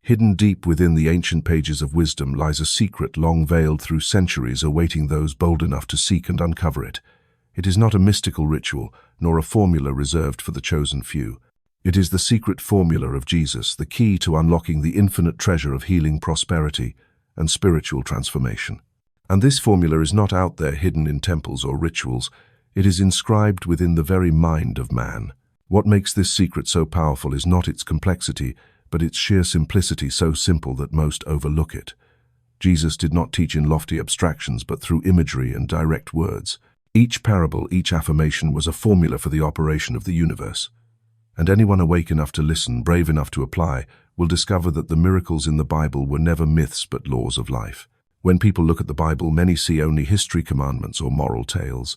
Hidden deep within the ancient pages of wisdom lies a secret long veiled through centuries, awaiting those bold enough to seek and uncover it. It is not a mystical ritual, nor a formula reserved for the chosen few. It is the secret formula of Jesus, the key to unlocking the infinite treasure of healing, prosperity, and spiritual transformation. And this formula is not out there hidden in temples or rituals. It is inscribed within the very mind of man. What makes this secret so powerful is not its complexity, but its sheer simplicity, so simple that most overlook it. Jesus did not teach in lofty abstractions, but through imagery and direct words. Each parable, each affirmation was a formula for the operation of the universe. And anyone awake enough to listen, brave enough to apply, will discover that the miracles in the Bible were never myths but laws of life. When people look at the Bible, many see only history, commandments, or moral tales.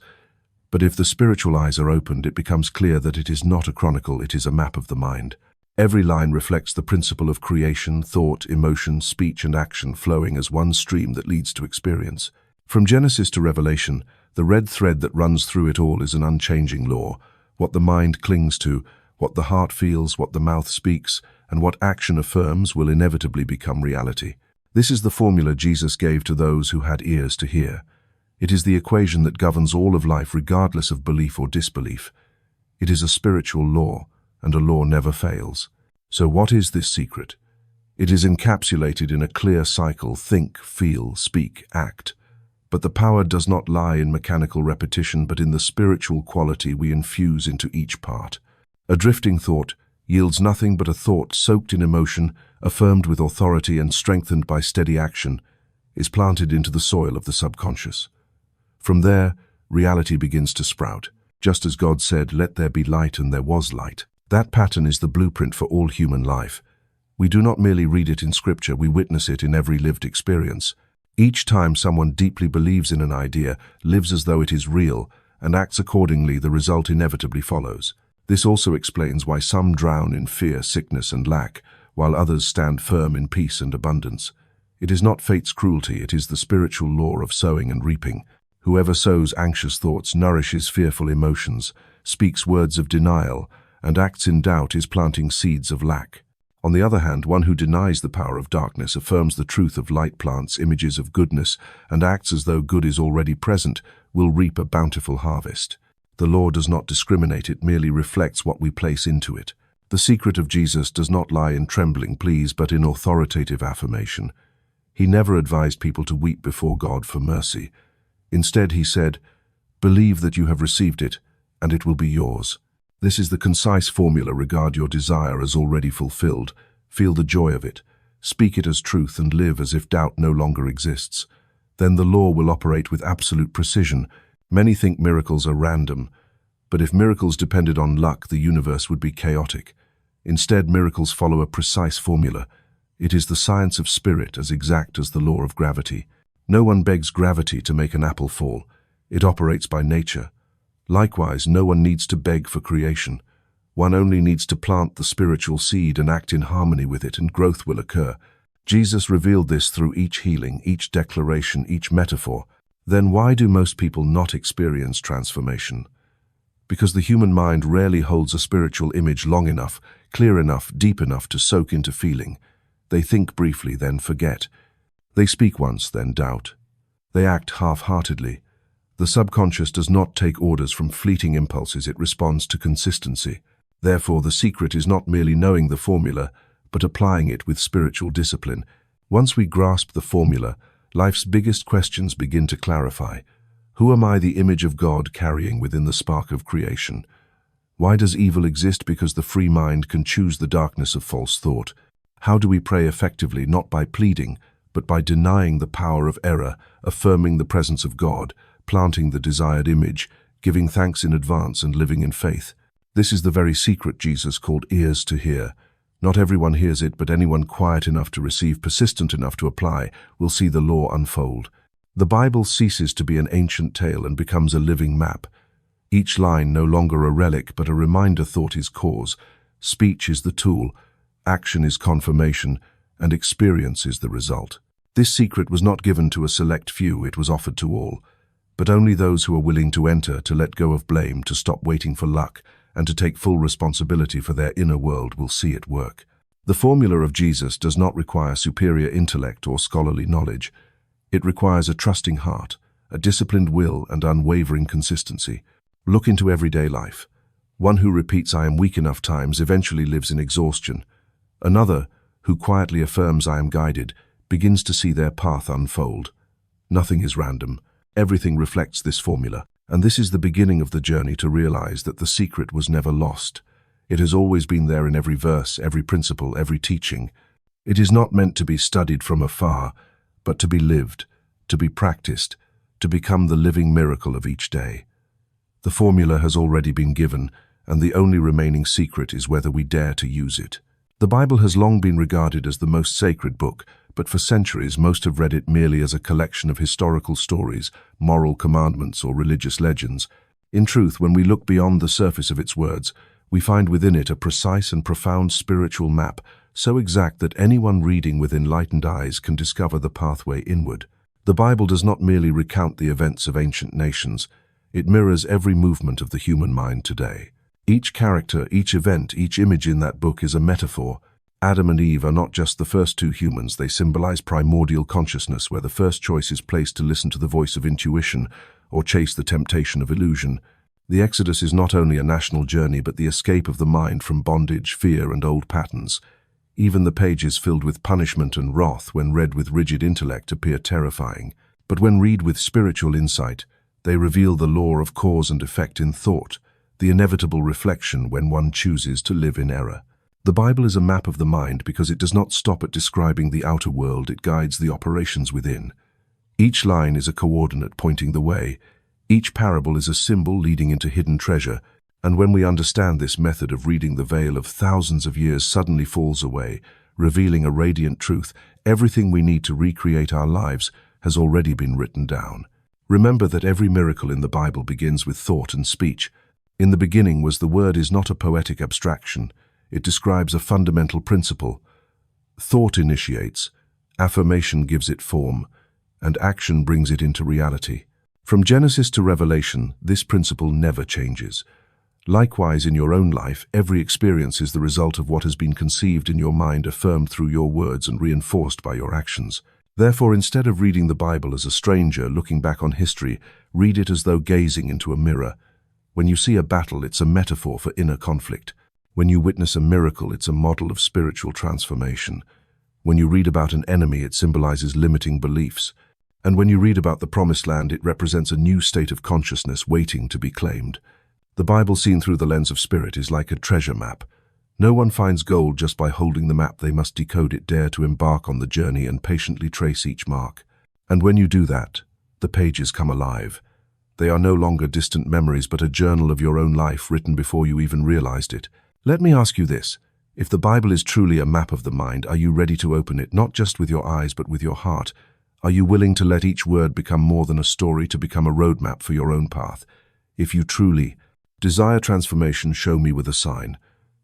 But if the spiritual eyes are opened, it becomes clear that it is not a chronicle, it is a map of the mind. Every line reflects the principle of creation, thought, emotion, speech, and action flowing as one stream that leads to experience. From Genesis to Revelation, the red thread that runs through it all is an unchanging law. What the mind clings to, what the heart feels, what the mouth speaks, and what action affirms will inevitably become reality. This is the formula Jesus gave to those who had ears to hear. It is the equation that governs all of life regardless of belief or disbelief. It is a spiritual law, and a law never fails. So what is this secret? It is encapsulated in a clear cycle: think, feel, speak, act. But the power does not lie in mechanical repetition, but in the spiritual quality we infuse into each part. A drifting thought yields nothing but a thought soaked in emotion, affirmed with authority and strengthened by steady action, is planted into the soil of the subconscious. From there, reality begins to sprout. Just as God said, "Let there be light," and there was light. That pattern is the blueprint for all human life. We do not merely read it in Scripture, we witness it in every lived experience. Each time someone deeply believes in an idea, lives as though it is real, and acts accordingly, the result inevitably follows. This also explains why some drown in fear, sickness, and lack, while others stand firm in peace and abundance. It is not fate's cruelty, it is the spiritual law of sowing and reaping. Whoever sows anxious thoughts, nourishes fearful emotions, speaks words of denial, and acts in doubt is planting seeds of lack. On the other hand, one who denies the power of darkness, affirms the truth of light, plants images of goodness, and acts as though good is already present, will reap a bountiful harvest. The law does not discriminate, it merely reflects what we place into it. The secret of Jesus does not lie in trembling pleas, but in authoritative affirmation. He never advised people to weep before God for mercy. Instead, he said, "Believe that you have received it, and it will be yours." This is the concise formula: regard your desire as already fulfilled, feel the joy of it, speak it as truth, and live as if doubt no longer exists. Then the law will operate with absolute precision. Many think miracles are random, but if miracles depended on luck, the universe would be chaotic. Instead, miracles follow a precise formula. It is the science of spirit, as exact as the law of gravity. No one begs gravity to make an apple fall. It operates by nature. Likewise, no one needs to beg for creation. One only needs to plant the spiritual seed and act in harmony with it, and growth will occur. Jesus revealed this through each healing, each declaration, each metaphor. Then why do most people not experience transformation? Because the human mind rarely holds a spiritual image long enough, clear enough, deep enough to soak into feeling. They think briefly, then forget. They speak once, then doubt. They act half-heartedly. The subconscious does not take orders from fleeting impulses, it responds to consistency. Therefore, the secret is not merely knowing the formula, but applying it with spiritual discipline. Once we grasp the formula, life's biggest questions begin to clarify. Who am I, the image of God, carrying within the spark of creation? Why does evil exist? Because the free mind can choose the darkness of false thought. How do we pray effectively? Not by pleading, but by denying the power of error, affirming the presence of God, planting the desired image, giving thanks in advance, and living in faith. This is the very secret Jesus called ears to hear. Not everyone hears it, but anyone quiet enough to receive, persistent enough to apply, will see the law unfold. The Bible ceases to be an ancient tale and becomes a living map. Each line no longer a relic, but a reminder: thought is cause, speech is the tool, action is confirmation, and experience is the result. This secret was not given to a select few, it was offered to all. But only those who are willing to enter, to let go of blame, to stop waiting for luck, and to take full responsibility for their inner world will see it work. The formula of Jesus does not require superior intellect or scholarly knowledge. It requires a trusting heart, a disciplined will, and unwavering consistency. Look into everyday life. One who repeats "I am weak" enough times eventually lives in exhaustion. Another, who quietly affirms "I am guided," begins to see their path unfold. Nothing is random. Everything reflects this formula, and this is the beginning of the journey to realize that the secret was never lost. It has always been there in every verse, every principle, every teaching. It is not meant to be studied from afar, but to be lived, to be practiced, to become the living miracle of each day. The formula has already been given, and the only remaining secret is whether we dare to use it. The Bible has long been regarded as the most sacred book, but for centuries most have read it merely as a collection of historical stories, moral commandments, or religious legends. In truth, when we look beyond the surface of its words, we find within it a precise and profound spiritual map, so exact that anyone reading with enlightened eyes can discover the pathway inward. The Bible does not merely recount the events of ancient nations, it mirrors every movement of the human mind today. Each character, each event, each image in that book is a metaphor. Adam and Eve are not just the first two humans, they symbolize primordial consciousness, where the first choice is placed to listen to the voice of intuition or chase the temptation of illusion. The Exodus is not only a national journey, but the escape of the mind from bondage, fear, and old patterns. Even the pages filled with punishment and wrath, when read with rigid intellect, appear terrifying. But when read with spiritual insight, they reveal the law of cause and effect in thought, the inevitable reflection when one chooses to live in error. The Bible is a map of the mind because it does not stop at describing the outer world, it guides the operations within. Each line is a coordinate pointing the way. Each parable is a symbol leading into hidden treasure, and when we understand this method of reading, the veil of thousands of years suddenly falls away, revealing a radiant truth. Everything we need to recreate our lives has already been written down. Remember that every miracle in the Bible begins with thought and speech. In the beginning was the Word is not a poetic abstraction. It describes a fundamental principle. Thought initiates, affirmation gives it form, and action brings it into reality. From Genesis to Revelation, this principle never changes. Likewise, in your own life, every experience is the result of what has been conceived in your mind, affirmed through your words, and reinforced by your actions. Therefore, instead of reading the Bible as a stranger looking back on history, read it as though gazing into a mirror. When you see a battle, it's a metaphor for inner conflict. When you witness a miracle, it's a model of spiritual transformation. When you read about an enemy, it symbolizes limiting beliefs. And when you read about the Promised Land, it represents a new state of consciousness waiting to be claimed. The Bible seen through the lens of spirit is like a treasure map. No one finds gold just by holding the map. They must decode it, dare to embark on the journey, and patiently trace each mark. And when you do that, the pages come alive. They are no longer distant memories, but a journal of your own life written before you even realized it. Let me ask you this. If the Bible is truly a map of the mind, are you ready to open it, not just with your eyes, but with your heart? Are you willing to let each word become more than a story, to become a roadmap for your own path? If you truly desire transformation, show me with a sign.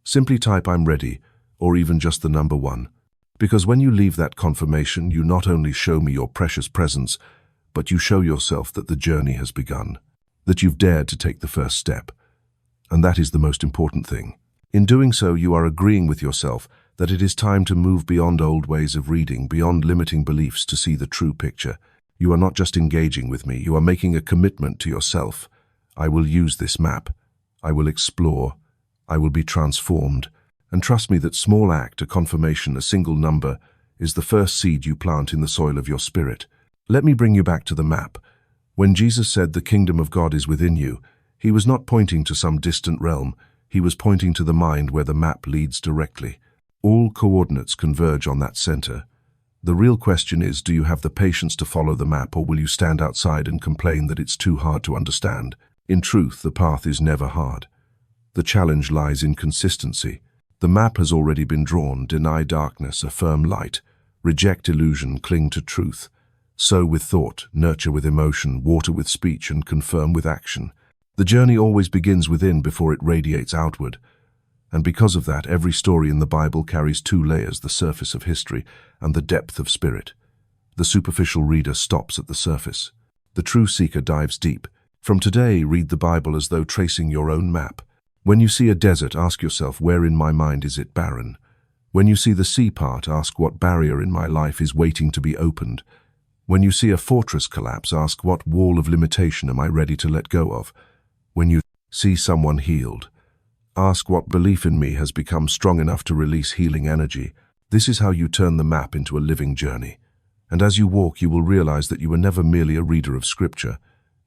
Simply type "I'm ready," or even just the number 1. Because when you leave that confirmation, you not only show me your precious presence, but you show yourself that the journey has begun, that you've dared to take the first step. And that is the most important thing. In doing so, you are agreeing with yourself that it is time to move beyond old ways of reading, beyond limiting beliefs, to see the true picture. You are not just engaging with me, you are making a commitment to yourself. I will use this map. I will explore. I will be transformed. And trust me, that small act, a confirmation, a single number, is the first seed you plant in the soil of your spirit. Let me bring you back to the map. When Jesus said the kingdom of God is within you, he was not pointing to some distant realm. He was pointing to the mind where the map leads directly. All coordinates converge on that center. The real question is, do you have the patience to follow the map, or will you stand outside and complain that it's too hard to understand? In truth, the path is never hard. The challenge lies in consistency. The map has already been drawn. Deny darkness, affirm light. Reject illusion, cling to truth. Sow with thought, nurture with emotion, water with speech, and confirm with action. The journey always begins within before it radiates outward. And because of that, every story in the Bible carries 2 layers, the surface of history and the depth of spirit. The superficial reader stops at the surface. The true seeker dives deep. From today, read the Bible as though tracing your own map. When you see a desert, ask yourself, where in my mind is it barren? When you see the sea part, ask what barrier in my life is waiting to be opened. When you see a fortress collapse, ask what wall of limitation am I ready to let go of. When you see someone healed, ask what belief in me has become strong enough to release healing energy. This is how you turn the map into a living journey. And as you walk, you will realize that you are never merely a reader of scripture.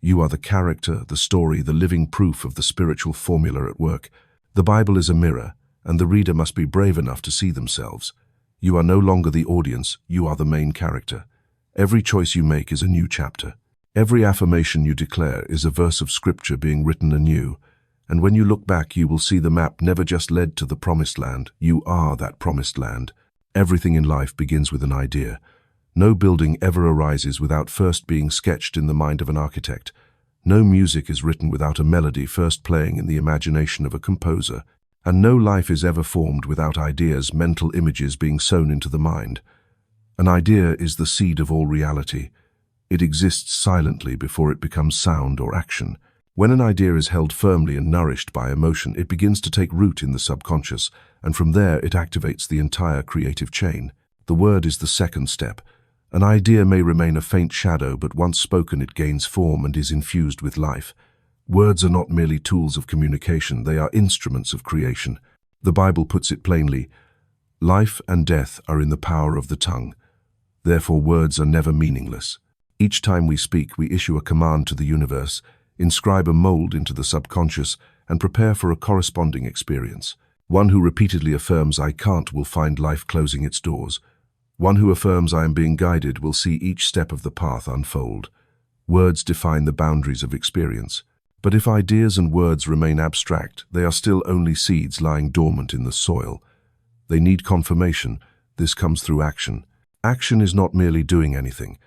You are the character, the story, the living proof of the spiritual formula at work. The Bible is a mirror, and the reader must be brave enough to see themselves. You are no longer the audience, you are the main character. Every choice you make is a new chapter. Every affirmation you declare is a verse of scripture being written anew. And when you look back, you will see the map never just led to the promised land. You are that promised land. Everything in life begins with an idea. No building ever arises without first being sketched in the mind of an architect. No music is written without a melody first playing in the imagination of a composer. And no life is ever formed without ideas, mental images being sown into the mind. An idea is the seed of all reality. It exists silently before it becomes sound or action. When an idea is held firmly and nourished by emotion, it begins to take root in the subconscious, and from there it activates the entire creative chain. The word is the second step. An idea may remain a faint shadow, but once spoken it gains form and is infused with life. Words are not merely tools of communication, they are instruments of creation. The Bible puts it plainly, life and death are in the power of the tongue. Therefore words are never meaningless. Each time we speak, we issue a command to the universe, inscribe a mold into the subconscious, and prepare for a corresponding experience. One who repeatedly affirms I can't will find life closing its doors. One who affirms I am being guided will see each step of the path unfold. Words define the boundaries of experience. But if ideas and words remain abstract, they are still only seeds lying dormant in the soil. They need confirmation. This comes through action. Action is not merely doing anything.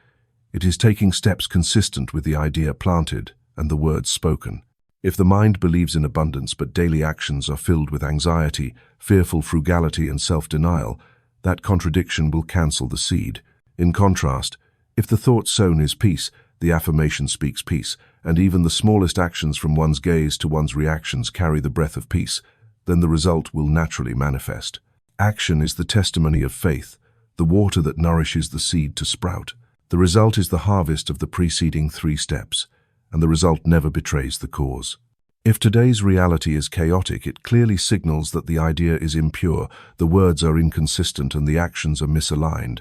It is taking steps consistent with the idea planted and the words spoken. If the mind believes in abundance but daily actions are filled with anxiety, fearful frugality and self-denial, that contradiction will cancel the seed. In contrast, if the thought sown is peace, the affirmation speaks peace, and even the smallest actions from one's gaze to one's reactions carry the breath of peace, then the result will naturally manifest. Action is the testimony of faith, the water that nourishes the seed to sprout. The result is the harvest of the preceding 3 steps, and the result never betrays the cause. If today's reality is chaotic, it clearly signals that the idea is impure, the words are inconsistent, and the actions are misaligned.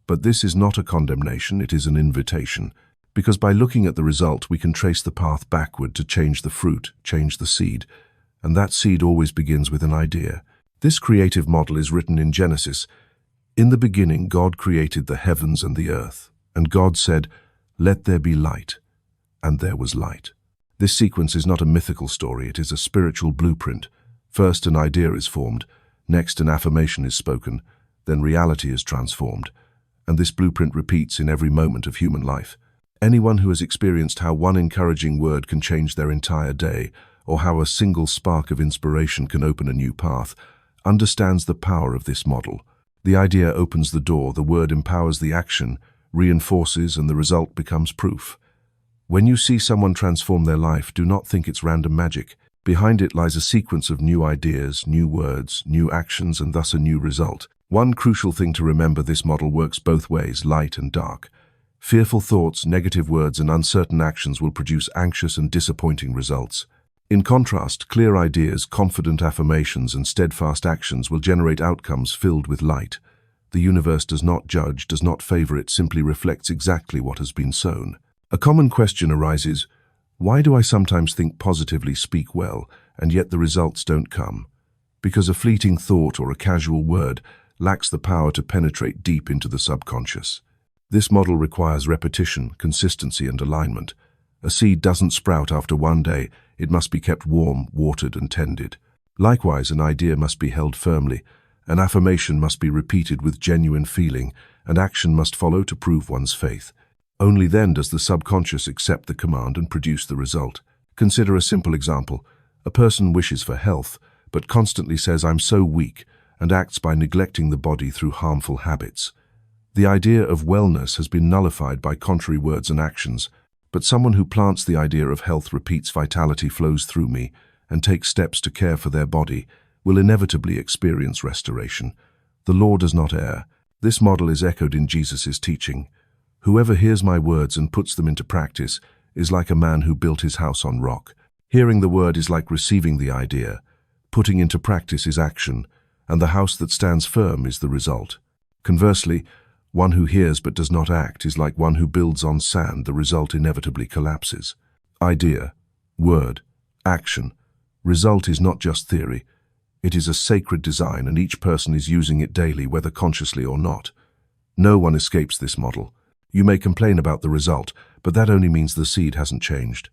But this is not a condemnation, it is an invitation. Because by looking at the result, we can trace the path backward to change the fruit, change the seed. And that seed always begins with an idea. This creative model is written in Genesis. In the beginning, God created the heavens and the earth. And God said, "Let there be light." And there was light. This sequence is not a mythical story, it is a spiritual blueprint. First, an idea is formed. Next, an affirmation is spoken. Then reality is transformed. And this blueprint repeats in every moment of human life. Anyone who has experienced how one encouraging word can change their entire day, or how a single spark of inspiration can open a new path, understands the power of this model. The idea opens the door, the word empowers the action, reinforces, and the result becomes proof. When you see someone transform their life, do not think it's random magic. Behind it lies a sequence of new ideas, new words, new actions, and thus a new result. One crucial thing to remember: this model works both ways, light and dark. Fearful thoughts, negative words, and uncertain actions will produce anxious and disappointing results. In contrast, clear ideas, confident affirmations, and steadfast actions will generate outcomes filled with light. The universe does not judge, does not favor, it simply reflects exactly what has been sown. A common question arises: why do I sometimes think positively, speak well, and yet the results don't come? Because a fleeting thought or a casual word lacks the power to penetrate deep into the subconscious. This model requires repetition, consistency, and alignment. A seed doesn't sprout after one day, it must be kept warm, watered, and tended. Likewise, an idea must be held firmly, an affirmation must be repeated with genuine feeling, and action must follow to prove one's faith. Only then does the subconscious accept the command and produce the result. Consider a simple example. A person wishes for health, but constantly says, "I'm so weak," and acts by neglecting the body through harmful habits. The idea of wellness has been nullified by contrary words and actions, but someone who plants the idea of health, repeats vitality flows through me, and takes steps to care for their body, will inevitably experience restoration. The law does not err. This model is echoed in Jesus' teaching. Whoever hears my words and puts them into practice is like a man who built his house on rock. Hearing the word is like receiving the idea. Putting into practice is action, and the house that stands firm is the result. Conversely, one who hears but does not act is like one who builds on sand. The result inevitably collapses. Idea, word, action. Result is not just theory. It is a sacred design, and each person is using it daily, whether consciously or not. No one escapes this model. You may complain about the result, but that only means the seed hasn't changed.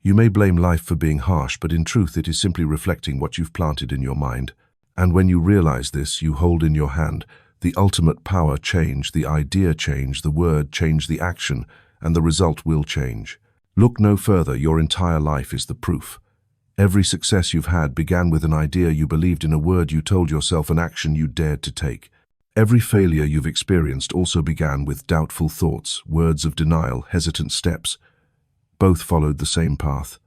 You may blame life for being harsh, but in truth it is simply reflecting what you've planted in your mind. And when you realize this, you hold in your hand the ultimate power change, the idea change, the word change, the action, and the result will change. Look no further, your entire life is the proof. Every success you've had began with an idea you believed in, a word you told yourself, an action you dared to take. Every failure you've experienced also began with doubtful thoughts, words of denial, hesitant steps. Both followed the same path.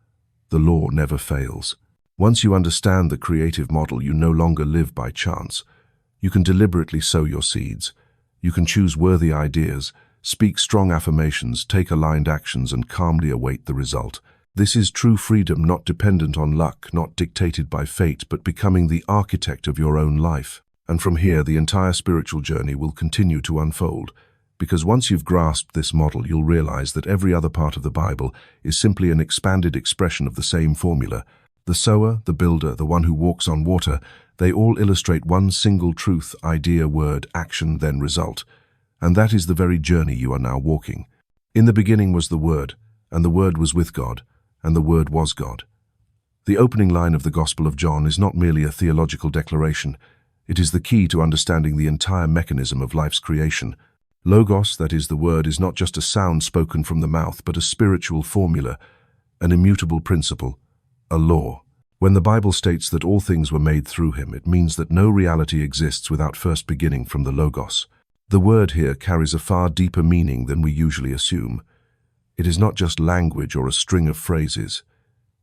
The law never fails. Once you understand the creative model, you no longer live by chance. You can deliberately sow your seeds. You can choose worthy ideas, speak strong affirmations, take aligned actions, and calmly await the result. This is true freedom, not dependent on luck, not dictated by fate, but becoming the architect of your own life. And from here, the entire spiritual journey will continue to unfold. Because once you've grasped this model, you'll realize that every other part of the Bible is simply an expanded expression of the same formula. The sower, the builder, the one who walks on water, they all illustrate one single truth: idea, word, action, then result. And that is the very journey you are now walking. In the beginning was the Word, and the Word was with God, and the Word was God. The opening line of the Gospel of John is not merely a theological declaration. It is the key to understanding the entire mechanism of life's creation. Logos, that is the Word, is not just a sound spoken from the mouth, but a spiritual formula, an immutable principle, a law. When the Bible states that all things were made through him, it means that no reality exists without first beginning from the Logos. The word here carries a far deeper meaning than we usually assume. It is not just language or a string of phrases.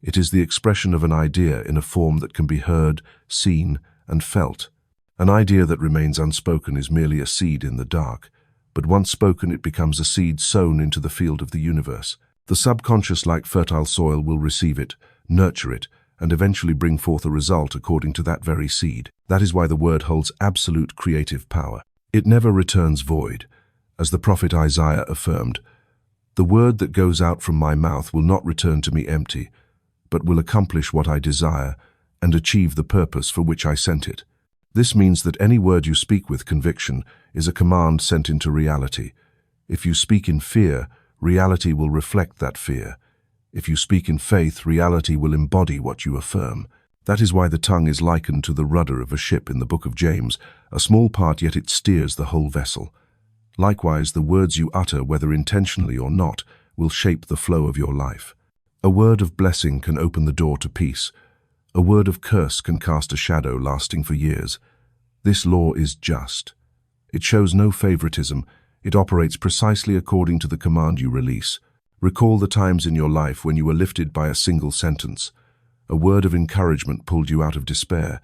It is the expression of an idea in a form that can be heard, seen, and felt. An idea that remains unspoken is merely a seed in the dark, but once spoken it becomes a seed sown into the field of the universe. The subconscious, like fertile soil, will receive it, nurture it, and eventually bring forth a result according to that very seed. That is why the word holds absolute creative power. It never returns void. As the prophet Isaiah affirmed, "The word that goes out from my mouth will not return to me empty, but will accomplish what I desire and achieve the purpose for which I sent it." This means that any word you speak with conviction is a command sent into reality. If you speak in fear, reality will reflect that fear. If you speak in faith, reality will embody what you affirm. That is why the tongue is likened to the rudder of a ship in the book of James, a small part, yet it steers the whole vessel. Likewise, the words you utter, whether intentionally or not, will shape the flow of your life. A word of blessing can open the door to peace. A word of curse can cast a shadow lasting for years. This law is just. It shows no favoritism. It operates precisely according to the command you release. Recall the times in your life when you were lifted by a single sentence. A word of encouragement pulled you out of despair.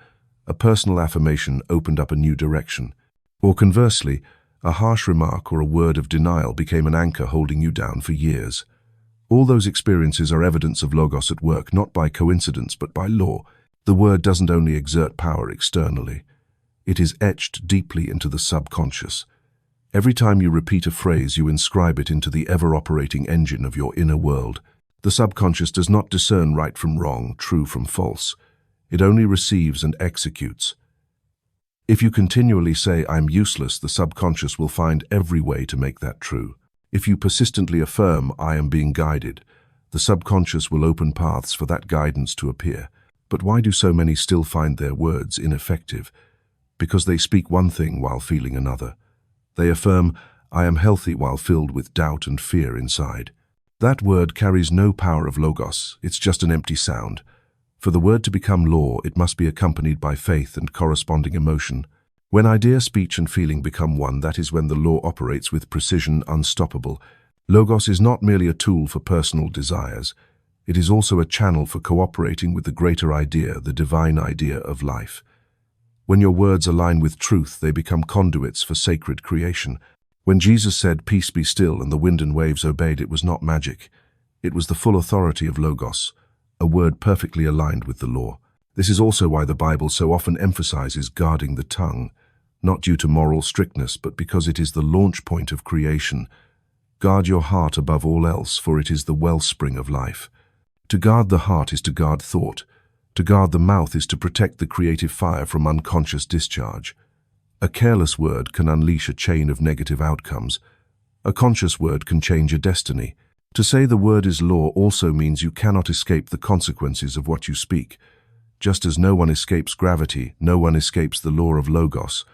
A personal affirmation opened up a new direction. Or conversely, a harsh remark or a word of denial became an anchor holding you down for years. All those experiences are evidence of Logos at work, not by coincidence, but by law. The word doesn't only exert power externally. It is etched deeply into the subconscious. Every time you repeat a phrase, you inscribe it into the ever-operating engine of your inner world. The subconscious does not discern right from wrong, true from false. It only receives and executes. If you continually say, "I'm useless," the subconscious will find every way to make that true. If you persistently affirm, "I am being guided," the subconscious will open paths for that guidance to appear. But why do so many still find their words ineffective? Because they speak one thing while feeling another. They affirm, "I am healthy," while filled with doubt and fear inside. That word carries no power of Logos. It's just an empty sound. For the word to become law, it must be accompanied by faith and corresponding emotion. When idea, speech, and feeling become one, that is when the law operates with precision unstoppable. Logos is not merely a tool for personal desires. It is also a channel for cooperating with the greater idea, the divine idea of life. When your words align with truth, they become conduits for sacred creation. When Jesus said, "Peace be still," and the wind and waves obeyed, it was not magic. It was the full authority of Logos, a word perfectly aligned with the law. This is also why the Bible so often emphasizes guarding the tongue, not due to moral strictness, but because it is the launch point of creation. Guard your heart above all else, for it is the wellspring of life. To guard the heart is to guard thought. To guard the mouth is to protect the creative fire from unconscious discharge. A careless word can unleash a chain of negative outcomes. A conscious word can change a destiny. To say the word is law also means you cannot escape the consequences of what you speak. Just as no one escapes gravity, no one escapes the law of Logos.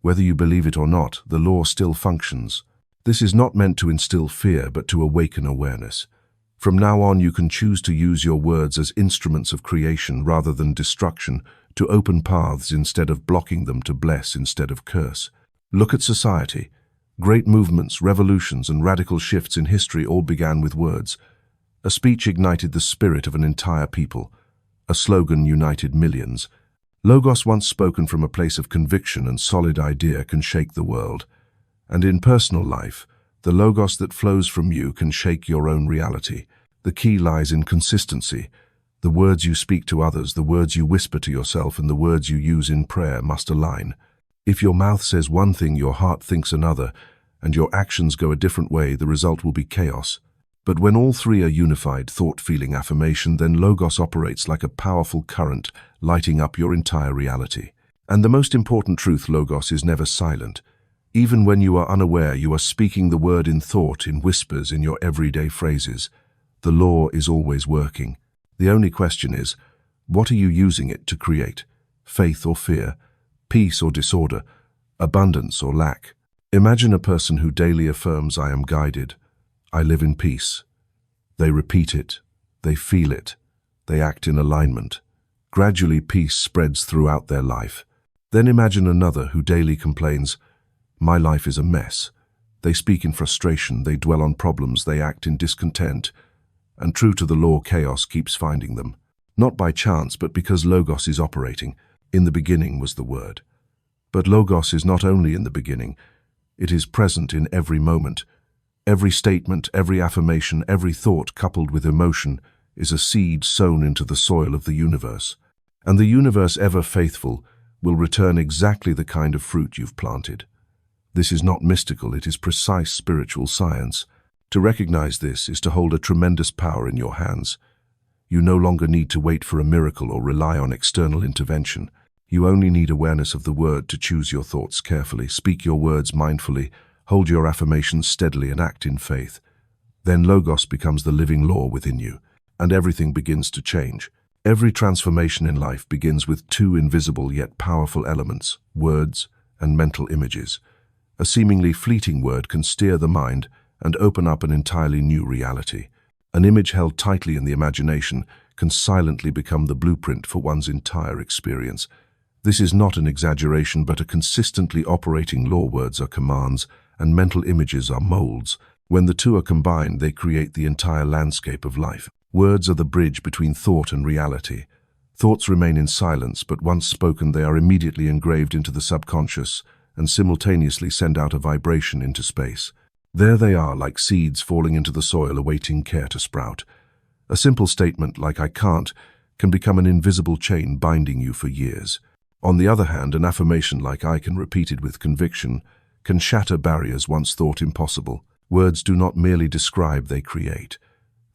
Whether you believe it or not, the law still functions. This is not meant to instill fear, but to awaken awareness. From now on, you can choose to use your words as instruments of creation rather than destruction, to open paths instead of blocking them, to bless instead of curse. Look at society. Great movements, revolutions, and radical shifts in history all began with words. A speech ignited the spirit of an entire people. A slogan united millions. Logos, once spoken from a place of conviction and solid idea, can shake the world. And in personal life, the Logos that flows from you can shake your own reality. The key lies in consistency. The words you speak to others, the words you whisper to yourself, and the words you use in prayer must align. If your mouth says one thing, your heart thinks another, and your actions go a different way, the result will be chaos. But when all three are unified, thought, feeling, affirmation, then Logos operates like a powerful current, lighting up your entire reality. And the most important truth, Logos is never silent. Even when you are unaware, you are speaking the word in thought, in whispers, in your everyday phrases. The law is always working. The only question is, what are you using it to create? Faith or fear? Peace or disorder? Abundance or lack? Imagine a person who daily affirms, "I am guided. I live in peace." They repeat it. They feel it. They act in alignment. Gradually, peace spreads throughout their life. Then imagine another who daily complains, "My life is a mess." They speak in frustration, they dwell on problems, they act in discontent. And true to the law, chaos keeps finding them. Not by chance, but because Logos is operating. In the beginning was the Word. But Logos is not only in the beginning, it is present in every moment. Every statement, every affirmation, every thought coupled with emotion is a seed sown into the soil of the universe. And the universe, ever faithful, will return exactly the kind of fruit you've planted. This is not mystical, it is precise spiritual science. To recognize this is to hold a tremendous power in your hands. You no longer need to wait for a miracle or rely on external intervention. You only need awareness of the word to choose your thoughts carefully, speak your words mindfully, hold your affirmations steadily, and act in faith. Then Logos becomes the living law within you, and everything begins to change. Every transformation in life begins with two invisible yet powerful elements, words and mental images. A seemingly fleeting word can steer the mind and open up an entirely new reality. An image held tightly in the imagination can silently become the blueprint for one's entire experience. This is not an exaggeration, but a consistently operating law. Words are commands, and mental images are molds. When the two are combined, they create the entire landscape of life. Words are the bridge between thought and reality. Thoughts remain in silence, but once spoken, they are immediately engraved into the subconscious and simultaneously send out a vibration into space. There they are, like seeds falling into the soil, awaiting care to sprout. A simple statement like "I can't" can become an invisible chain binding you for years. On the other hand, an affirmation like "I can," repeated with conviction, can shatter barriers once thought impossible. Words do not merely describe, they create.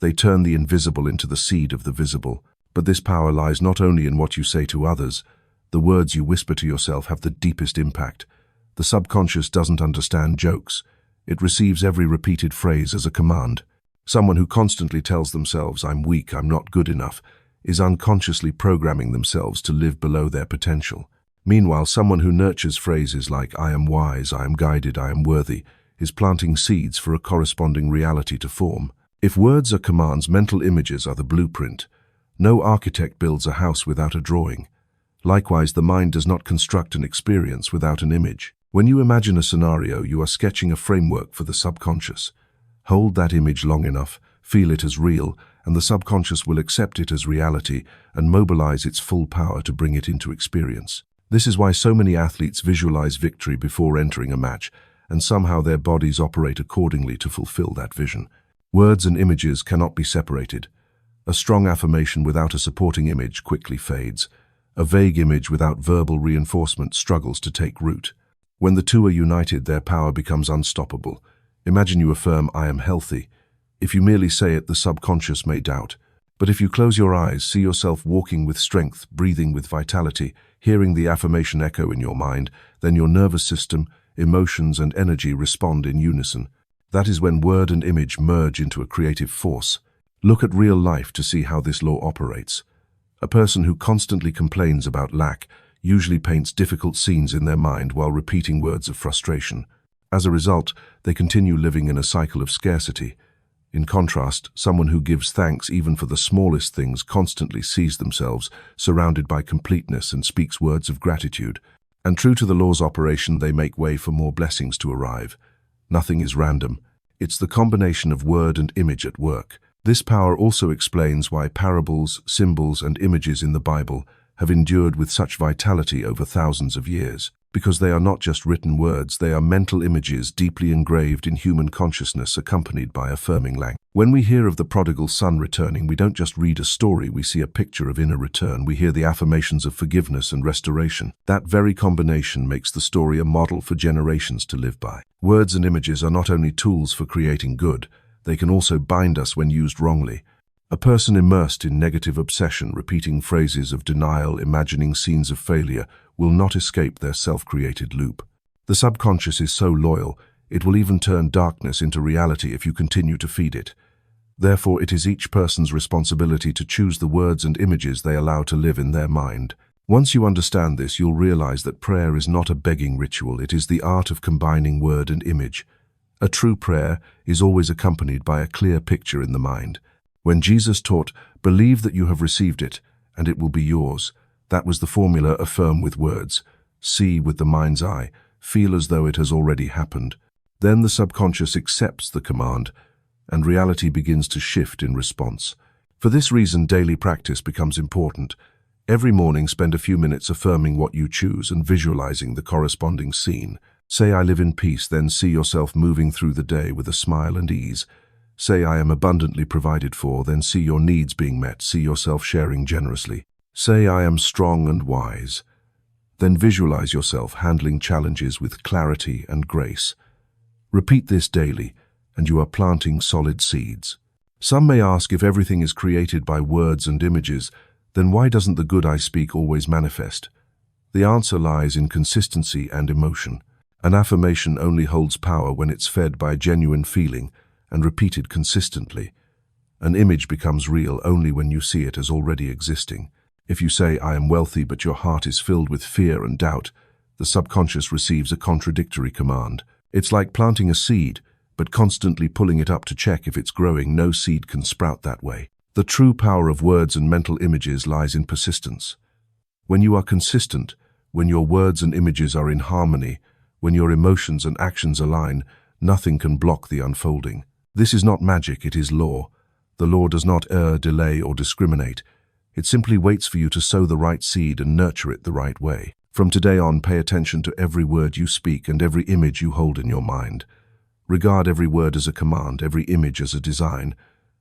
They turn the invisible into the seed of the visible. But this power lies not only in what you say to others. The words you whisper to yourself have the deepest impact. The subconscious doesn't understand jokes. It receives every repeated phrase as a command. Someone who constantly tells themselves, "I'm weak, I'm not good enough," is unconsciously programming themselves to live below their potential. Meanwhile, someone who nurtures phrases like "I am wise, I am guided, I am worthy," is planting seeds for a corresponding reality to form. If words are commands, mental images are the blueprint. No architect builds a house without a drawing. Likewise, the mind does not construct an experience without an image. When you imagine a scenario, you are sketching a framework for the subconscious. Hold that image long enough, feel it as real, and the subconscious will accept it as reality and mobilize its full power to bring it into experience. This is why so many athletes visualize victory before entering a match, and somehow their bodies operate accordingly to fulfill that vision. Words and images cannot be separated. A strong affirmation without a supporting image quickly fades. A vague image without verbal reinforcement struggles to take root. When the two are united, their power becomes unstoppable. Imagine you affirm, "I am healthy." If you merely say it, the subconscious may doubt. But if you close your eyes, see yourself walking with strength, breathing with vitality, hearing the affirmation echo in your mind, then your nervous system, emotions, and energy respond in unison. That is when word and image merge into a creative force. Look at real life to see how this law operates. A person who constantly complains about lack usually paints difficult scenes in their mind while repeating words of frustration. As a result, they continue living in a cycle of scarcity. In contrast, someone who gives thanks even for the smallest things constantly sees themselves surrounded by completeness and speaks words of gratitude. And true to the law's operation, they make way for more blessings to arrive. Nothing is random. It's the combination of word and image at work. This power also explains why parables, symbols, and images in the Bible have endured with such vitality over thousands of years. Because they are not just written words, they are mental images deeply engraved in human consciousness, accompanied by affirming language. When we hear of the prodigal son returning, we don't just read a story, we see a picture of inner return. We hear the affirmations of forgiveness and restoration. That very combination makes the story a model for generations to live by. Words and images are not only tools for creating good, they can also bind us when used wrongly. A person immersed in negative obsession, repeating phrases of denial, imagining scenes of failure, will not escape their self-created loop. The subconscious is so loyal, it will even turn darkness into reality if you continue to feed it. Therefore, it is each person's responsibility to choose the words and images they allow to live in their mind. Once you understand this, you'll realize that prayer is not a begging ritual, it is the art of combining word and image. A true prayer is always accompanied by a clear picture in the mind. When Jesus taught, "Believe that you have received it, and it will be yours," that was the formula: affirm with words, see with the mind's eye, feel as though it has already happened. Then the subconscious accepts the command, and reality begins to shift in response. For this reason, daily practice becomes important. Every morning, spend a few minutes affirming what you choose and visualizing the corresponding scene. Say, "I live in peace," then see yourself moving through the day with a smile and ease. Say, "I am abundantly provided for," then see your needs being met, see yourself sharing generously. Say, "I am strong and wise," then visualize yourself handling challenges with clarity and grace. Repeat this daily, and you are planting solid seeds. Some may ask, if everything is created by words and images, then why doesn't the good I speak always manifest? The answer lies in consistency and emotion. An affirmation only holds power when it's fed by genuine feeling and repeated consistently. An image becomes real only when you see it as already existing. If you say, "I am wealthy," but your heart is filled with fear and doubt, the subconscious receives a contradictory command. It's like planting a seed, but constantly pulling it up to check if it's growing. No seed can sprout that way. The true power of words and mental images lies in persistence. When you are consistent, when your words and images are in harmony, when your emotions and actions align, nothing can block the unfolding. This is not magic, it is law. The law does not err, delay, or discriminate. It simply waits for you to sow the right seed and nurture it the right way. From today on, pay attention to every word you speak and every image you hold in your mind. Regard every word as a command, every image as a design.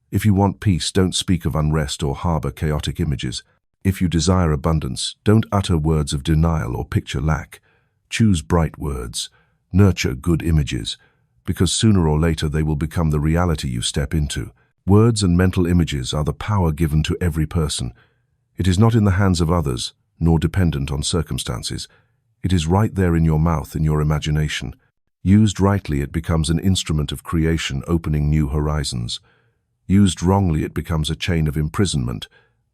If you want peace, don't speak of unrest or harbor chaotic images. If you desire abundance, don't utter words of denial or picture lack. Choose bright words. Nurture good images, because sooner or later they will become the reality you step into. Words and mental images are the power given to every person. It is not in the hands of others, nor dependent on circumstances. It is right there in your mouth, in your imagination. Used rightly, it becomes an instrument of creation, opening new horizons. Used wrongly, it becomes a chain of imprisonment.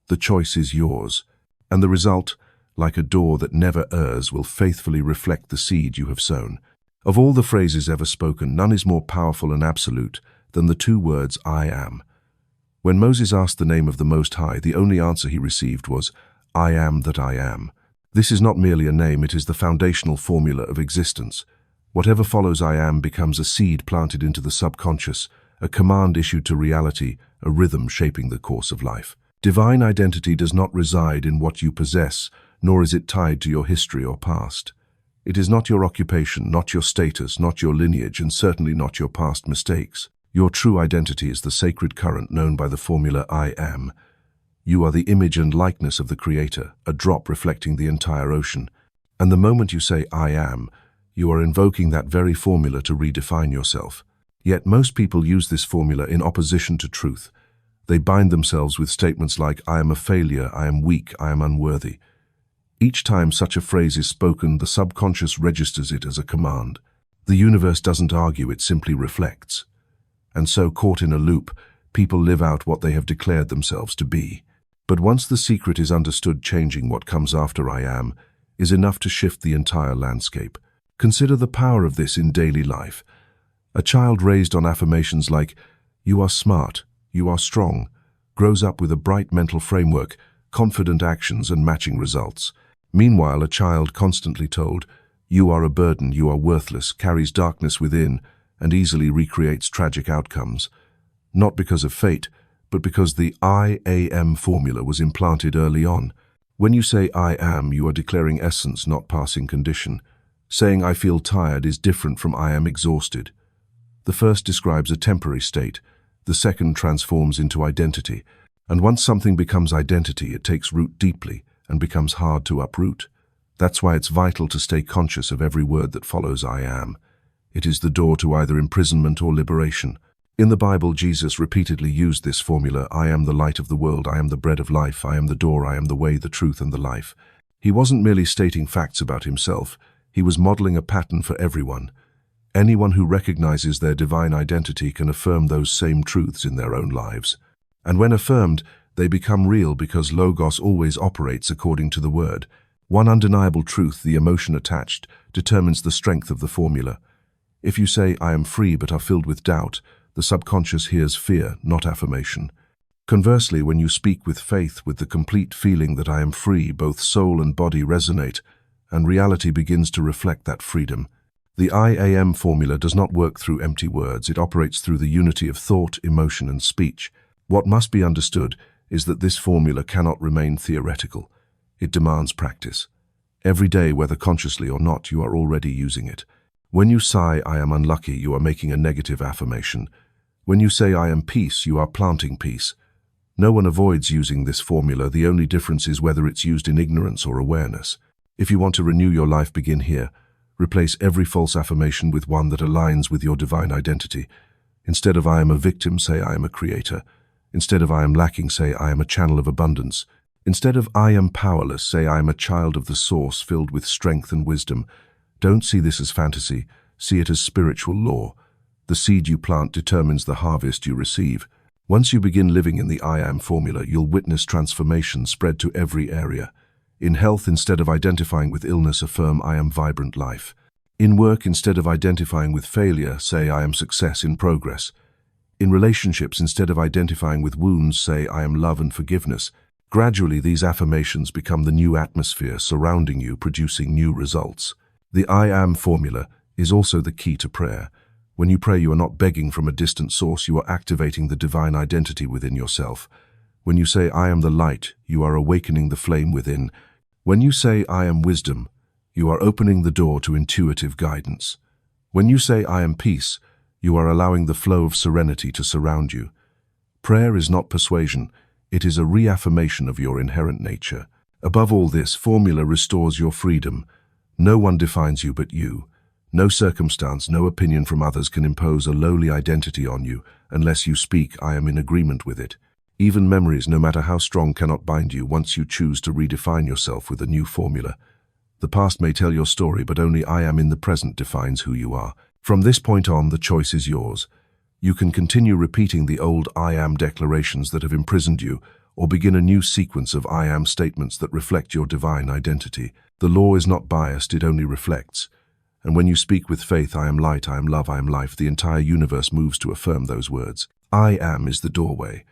The choice is yours. And the result, like a door that never errs, will faithfully reflect the seed you have sown. Of all the phrases ever spoken, none is more powerful and absolute than the two words, "I am." When Moses asked the name of the Most High, the only answer he received was, "I am that I am." This is not merely a name, it is the foundational formula of existence. Whatever follows "I am" becomes a seed planted into the subconscious, a command issued to reality, a rhythm shaping the course of life. Divine identity does not reside in what you possess, nor is it tied to your history or past. It is not your occupation, not your status, not your lineage, and certainly not your past mistakes. Your true identity is the sacred current known by the formula I am. You are the image and likeness of the Creator, a drop reflecting the entire ocean. And the moment you say I am, you are invoking that very formula to redefine yourself. Yet most people use this formula in opposition to truth. They bind themselves with statements like, I am a failure, I am weak, I am unworthy. Each time such a phrase is spoken, the subconscious registers it as a command. The universe doesn't argue, it simply reflects. And so, caught in a loop, people live out what they have declared themselves to be. But once the secret is understood, changing what comes after I am is enough to shift the entire landscape. Consider the power of this in daily life. A child raised on affirmations like, you are smart, you are strong, grows up with a bright mental framework, confident actions and matching results. Meanwhile, a child constantly told, you are a burden, you are worthless, carries darkness within, and easily recreates tragic outcomes. Not because of fate, but because the I am formula was implanted early on. When you say I am, you are declaring essence, not passing condition. Saying I feel tired is different from I am exhausted. The first describes a temporary state, the second transforms into identity. And once something becomes identity, it takes root deeply and becomes hard to uproot. That's why it's vital to stay conscious of every word that follows I am. It is the door to either imprisonment or liberation. In the Bible, Jesus repeatedly used this formula, I am the light of the world, I am the bread of life, I am the door, I am the way, the truth, and the life. He wasn't merely stating facts about himself, he was modeling a pattern for everyone. Anyone who recognizes their divine identity can affirm those same truths in their own lives. And when affirmed, they become real because Logos always operates according to the word. One undeniable truth, the emotion attached, determines the strength of the formula. If you say, I am free, but are filled with doubt, the subconscious hears fear, not affirmation. Conversely, when you speak with faith, with the complete feeling that I am free, both soul and body resonate, and reality begins to reflect that freedom. The I am formula does not work through empty words, it operates through the unity of thought, emotion, and speech. What must be understood is that this formula cannot remain theoretical. It demands practice. Every day, whether consciously or not, you are already using it. When you sigh, I am unlucky, you are making a negative affirmation. When you say, I am peace, you are planting peace. No one avoids using this formula, the only difference is whether it's used in ignorance or awareness. If you want to renew your life, begin here. Replace every false affirmation with one that aligns with your divine identity. Instead of I am a victim, say I am a creator. Instead of I am lacking, say I am a channel of abundance. Instead of I am powerless, say I am a child of the source filled with strength and wisdom. Don't see this as fantasy, see it as spiritual law. The seed you plant determines the harvest you receive. Once you begin living in the I am formula, you'll witness transformation spread to every area. In health, instead of identifying with illness, affirm I am vibrant life. In work, instead of identifying with failure, say I am success in progress. In relationships, instead of identifying with wounds, say I am love and forgiveness. Gradually, these affirmations become the new atmosphere surrounding you, producing new results. The I am formula is also the key to prayer. When you pray, you are not begging from a distant source, you are activating the divine identity within yourself. When you say, I am the light, you are awakening the flame within. When you say, I am wisdom, you are opening the door to intuitive guidance. When you say, I am peace, you are allowing the flow of serenity to surround you. Prayer is not persuasion, it is a reaffirmation of your inherent nature. Above all, this formula restores your freedom. No one defines you but you. No circumstance, no opinion from others can impose a lowly identity on you unless you speak, I am in agreement with it. Even memories, no matter how strong, cannot bind you once you choose to redefine yourself with a new formula. The past may tell your story, but only I am in the present defines who you are. From this point on, the choice is yours. You can continue repeating the old I am declarations that have imprisoned you, or begin a new sequence of I am statements that reflect your divine identity. The law is not biased, it only reflects. And when you speak with faith, I am light, I am love, I am life, the entire universe moves to affirm those words. I am is the doorway.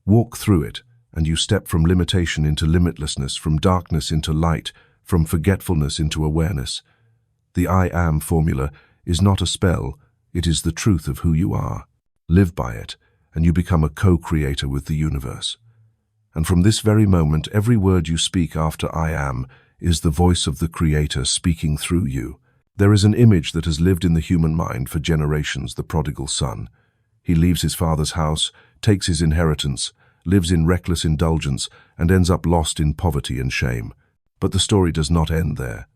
Walk through it, and you step from limitation into limitlessness, from darkness into light, from forgetfulness into awareness. The I am formula is not a spell, it is the truth of who you are. Live by it, and you become a co-creator with the universe. And from this very moment, every word you speak after I am is the voice of the Creator speaking through you. There is an image that has lived in the human mind for generations, the prodigal son. He leaves his father's house, takes his inheritance, lives in reckless indulgence, and ends up lost in poverty and shame. But the story does not end there.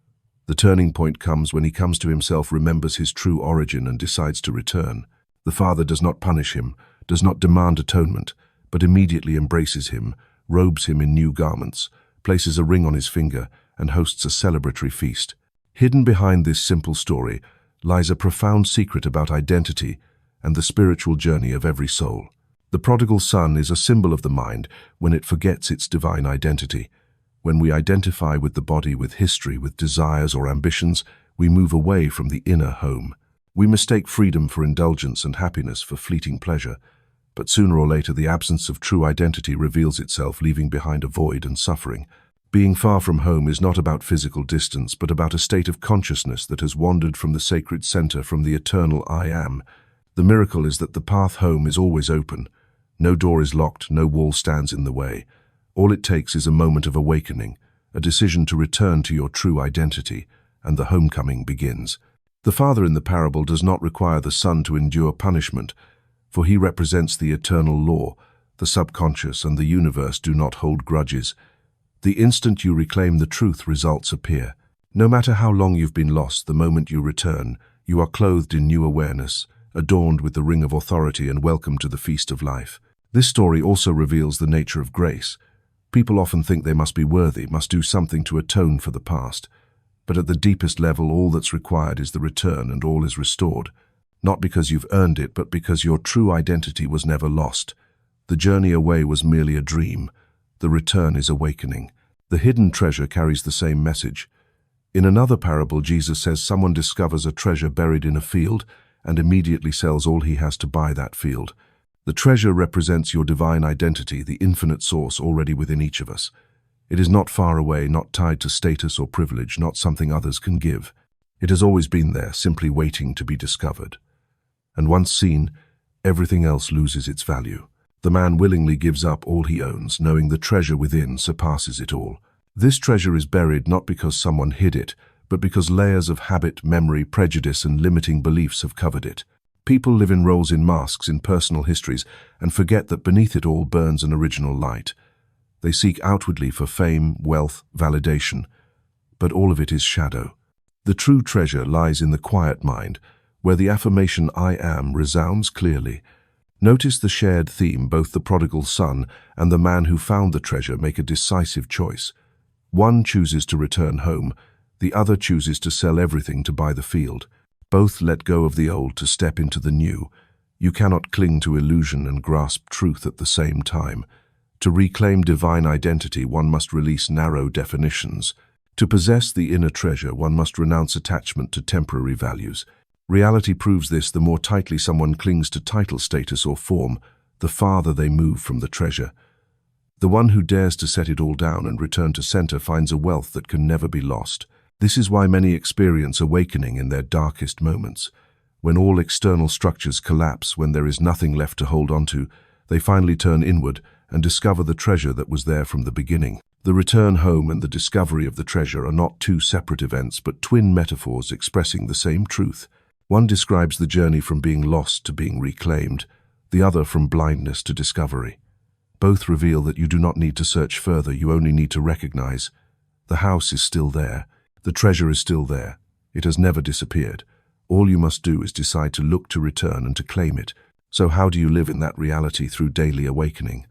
The turning point comes when he comes to himself, remembers his true origin, and decides to return. The father does not punish him, does not demand atonement, but immediately embraces him, robes him in new garments, places a ring on his finger, and hosts a celebratory feast. Hidden behind this simple story lies a profound secret about identity and the spiritual journey of every soul. The prodigal son is a symbol of the mind when it forgets its divine identity. When we identify with the body, with history, with desires or ambitions, we move away from the inner home. We mistake freedom for indulgence and happiness for fleeting pleasure. But sooner or later, the absence of true identity reveals itself, leaving behind a void and suffering. Being far from home is not about physical distance, but about a state of consciousness that has wandered from the sacred center, from the eternal I Am. The miracle is that the path home is always open. No door is locked, no wall stands in the way. All it takes is a moment of awakening, a decision to return to your true identity, and the homecoming begins. The father in the parable does not require the son to endure punishment, for he represents the eternal law. The subconscious and the universe do not hold grudges. The instant you reclaim the truth, results appear. No matter how long you've been lost, the moment you return, you are clothed in new awareness, adorned with the ring of authority, and welcome to the feast of life. This story also reveals the nature of grace. People often think they must be worthy, must do something to atone for the past. But at the deepest level, all that's required is the return, and all is restored. Not because you've earned it, but because your true identity was never lost. The journey away was merely a dream. The return is awakening. The hidden treasure carries the same message. In another parable, Jesus says someone discovers a treasure buried in a field and immediately sells all he has to buy that field. The treasure represents your divine identity, the infinite source already within each of us. It is not far away, not tied to status or privilege, not something others can give. It has always been there, simply waiting to be discovered. And once seen, everything else loses its value. The man willingly gives up all he owns, knowing the treasure within surpasses it all. This treasure is buried not because someone hid it, but because layers of habit, memory, prejudice, and limiting beliefs have covered it. People live in roles, in masks, in personal histories, and forget that beneath it all burns an original light. They seek outwardly for fame, wealth, validation, but all of it is shadow. The true treasure lies in the quiet mind, where the affirmation I am resounds clearly. Notice the shared theme. Both the prodigal son and the man who found the treasure make a decisive choice. One chooses to return home, the other chooses to sell everything to buy the field. Both let go of the old to step into the new. You cannot cling to illusion and grasp truth at the same time. To reclaim divine identity, one must release narrow definitions. To possess the inner treasure, one must renounce attachment to temporary values. Reality proves this. The more tightly someone clings to title, status, or form, the farther they move from the treasure. The one who dares to set it all down and return to center finds a wealth that can never be lost. This is why many experience awakening in their darkest moments. When all external structures collapse, when there is nothing left to hold onto, they finally turn inward and discover the treasure that was there from the beginning. The return home and the discovery of the treasure are not two separate events, but twin metaphors expressing the same truth. One describes the journey from being lost to being reclaimed, the other from blindness to discovery. Both reveal that you do not need to search further, you only need to recognize. The house is still there. The treasure is still there. It has never disappeared. All you must do is decide to look to return and to claim it. So how do you live in that reality? Through daily awakening.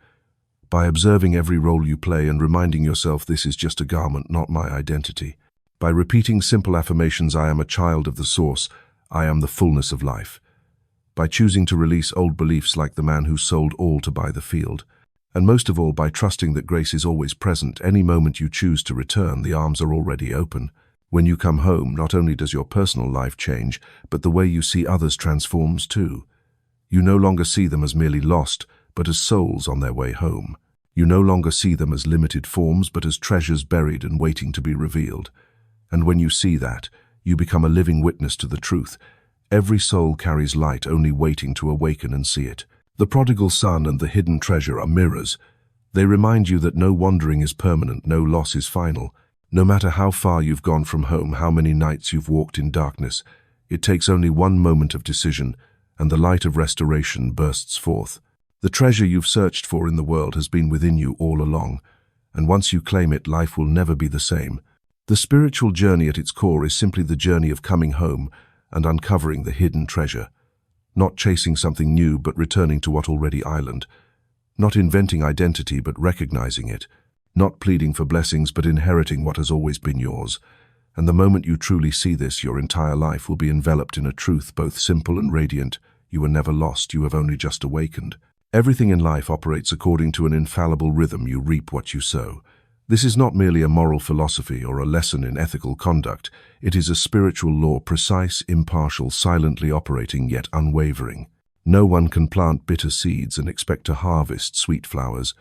By observing every role you play and reminding yourself, this is just a garment, not my identity. By repeating simple affirmations, I am a child of the source, I am the fullness of life. By choosing to release old beliefs like the man who sold all to buy the field. And most of all, by trusting that grace is always present. Any moment you choose to return, the arms are already open. When you come home, not only does your personal life change, but the way you see others transforms too. You no longer see them as merely lost, but as souls on their way home. You no longer see them as limited forms, but as treasures buried and waiting to be revealed. And when you see that, you become a living witness to the truth. Every soul carries light, only waiting to awaken and see it. The prodigal son and the hidden treasure are mirrors. They remind you that no wandering is permanent, no loss is final, No matter how far you've gone from home, how many nights you've walked in darkness, it takes only one moment of decision, and the light of restoration bursts forth. The treasure you've searched for in the world has been within you all along, and once you claim it, life will never be the same. The spiritual journey at its core is simply the journey of coming home and uncovering the hidden treasure. Not chasing something new, but returning to what already island. Not inventing identity, but recognizing it. Not pleading for blessings, but inheriting what has always been yours. And the moment you truly see this, your entire life will be enveloped in a truth both simple and radiant. You were never lost, you have only just awakened. Everything in life operates according to an infallible rhythm. You reap what you sow. This is not merely a moral philosophy or a lesson in ethical conduct. It is a spiritual law, precise, impartial, silently operating, yet unwavering. No one can plant bitter seeds and expect to harvest sweet flowers.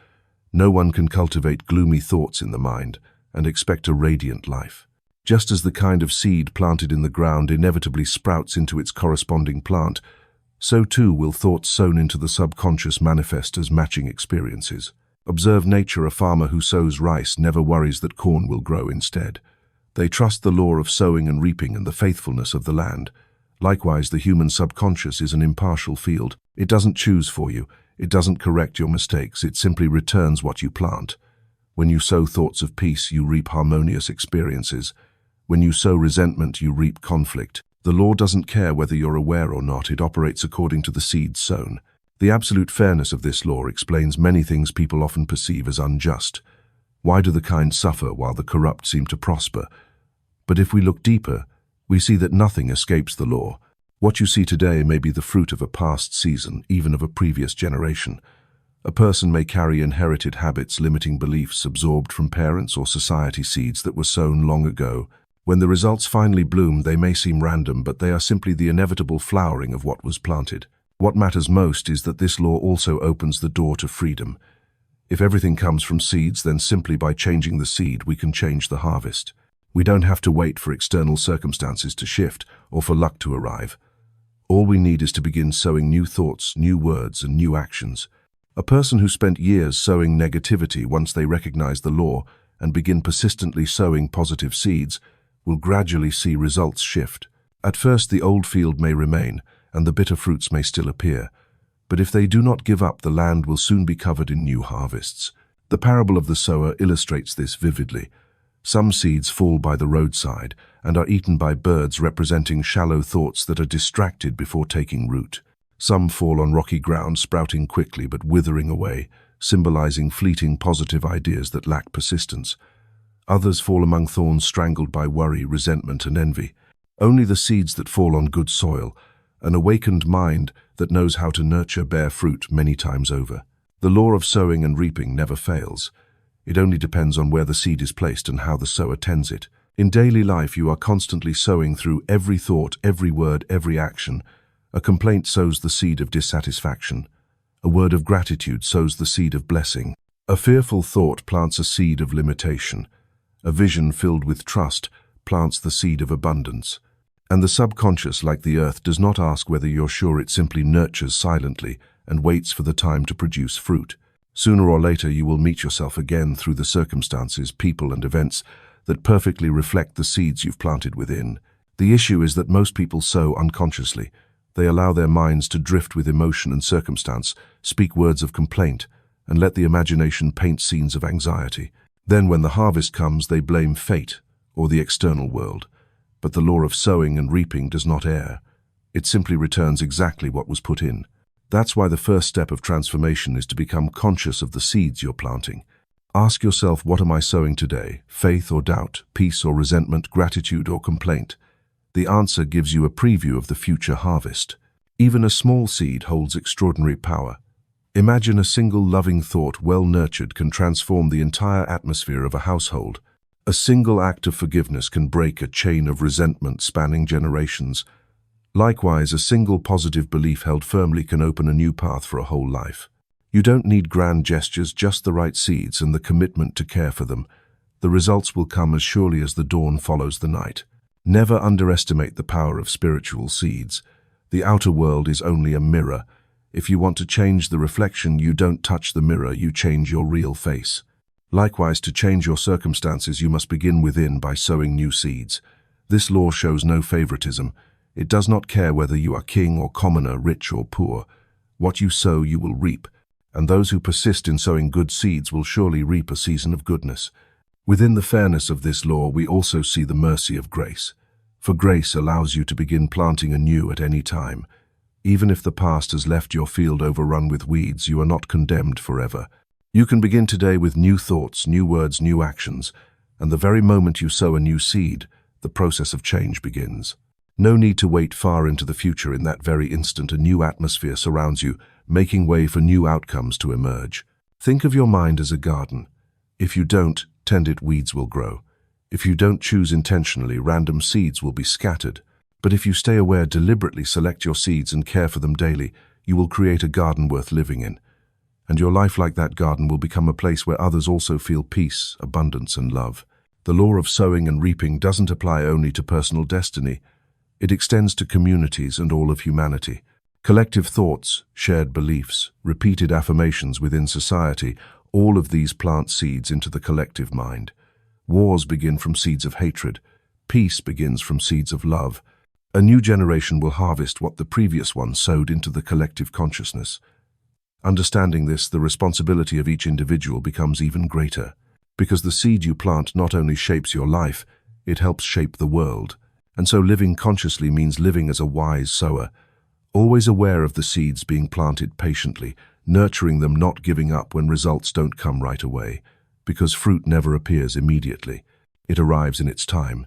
No one can cultivate gloomy thoughts in the mind and expect a radiant life. Just as the kind of seed planted in the ground inevitably sprouts into its corresponding plant, so too will thoughts sown into the subconscious manifest as matching experiences. Observe nature. A farmer who sows rice never worries that corn will grow instead. They trust the law of sowing and reaping and the faithfulness of the land. Likewise, the human subconscious is an impartial field. It doesn't choose for you. It doesn't correct your mistakes. It simply returns what you plant. When you sow thoughts of peace, you reap harmonious experiences. When you sow resentment, you reap conflict. The law doesn't care whether you're aware or not. It operates according to the seeds sown. The absolute fairness of this law explains many things people often perceive as unjust. Why do the kind suffer while the corrupt seem to prosper? But if we look deeper, we see that nothing escapes the law. What you see today may be the fruit of a past season, even of a previous generation. A person may carry inherited habits, limiting beliefs absorbed from parents or society, seeds that were sown long ago. When the results finally bloom, they may seem random, but they are simply the inevitable flowering of what was planted. What matters most is that this law also opens the door to freedom. If everything comes from seeds, then simply by changing the seed, we can change the harvest. We don't have to wait for external circumstances to shift or for luck to arrive. All we need is to begin sowing new thoughts, new words, and new actions. A person who spent years sowing negativity, once they recognize the law and begin persistently sowing positive seeds, will gradually see results shift. At first, the old field may remain, and the bitter fruits may still appear. But if they do not give up, the land will soon be covered in new harvests. The parable of the sower illustrates this vividly. Some seeds fall by the roadside and are eaten by birds, representing shallow thoughts that are distracted before taking root. Some fall on rocky ground, sprouting quickly but withering away, symbolizing fleeting positive ideas that lack persistence. Others fall among thorns, strangled by worry, resentment, and envy. Only the seeds that fall on good soil, an awakened mind that knows how to nurture, bear fruit many times over. The law of sowing and reaping never fails. It only depends on where the seed is placed and how the sower tends it. In daily life, you are constantly sowing through every thought, every word, every action. A complaint sows the seed of dissatisfaction. A word of gratitude sows the seed of blessing. A fearful thought plants a seed of limitation. A vision filled with trust plants the seed of abundance. And the subconscious, like the earth, does not ask whether you're sure. It simply nurtures silently and waits for the time to produce fruit. Sooner or later, you will meet yourself again through the circumstances, people, and events that perfectly reflect the seeds you've planted within. The issue is that most people sow unconsciously. They allow their minds to drift with emotion and circumstance, speak words of complaint, and let the imagination paint scenes of anxiety. Then, when the harvest comes, they blame fate or the external world. But the law of sowing and reaping does not err. It simply returns exactly what was put in. That's why the first step of transformation is to become conscious of the seeds you're planting. Ask yourself, what am I sowing today? Faith or doubt, peace or resentment, gratitude or complaint? The answer gives you a preview of the future harvest. Even a small seed holds extraordinary power. Imagine a single loving thought, well nurtured, can transform the entire atmosphere of a household. A single act of forgiveness can break a chain of resentment spanning generations. Likewise, a single positive belief held firmly can open a new path for a whole life. You don't need grand gestures, just the right seeds and the commitment to care for them. The results will come as surely as the dawn follows the night. Never underestimate the power of spiritual seeds. The outer world is only a mirror. If you want to change the reflection, you don't touch the mirror, you change your real face. Likewise, to change your circumstances, you must begin within by sowing new seeds. This law shows no favoritism. It does not care whether you are king or commoner, rich or poor. What you sow, you will reap, and those who persist in sowing good seeds will surely reap a season of goodness. Within the fairness of this law, we also see the mercy of grace. For grace allows you to begin planting anew at any time. Even if the past has left your field overrun with weeds, you are not condemned forever. You can begin today with new thoughts, new words, new actions, and the very moment you sow a new seed, the process of change begins. No need to wait far into the future. In that very instant, a new atmosphere surrounds you, making way for new outcomes to emerge. Think of your mind as a garden. If you don't tend it, weeds will grow. If you don't choose intentionally, random seeds will be scattered. But if you stay aware, deliberately select your seeds and care for them daily, you will create a garden worth living in. And your life, like that garden, will become a place where others also feel peace, abundance, and love. The law of sowing and reaping doesn't apply only to personal destiny. It extends to communities and all of humanity. Collective thoughts, shared beliefs, repeated affirmations within society, all of these plant seeds into the collective mind. Wars begin from seeds of hatred. Peace begins from seeds of love. A new generation will harvest what the previous one sowed into the collective consciousness. Understanding this, the responsibility of each individual becomes even greater. Because the seed you plant not only shapes your life, it helps shape the world. And so living consciously means living as a wise sower, always aware of the seeds being planted patiently, nurturing them, not giving up when results don't come right away. Because fruit never appears immediately. It arrives in its time.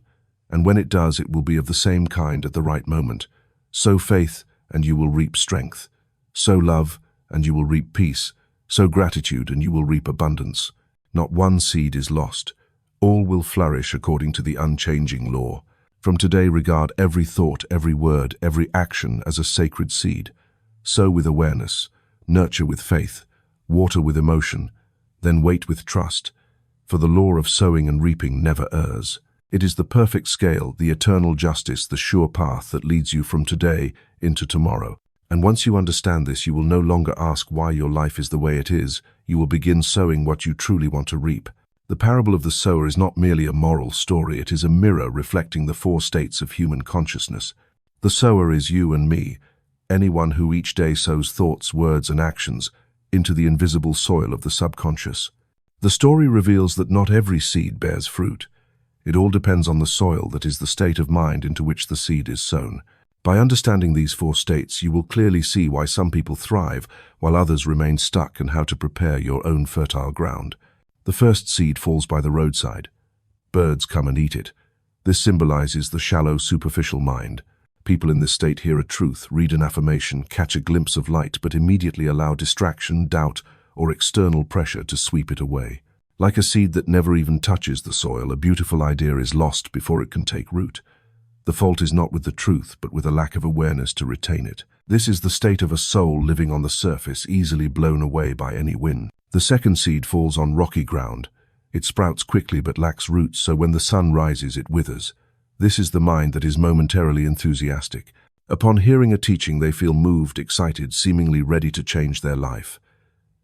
And when it does, it will be of the same kind at the right moment. Sow faith, and you will reap strength. Sow love, and you will reap peace. Sow gratitude, and you will reap abundance. Not one seed is lost. All will flourish according to the unchanging law. From today, regard every thought, every word, every action as a sacred seed. Sow with awareness, nurture with faith, water with emotion, then wait with trust. For the law of sowing and reaping never errs. It is the perfect scale, the eternal justice, the sure path that leads you from today into tomorrow. And once you understand this, you will no longer ask why your life is the way it is. You will begin sowing what you truly want to reap. The parable of the sower is not merely a moral story. It is a mirror reflecting the four states of human consciousness. The sower is you and me, anyone who each day sows thoughts, words, and actions into the invisible soil of the subconscious. The story reveals that not every seed bears fruit. It all depends on the soil, that is the state of mind into which the seed is sown. By understanding these four states, you will clearly see why some people thrive while others remain stuck, and how to prepare your own fertile ground. The first seed falls by the roadside. Birds come and eat it. This symbolizes the shallow, superficial mind. People in this state hear a truth, read an affirmation, catch a glimpse of light, but immediately allow distraction, doubt, or external pressure to sweep it away. Like a seed that never even touches the soil, a beautiful idea is lost before it can take root. The fault is not with the truth, but with a lack of awareness to retain it. This is the state of a soul living on the surface, easily blown away by any wind. The second seed falls on rocky ground. It sprouts quickly but lacks roots, so when the sun rises, it withers. This is the mind that is momentarily enthusiastic. Upon hearing a teaching, they feel moved, excited, seemingly ready to change their life.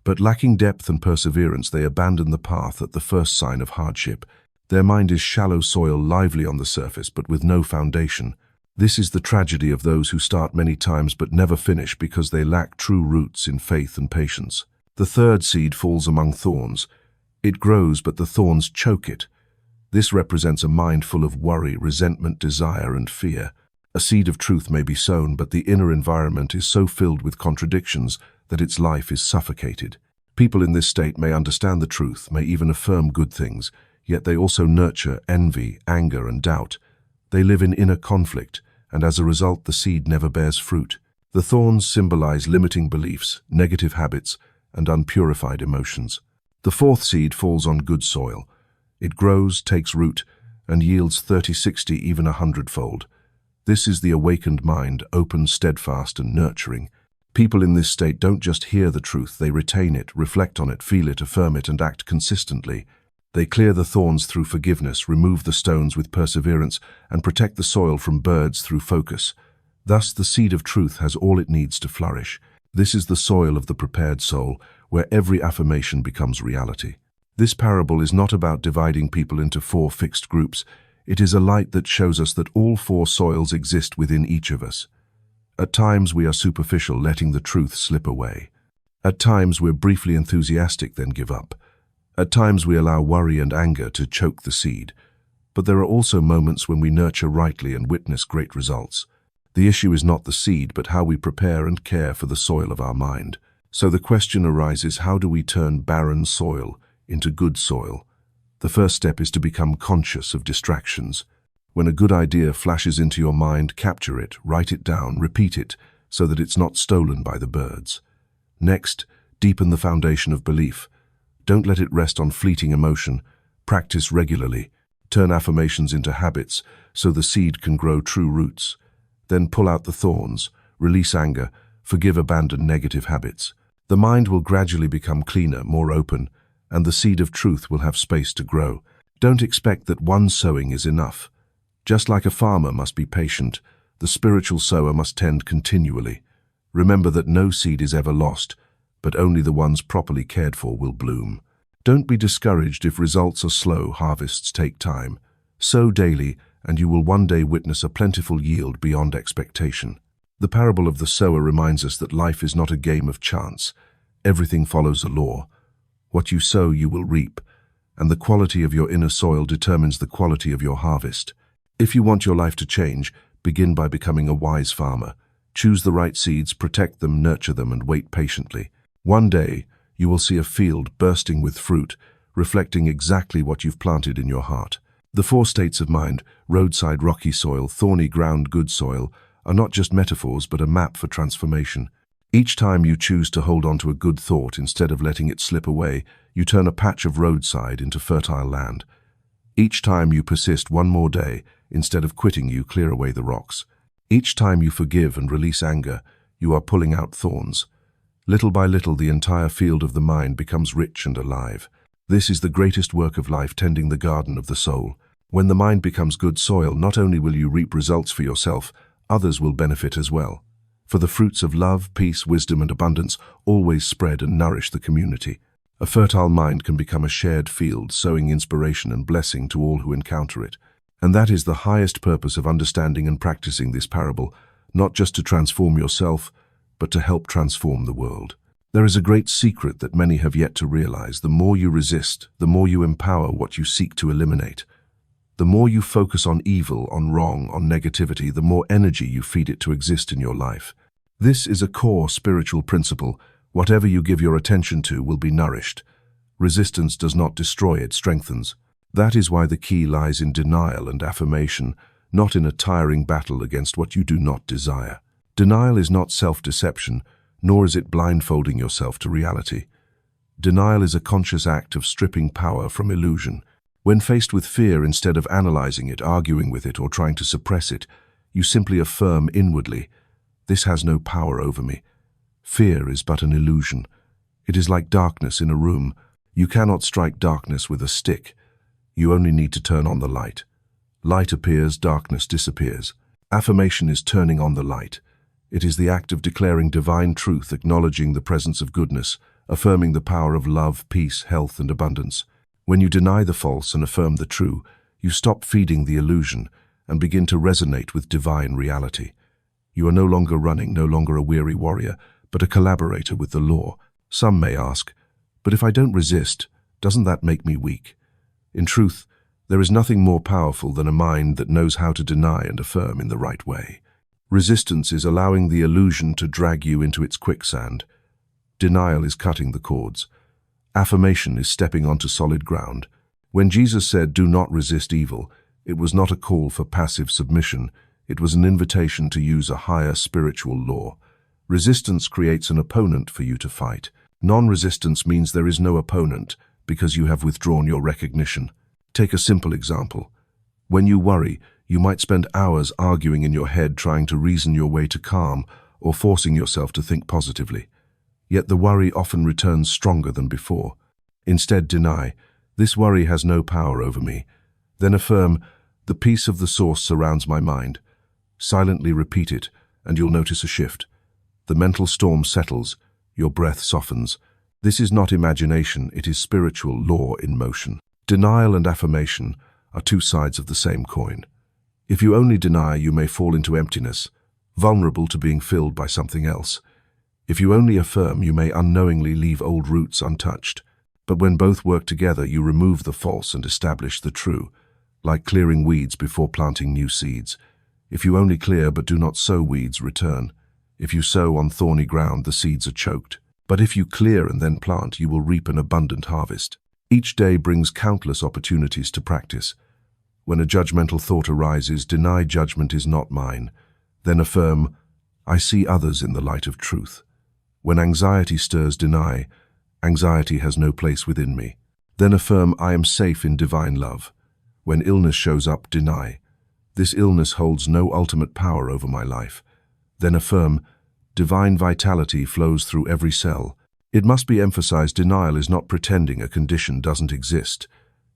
But lacking depth and perseverance, they abandon the path at the first sign of hardship. Their mind is shallow soil, lively on the surface, but with no foundation. This is the tragedy of those who start many times but never finish because they lack true roots in faith and patience. The third seed falls among thorns. It grows, but the thorns choke it. This represents a mind full of worry, resentment, desire, and fear. A seed of truth may be sown, but the inner environment is so filled with contradictions that its life is suffocated. People in this state may understand the truth, may even affirm good things, yet they also nurture envy, anger, and doubt. They live in inner conflict, and as a result, the seed never bears fruit. The thorns symbolize limiting beliefs, negative habits, and unpurified emotions. The fourth seed falls on good soil. It grows, takes root, and yields 30, 60, even 100-fold. This is the awakened mind, open, steadfast, and nurturing. People in this state don't just hear the truth, they retain it, reflect on it, feel it, affirm it, and act consistently. They clear the thorns through forgiveness, remove the stones with perseverance, and protect the soil from birds through focus. Thus, the seed of truth has all it needs to flourish. This is the soil of the prepared soul, where every affirmation becomes reality. This parable is not about dividing people into four fixed groups. It is a light that shows us that all four soils exist within each of us. At times we are superficial, letting the truth slip away. At times we're briefly enthusiastic, then give up. At times we allow worry and anger to choke the seed. But there are also moments when we nurture rightly and witness great results. The issue is not the seed, but how we prepare and care for the soil of our mind. So the question arises, how do we turn barren soil into good soil? The first step is to become conscious of distractions. When a good idea flashes into your mind, capture it, write it down, repeat it, so that it's not stolen by the birds. Next, deepen the foundation of belief. Don't let it rest on fleeting emotion. Practice regularly. Turn affirmations into habits so the seed can grow true roots. Then pull out the thorns, release anger, forgive abandoned negative habits. The mind will gradually become cleaner, more open, and the seed of truth will have space to grow. Don't expect that one sowing is enough. Just like a farmer must be patient, the spiritual sower must tend continually. Remember that no seed is ever lost, but only the ones properly cared for will bloom. Don't be discouraged if results are slow. Harvests take time. Sow daily, and you will one day witness a plentiful yield beyond expectation. The parable of the sower reminds us that life is not a game of chance. Everything follows a law. What you sow, you will reap, and the quality of your inner soil determines the quality of your harvest. If you want your life to change, begin by becoming a wise farmer. Choose the right seeds, protect them, nurture them, and wait patiently. One day, you will see a field bursting with fruit, reflecting exactly what you've planted in your heart. The four states of mind, roadside rocky soil, thorny ground, good soil, are not just metaphors but a map for transformation. Each time you choose to hold on to a good thought instead of letting it slip away, you turn a patch of roadside into fertile land. Each time you persist one more day, instead of quitting, you clear away the rocks. Each time you forgive and release anger, you are pulling out thorns. Little by little, the entire field of the mind becomes rich and alive. This is the greatest work of life, tending the garden of the soul. When the mind becomes good soil, not only will you reap results for yourself, others will benefit as well. For the fruits of love, peace, wisdom, and abundance always spread and nourish the community. A fertile mind can become a shared field, sowing inspiration and blessing to all who encounter it. And that is the highest purpose of understanding and practicing this parable, not just to transform yourself, but to help transform the world. There is a great secret that many have yet to realize. The more you resist, the more you empower what you seek to eliminate. The more you focus on evil, on wrong, on negativity, the more energy you feed it to exist in your life. This is a core spiritual principle. Whatever you give your attention to will be nourished. Resistance does not destroy, it strengthens. That is why the key lies in denial and affirmation, not in a tiring battle against what you do not desire. Denial is not self-deception, nor is it blindfolding yourself to reality. Denial is a conscious act of stripping power from illusion. When faced with fear, instead of analyzing it, arguing with it, or trying to suppress it, you simply affirm inwardly, "This has no power over me." Fear is but an illusion. It is like darkness in a room. You cannot strike darkness with a stick. You only need to turn on the light. Light appears, darkness disappears. Affirmation is turning on the light. It is the act of declaring divine truth, acknowledging the presence of goodness, affirming the power of love, peace, health, and abundance. When you deny the false and affirm the true, you stop feeding the illusion and begin to resonate with divine reality. You are no longer running, no longer a weary warrior, but a collaborator with the law. Some may ask, but if I don't resist, doesn't that make me weak? In truth, there is nothing more powerful than a mind that knows how to deny and affirm in the right way. Resistance is allowing the illusion to drag you into its quicksand. Denial is cutting the cords. Affirmation is stepping onto solid ground. When Jesus said, "Do not resist evil," it was not a call for passive submission. It was an invitation to use a higher spiritual law. Resistance creates an opponent for you to fight. Non-resistance means there is no opponent, because you have withdrawn your recognition. Take a simple example. When you worry, you might spend hours arguing in your head, trying to reason your way to calm, or forcing yourself to think positively. Yet the worry often returns stronger than before. Instead, deny, "This worry has no power over me." Then affirm, "The peace of the source surrounds my mind." Silently repeat it, and you'll notice a shift. The mental storm settles, your breath softens, This is not imagination, it is spiritual law in motion. Denial and affirmation are two sides of the same coin. If you only deny, you may fall into emptiness, vulnerable to being filled by something else. If you only affirm, you may unknowingly leave old roots untouched. But when both work together, you remove the false and establish the true, like clearing weeds before planting new seeds. If you only clear but do not sow, weeds return. If you sow on thorny ground, the seeds are choked. But if you clear and then plant, you will reap an abundant harvest. Each day brings countless opportunities to practice. When a judgmental thought arises, deny judgment is not mine. Then affirm, I see others in the light of truth. When anxiety stirs, deny, anxiety has no place within me. Then affirm, I am safe in divine love. When illness shows up, deny, this illness holds no ultimate power over my life. Then affirm, divine vitality flows through every cell. It must be emphasized, denial is not pretending a condition doesn't exist.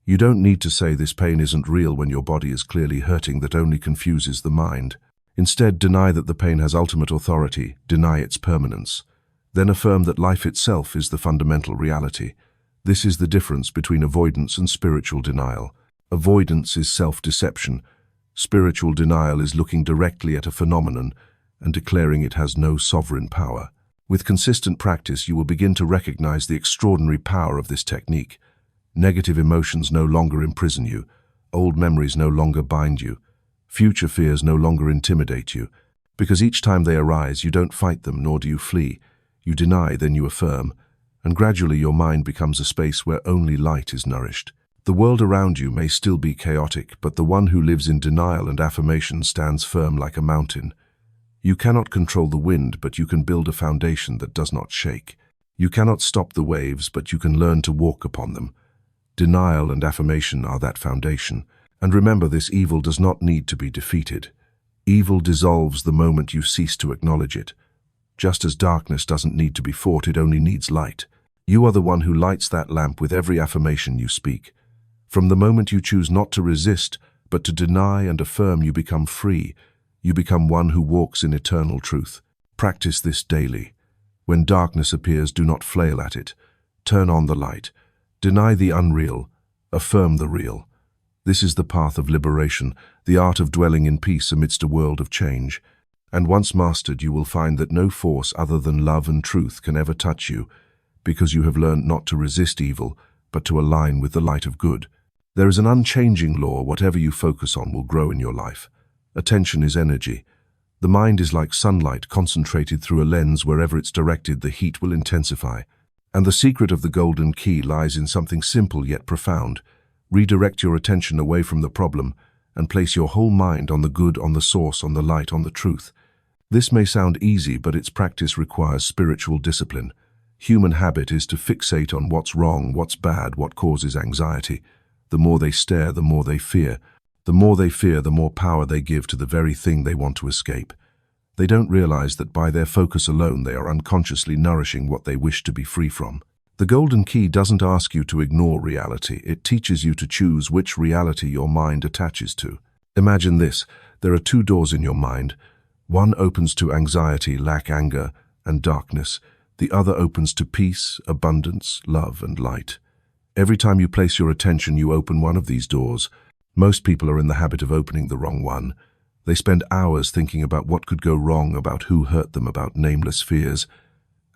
You don't need to say this pain isn't real when your body is clearly hurting. That only confuses the mind. Instead, deny that the pain has ultimate authority, deny its permanence. Then affirm that life itself is the fundamental reality. This is the difference between avoidance and spiritual denial. Avoidance is self-deception. Spiritual denial is looking directly at a phenomenon and declaring it has no sovereign power. With consistent practice, you will begin to recognize the extraordinary power of this technique. Negative emotions no longer imprison you. Old memories no longer bind you. Future fears no longer intimidate you. Because each time they arise, you don't fight them, nor do you flee. You deny, then you affirm, and gradually your mind becomes a space where only light is nourished. The world around you may still be chaotic, but the one who lives in denial and affirmation stands firm like a mountain. You cannot control the wind, but you can build a foundation that does not shake. You cannot stop the waves, but you can learn to walk upon them. Denial and affirmation are that foundation. And remember, this evil does not need to be defeated. Evil dissolves the moment you cease to acknowledge it. Just as darkness doesn't need to be fought, it only needs light. You are the one who lights that lamp with every affirmation you speak. From the moment you choose not to resist, but to deny and affirm, you become free. You become one who walks in eternal truth. Practice this daily. When darkness appears, do not flail at it. Turn on the light. Deny the unreal. Affirm the real. This is the path of liberation, the art of dwelling in peace amidst a world of change. And once mastered, you will find that no force other than love and truth can ever touch you, because you have learned not to resist evil, but to align with the light of good. There is an unchanging law: whatever you focus on will grow in your life. Attention is energy. The mind is like sunlight concentrated through a lens. Wherever it's directed, the heat will intensify. And the secret of the golden key lies in something simple yet profound. Redirect your attention away from the problem and place your whole mind on the good, on the source, on the light, on the truth. This may sound easy, but its practice requires spiritual discipline. Human habit is to fixate on what's wrong, what's bad, what causes anxiety. The more they stare, the more they fear. The more they fear, the more power they give to the very thing they want to escape. They don't realize that by their focus alone, they are unconsciously nourishing what they wish to be free from. The golden key doesn't ask you to ignore reality. It teaches you to choose which reality your mind attaches to. Imagine this: there are two doors in your mind. One opens to anxiety, lack, anger, and darkness. The other opens to peace, abundance, love, and light. Every time you place your attention, you open one of these doors. Most people are in the habit of opening the wrong one. They spend hours thinking about what could go wrong, about who hurt them, about nameless fears.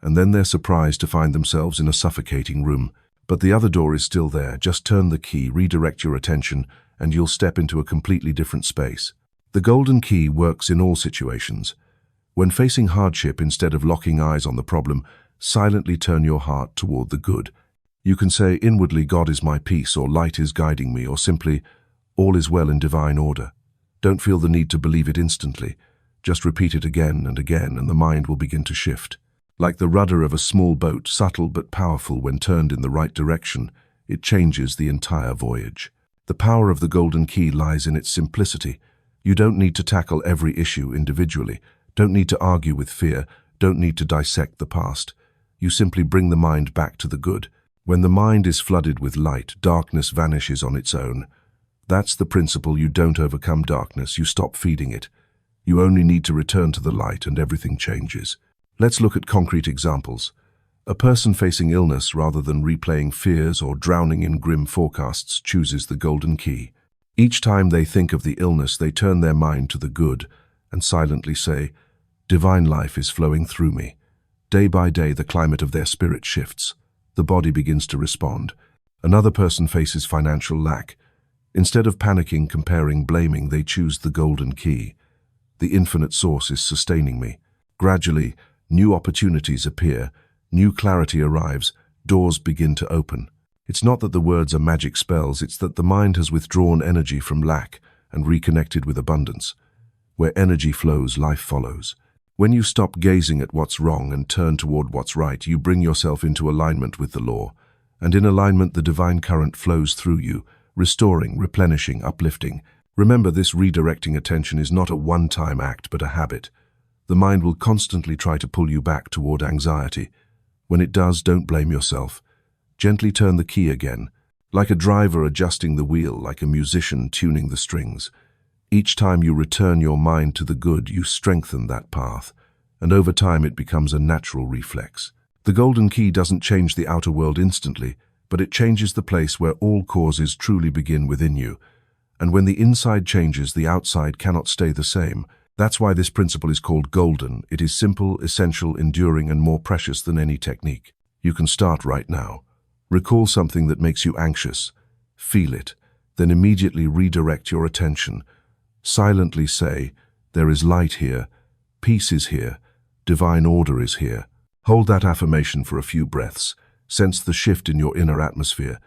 And then they're surprised to find themselves in a suffocating room. But the other door is still there. Just turn the key, redirect your attention, and you'll step into a completely different space. The golden key works in all situations. When facing hardship, instead of locking eyes on the problem, silently turn your heart toward the good. You can say inwardly, God is my peace, or light is guiding me, or simply, all is well in divine order. Don't feel the need to believe it instantly. Just repeat it again and again, and the mind will begin to shift. Like the rudder of a small boat, subtle but powerful when turned in the right direction, it changes the entire voyage. The power of the golden key lies in its simplicity. You don't need to tackle every issue individually, don't need to argue with fear, don't need to dissect the past. You simply bring the mind back to the good. When the mind is flooded with light, darkness vanishes on its own. That's the principle. You don't overcome darkness, you stop feeding it. You only need to return to the light and everything changes. Let's look at concrete examples. A person facing illness rather than replaying fears or drowning in grim forecasts chooses the golden key. Each time they think of the illness, they turn their mind to the good and silently say, "Divine life is flowing through me." Day by day, the climate of their spirit shifts. The body begins to respond. Another person faces financial lack. Instead of panicking, comparing, blaming, they choose the golden key. The infinite source is sustaining me. Gradually, new opportunities appear, new clarity arrives, doors begin to open. It's not that the words are magic spells, it's that the mind has withdrawn energy from lack and reconnected with abundance. Where energy flows, life follows. When you stop gazing at what's wrong and turn toward what's right, you bring yourself into alignment with the law. And in alignment, the divine current flows through you, restoring, replenishing, uplifting. Remember, this redirecting attention is not a one-time act, but a habit. The mind will constantly try to pull you back toward anxiety. When it does, don't blame yourself. Gently turn the key again, like a driver adjusting the wheel, like a musician tuning the strings. Each time you return your mind to the good, you strengthen that path, and over time it becomes a natural reflex. The golden key doesn't change the outer world instantly, but it changes the place where all causes truly begin within you. And when the inside changes, the outside cannot stay the same. That's why this principle is called golden. It is simple, essential, enduring, and more precious than any technique. You can start right now. Recall something that makes you anxious. Feel it. Then immediately redirect your attention. Silently say, "There is light here. Peace is here. Divine order is here." Hold that affirmation for a few breaths. Sense the shift in your inner atmosphere.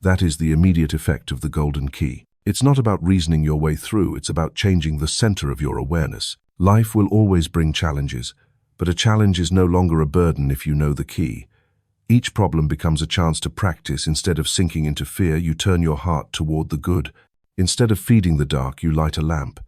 That is the immediate effect of the golden key. It's not about reasoning your way through, it's about changing the center of your awareness. Life will always bring challenges, but a challenge is no longer a burden if you know the key. Each problem becomes a chance to practice. Instead of sinking into fear, you turn your heart toward the good. Instead of feeding the dark, you light a lamp.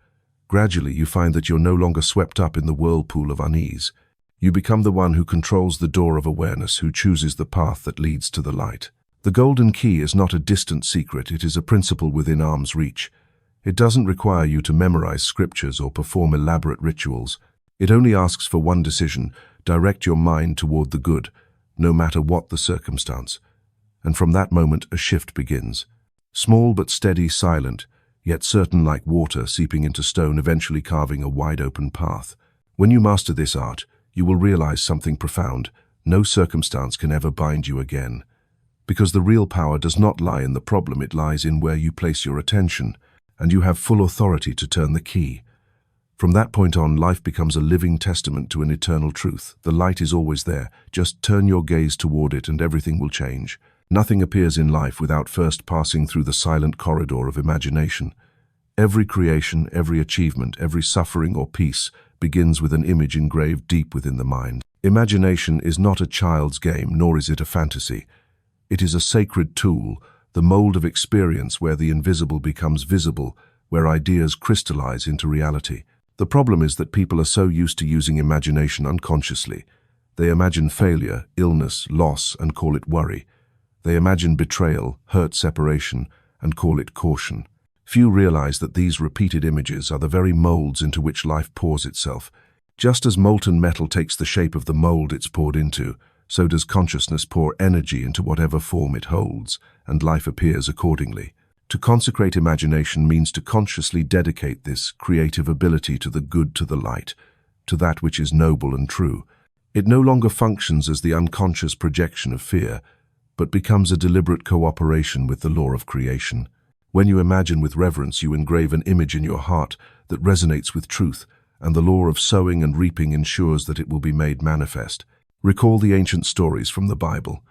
Gradually, you find that you're no longer swept up in the whirlpool of unease. You become the one who controls the door of awareness, who chooses the path that leads to the light. The golden key is not a distant secret, it is a principle within arm's reach. It doesn't require you to memorize scriptures or perform elaborate rituals. It only asks for one decision: direct your mind toward the good, no matter what the circumstance. And from that moment, a shift begins. Small but steady, silent, yet certain, like water seeping into stone, eventually carving a wide-open path. When you master this art, you will realize something profound. No circumstance can ever bind you again. Because the real power does not lie in the problem, it lies in where you place your attention, and you have full authority to turn the key. From that point on, life becomes a living testament to an eternal truth. The light is always there. Just turn your gaze toward it and everything will change. Nothing appears in life without first passing through the silent corridor of imagination. Every creation, every achievement, every suffering or peace begins with an image engraved deep within the mind. Imagination is not a child's game, nor is it a fantasy. It is a sacred tool, the mold of experience where the invisible becomes visible, where ideas crystallize into reality. The problem is that people are so used to using imagination unconsciously. They imagine failure, illness, loss, and call it worry. They imagine betrayal, hurt, separation, and call it caution. Few realize that these repeated images are the very molds into which life pours itself. Just as molten metal takes the shape of the mold it's poured into, so does consciousness pour energy into whatever form it holds, and life appears accordingly. To consecrate imagination means to consciously dedicate this creative ability to the good, to the light, to that which is noble and true. It no longer functions as the unconscious projection of fear, but becomes a deliberate cooperation with the law of creation. When you imagine with reverence, you engrave an image in your heart that resonates with truth, and the law of sowing and reaping ensures that it will be made manifest. Recall the ancient stories from the Bible.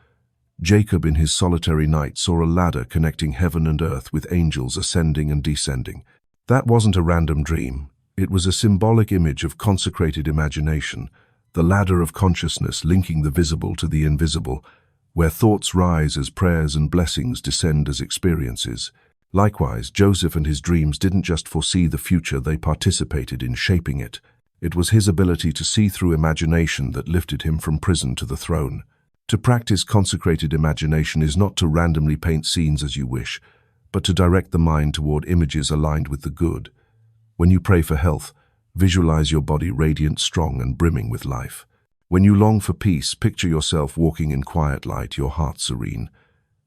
Jacob in his solitary night saw a ladder connecting heaven and earth with angels ascending and descending. That wasn't a random dream. It was a symbolic image of consecrated imagination, the ladder of consciousness linking the visible to the invisible, where thoughts rise as prayers and blessings descend as experiences. Likewise, Joseph and his dreams didn't just foresee the future, they participated in shaping it. It was his ability to see through imagination that lifted him from prison to the throne. To practice consecrated imagination is not to randomly paint scenes as you wish, but to direct the mind toward images aligned with the good. When you pray for health, visualize your body radiant, strong, and brimming with life. When you long for peace, picture yourself walking in quiet light, your heart serene.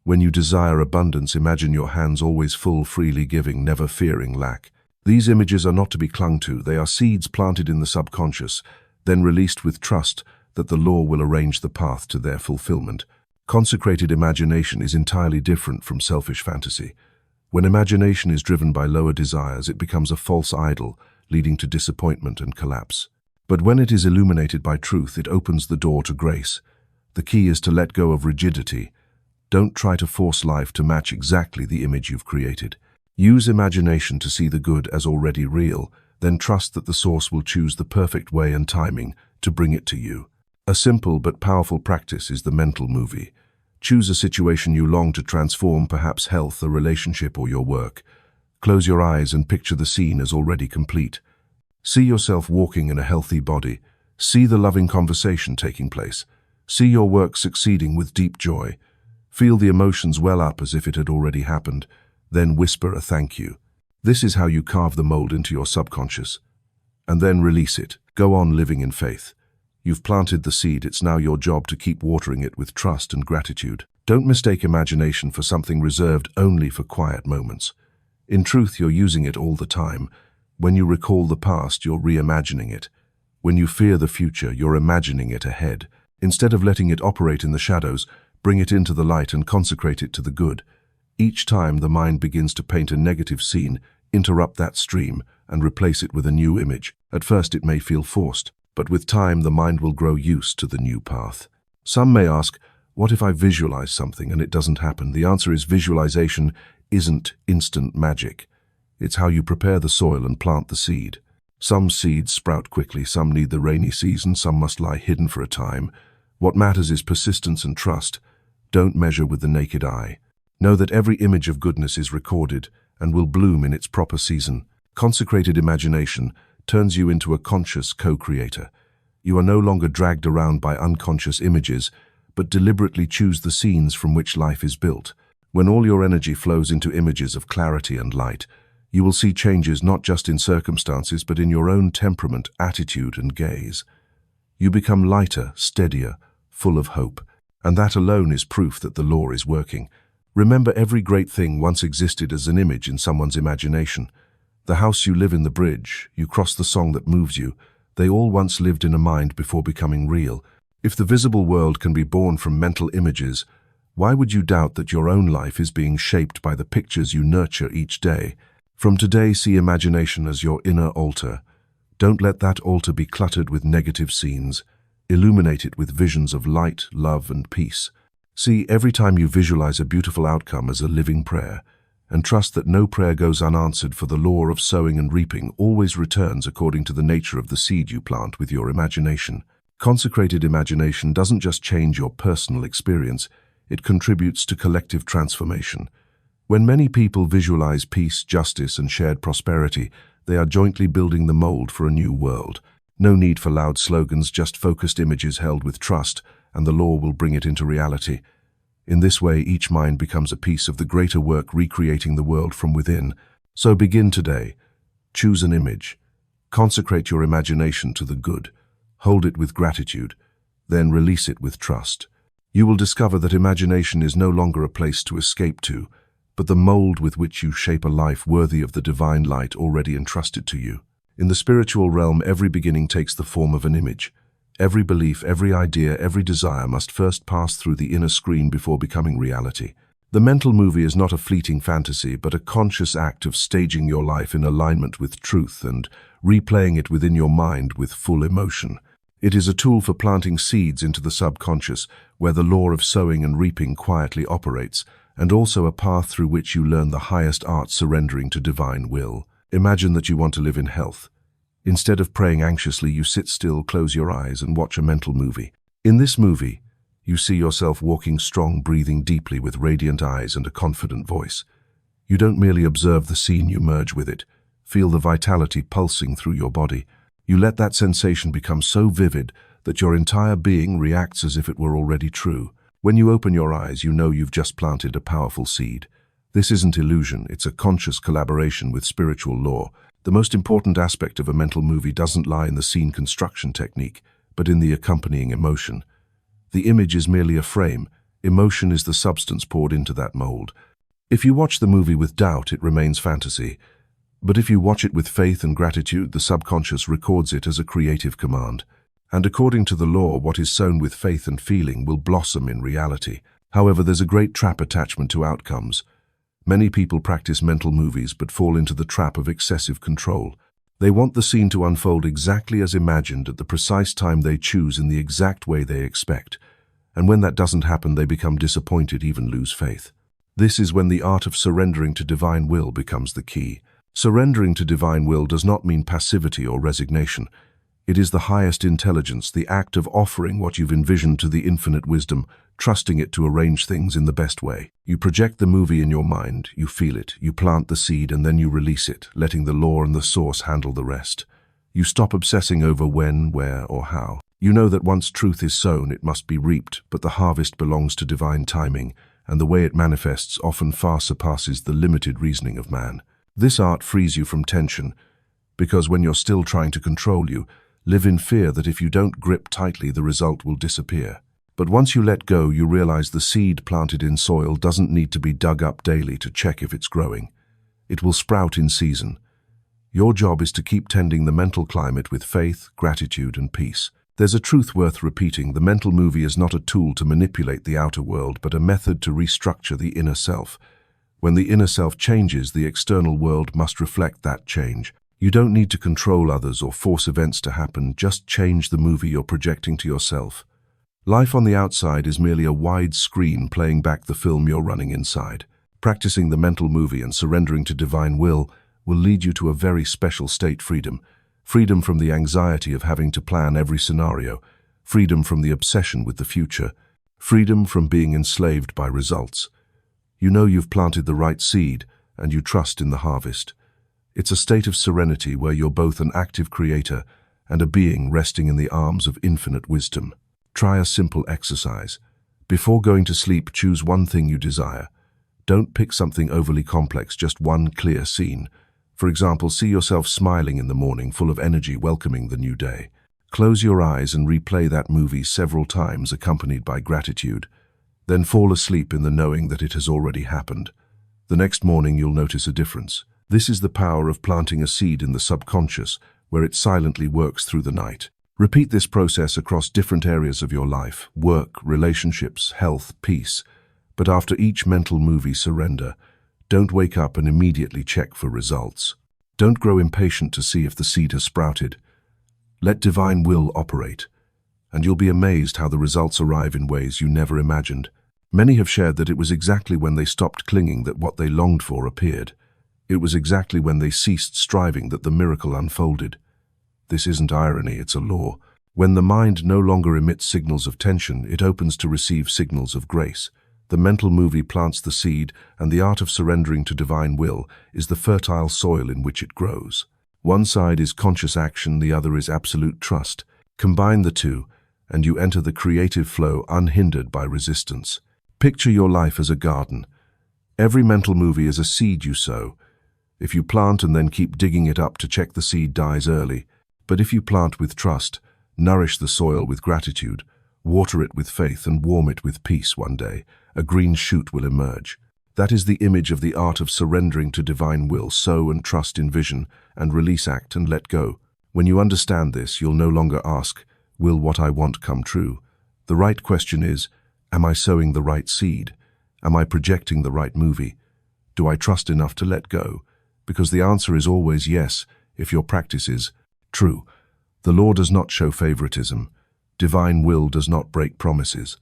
When you desire abundance, imagine your hands always full, freely giving, never fearing lack. These images are not to be clung to. They are seeds planted in the subconscious, then released with trust that the law will arrange the path to their fulfillment. Consecrated imagination is entirely different from selfish fantasy. When imagination is driven by lower desires, it becomes a false idol, leading to disappointment and collapse. But when it is illuminated by truth, it opens the door to grace. The key is to let go of rigidity. Don't try to force life to match exactly the image you've created. Use imagination to see the good as already real, then trust that the source will choose the perfect way and timing to bring it to you. A simple but powerful practice is the mental movie. Choose a situation you long to transform, perhaps health, a relationship, or your work. Close your eyes and picture the scene as already complete. See yourself walking in a healthy body. See the loving conversation taking place. See your work succeeding with deep joy. Feel the emotions well up as if it had already happened. Then whisper a thank you. This is how you carve the mold into your subconscious. And then release it. Go on living in faith. You've planted the seed, it's now your job to keep watering it with trust and gratitude. Don't mistake imagination for something reserved only for quiet moments. In truth, you're using it all the time. When you recall the past, you're reimagining it. When you fear the future, you're imagining it ahead. Instead of letting it operate in the shadows, bring it into the light and consecrate it to the good. Each time the mind begins to paint a negative scene, interrupt that stream and replace it with a new image. At first it may feel forced, but with time the mind will grow used to the new path. Some may ask, what if I visualize something and it doesn't happen? The answer is visualization isn't instant magic. It's how you prepare the soil and plant the seed. Some seeds sprout quickly, some need the rainy season, some must lie hidden for a time. What matters is persistence and trust. Don't measure with the naked eye. Know that every image of goodness is recorded and will bloom in its proper season. Consecrated imagination turns you into a conscious co-creator. You are no longer dragged around by unconscious images, but deliberately choose the scenes from which life is built. When all your energy flows into images of clarity and light, you will see changes not just in circumstances, but in your own temperament, attitude, and gaze. You become lighter, steadier, full of hope, and that alone is proof that the law is working. Remember, every great thing once existed as an image in someone's imagination. The house you live in, the bridge, you cross the song that moves you, they all once lived in a mind before becoming real. If the visible world can be born from mental images, why would you doubt that your own life is being shaped by the pictures you nurture each day? From today, see imagination as your inner altar. Don't let that altar be cluttered with negative scenes. Illuminate it with visions of light, love, and peace. See every time you visualize a beautiful outcome as a living prayer, and trust that no prayer goes unanswered, for the law of sowing and reaping always returns according to the nature of the seed you plant with your imagination. Consecrated imagination doesn't just change your personal experience, it contributes to collective transformation. When many people visualize peace, justice, and shared prosperity, they are jointly building the mold for a new world. No need for loud slogans, just focused images held with trust, and the law will bring it into reality. In this way, each mind becomes a piece of the greater work recreating the world from within. So begin today. Choose an image. Consecrate your imagination to the good. Hold it with gratitude. Then release it with trust. You will discover that imagination is no longer a place to escape to, but the mold with which you shape a life worthy of the divine light already entrusted to you. In the spiritual realm, every beginning takes the form of an image. Every belief, every idea, every desire must first pass through the inner screen before becoming reality. The mental movie is not a fleeting fantasy, but a conscious act of staging your life in alignment with truth and replaying it within your mind with full emotion. It is a tool for planting seeds into the subconscious, where the law of sowing and reaping quietly operates, and also a path through which you learn the highest art, surrendering to divine will. Imagine that you want to live in health. Instead of praying anxiously, you sit still, close your eyes, and watch a mental movie. In this movie, you see yourself walking strong, breathing deeply with radiant eyes and a confident voice. You don't merely observe the scene, you merge with it. Feel the vitality pulsing through your body. You let that sensation become so vivid that your entire being reacts as if it were already true. When you open your eyes, you know you've just planted a powerful seed. This isn't illusion, it's a conscious collaboration with spiritual law. The most important aspect of a mental movie doesn't lie in the scene construction technique, but in the accompanying emotion. The image is merely a frame. Emotion is the substance poured into that mold. If you watch the movie with doubt, it remains fantasy. But if you watch it with faith and gratitude, the subconscious records it as a creative command. And according to the law, what is sown with faith and feeling will blossom in reality. However, there's a great trap attachment to outcomes. Many people practice mental movies but fall into the trap of excessive control. They want the scene to unfold exactly as imagined at the precise time they choose in the exact way they expect. And when that doesn't happen, they become disappointed, even lose faith. This is when the art of surrendering to divine will becomes the key. Surrendering to divine will does not mean passivity or resignation. It is the highest intelligence, the act of offering what you've envisioned to the infinite wisdom, trusting it to arrange things in the best way. You project the movie in your mind, you feel it, you plant the seed, and then you release it, letting the law and the source handle the rest. You stop obsessing over when, where, or how. You know that once truth is sown, it must be reaped, but the harvest belongs to divine timing, and the way it manifests often far surpasses the limited reasoning of man. This art frees you from tension, because when you're still trying to control you, live in fear that if you don't grip tightly, the result will disappear. But once you let go, you realize the seed planted in soil doesn't need to be dug up daily to check if it's growing. It will sprout in season. Your job is to keep tending the mental climate with faith, gratitude, and peace. There's a truth worth repeating. The mental movie is not a tool to manipulate the outer world, but a method to restructure the inner self. When the inner self changes, the external world must reflect that change. You don't need to control others or force events to happen, just change the movie you're projecting to yourself. Life on the outside is merely a wide screen playing back the film you're running inside. Practicing the mental movie and surrendering to divine will lead you to a very special state: freedom. Freedom from the anxiety of having to plan every scenario. Freedom from the obsession with the future. Freedom from being enslaved by results. You know you've planted the right seed, and you trust in the harvest. It's a state of serenity where you're both an active creator and a being resting in the arms of infinite wisdom. Try a simple exercise. Before going to sleep, choose one thing you desire. Don't pick something overly complex, just one clear scene. For example, see yourself smiling in the morning, full of energy, welcoming the new day. Close your eyes and replay that movie several times, accompanied by gratitude. Then fall asleep in the knowing that it has already happened. The next morning you'll notice a difference. This is the power of planting a seed in the subconscious, where it silently works through the night. Repeat this process across different areas of your life: work, relationships, health, peace. But after each mental movie, surrender. Don't wake up and immediately check for results. Don't grow impatient to see if the seed has sprouted. Let divine will operate, and you'll be amazed how the results arrive in ways you never imagined. Many have shared that it was exactly when they stopped clinging that what they longed for appeared. It was exactly when they ceased striving that the miracle unfolded. This isn't irony, it's a law. When the mind no longer emits signals of tension, it opens to receive signals of grace. The mental movie plants the seed, and the art of surrendering to divine will is the fertile soil in which it grows. One side is conscious action, the other is absolute trust. Combine the two, and you enter the creative flow unhindered by resistance. Picture your life as a garden. Every mental movie is a seed you sow. If you plant and then keep digging it up to check, the seed dies early. But if you plant with trust, nourish the soil with gratitude, water it with faith, and warm it with peace, one day a green shoot will emerge. That is the image of the art of surrendering to divine will. Sow and trust in vision, and release, act and let go. When you understand this, you'll no longer ask, will what I want come true? The right question is, am I sowing the right seed? Am I projecting the right movie? Do I trust enough to let go? Because the answer is always yes, if your practice is true. The law does not show favoritism. Divine will does not break promises.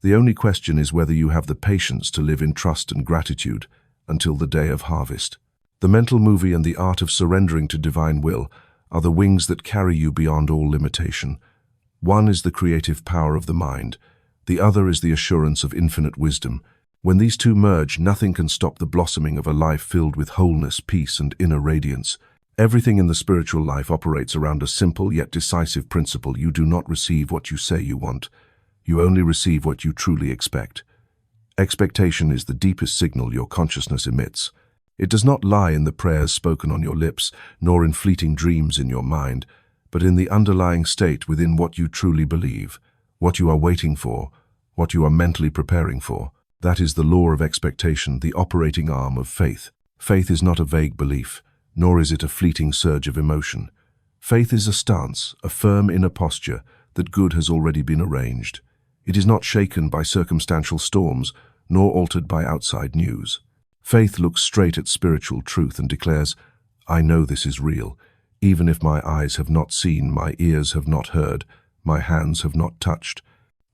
The only question is whether you have the patience to live in trust and gratitude until the day of harvest. The mental movie and the art of surrendering to divine will are the wings that carry you beyond all limitation. One is the creative power of the mind. The other is the assurance of infinite wisdom. When these two merge, nothing can stop the blossoming of a life filled with wholeness, peace, and inner radiance. Everything in the spiritual life operates around a simple yet decisive principle: you do not receive what you say you want. You only receive what you truly expect. Expectation is the deepest signal your consciousness emits. It does not lie in the prayers spoken on your lips, nor in fleeting dreams in your mind, but in the underlying state within what you truly believe, what you are waiting for, what you are mentally preparing for. That is the law of expectation, the operating arm of faith. Faith is not a vague belief, nor is it a fleeting surge of emotion. Faith is a stance, a firm inner posture that good has already been arranged. It is not shaken by circumstantial storms, nor altered by outside news. Faith looks straight at spiritual truth and declares, I know this is real, even if my eyes have not seen, my ears have not heard, my hands have not touched.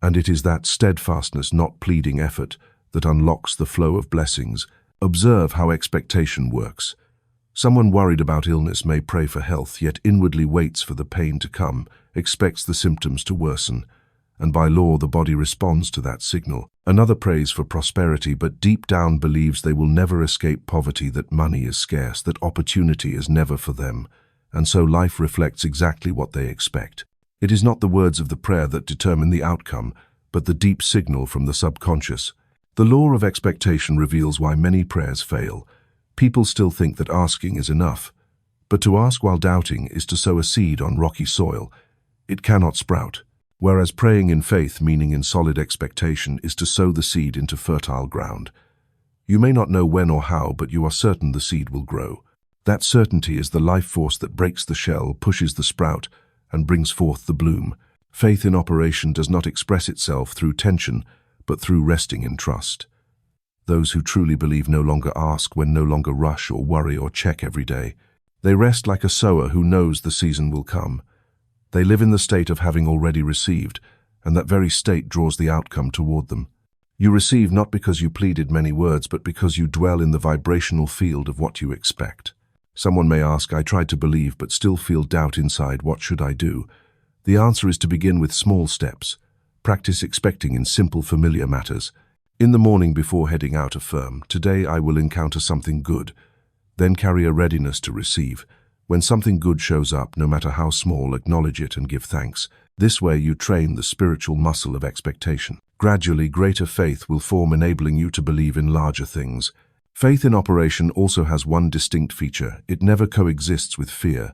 And it is that steadfastness, not pleading effort, that unlocks the flow of blessings. Observe how expectation works. Someone worried about illness may pray for health, yet inwardly waits for the pain to come, expects the symptoms to worsen, and by law the body responds to that signal. Another prays for prosperity, but deep down believes they will never escape poverty, that money is scarce, that opportunity is never for them, and so life reflects exactly what they expect. It is not the words of the prayer that determine the outcome, but the deep signal from the subconscious. The law of expectation reveals why many prayers fail. People still think that asking is enough, but to ask while doubting is to sow a seed on rocky soil. It cannot sprout, whereas praying in faith, meaning in solid expectation, is to sow the seed into fertile ground. You may not know when or how, but you are certain the seed will grow. That certainty is the life force that breaks the shell, pushes the sprout, and brings forth the bloom. Faith in operation does not express itself through tension, but through resting in trust. Those who truly believe no longer ask when, no longer rush or worry or check every day. They rest like a sower who knows the season will come. They live in the state of having already received, and that very state draws the outcome toward them. You receive not because you pleaded many words, but because you dwell in the vibrational field of what you expect. Someone may ask, I tried to believe but still feel doubt inside, what should I do? The answer is to begin with small steps. Practice expecting in simple, familiar matters. In the morning before heading out, affirm, today I will encounter something good. Then carry a readiness to receive. When something good shows up, no matter how small, acknowledge it and give thanks. This way you train the spiritual muscle of expectation. Gradually, greater faith will form, enabling you to believe in larger things. Faith in operation also has one distinct feature. It never coexists with fear.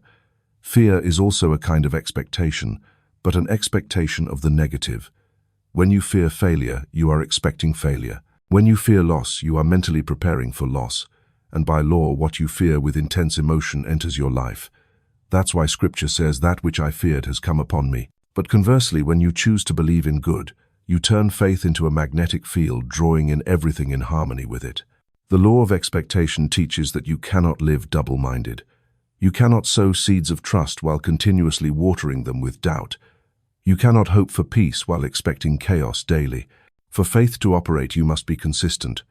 Fear is also a kind of expectation, but an expectation of the negative. When you fear failure, you are expecting failure. When you fear loss, you are mentally preparing for loss. And by law, what you fear with intense emotion enters your life. That's why Scripture says, that which I feared has come upon me. But conversely, when you choose to believe in good, you turn faith into a magnetic field, drawing in everything in harmony with it. The law of expectation teaches that you cannot live double-minded. You cannot sow seeds of trust while continuously watering them with doubt. You cannot hope for peace while expecting chaos daily. For faith to operate, you must be consistent.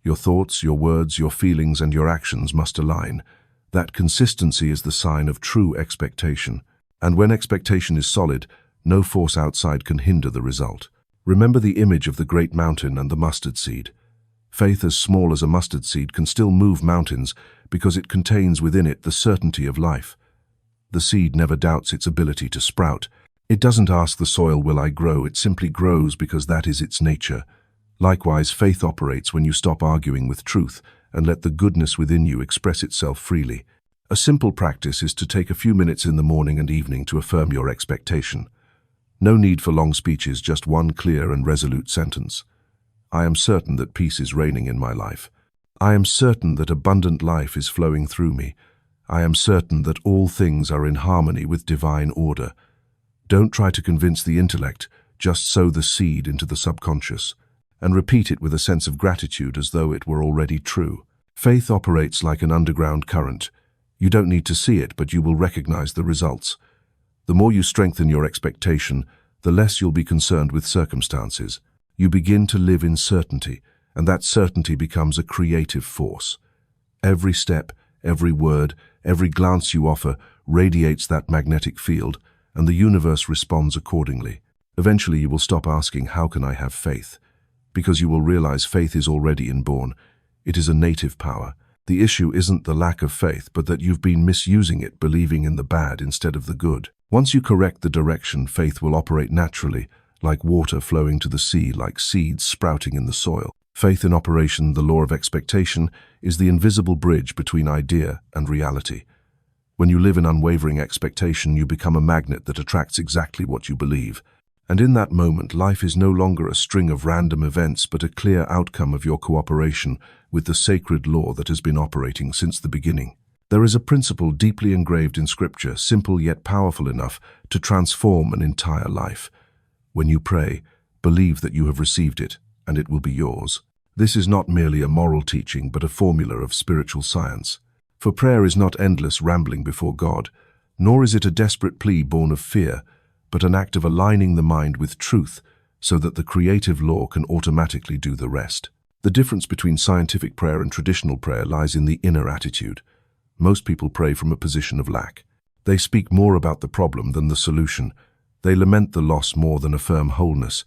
Your thoughts, your words, your feelings, and your actions must align. That consistency is the sign of true expectation. And when expectation is solid, no force outside can hinder the result. Remember the image of the great mountain and the mustard seed. Faith as small as a mustard seed can still move mountains because it contains within it the certainty of life. The seed never doubts its ability to sprout. It doesn't ask the soil, will I grow? It simply grows because that is its nature. Likewise, faith operates when you stop arguing with truth and let the goodness within you express itself freely. A simple practice is to take a few minutes in the morning and evening to affirm your expectation. No need for long speeches, just one clear and resolute sentence. I am certain that peace is reigning in my life. I am certain that abundant life is flowing through me. I am certain that all things are in harmony with divine order. Don't try to convince the intellect, just sow the seed into the subconscious, and repeat it with a sense of gratitude as though it were already true. Faith operates like an underground current. You don't need to see it, but you will recognize the results. The more you strengthen your expectation, the less you'll be concerned with circumstances. You begin to live in certainty, and that certainty becomes a creative force. Every step, every word, every glance you offer radiates that magnetic field, and the universe responds accordingly. Eventually you will stop asking, how can I have faith? Because you will realize faith is already inborn. It is a native power. The issue isn't the lack of faith, but that you've been misusing it, believing in the bad instead of the good. Once you correct the direction, faith will operate naturally, like water flowing to the sea, like seeds sprouting in the soil. Faith in operation, the law of expectation, is the invisible bridge between idea and reality. When you live in unwavering expectation, you become a magnet that attracts exactly what you believe. And in that moment, life is no longer a string of random events, but a clear outcome of your cooperation with the sacred law that has been operating since the beginning. There is a principle deeply engraved in Scripture, simple yet powerful enough to transform an entire life. When you pray, believe that you have received it, and it will be yours. This is not merely a moral teaching, but a formula of spiritual science. For prayer is not endless rambling before God, nor is it a desperate plea born of fear, but an act of aligning the mind with truth so that the creative law can automatically do the rest. The difference between scientific prayer and traditional prayer lies in the inner attitude. Most people pray from a position of lack. They speak more about the problem than the solution. They lament the loss more than affirm wholeness.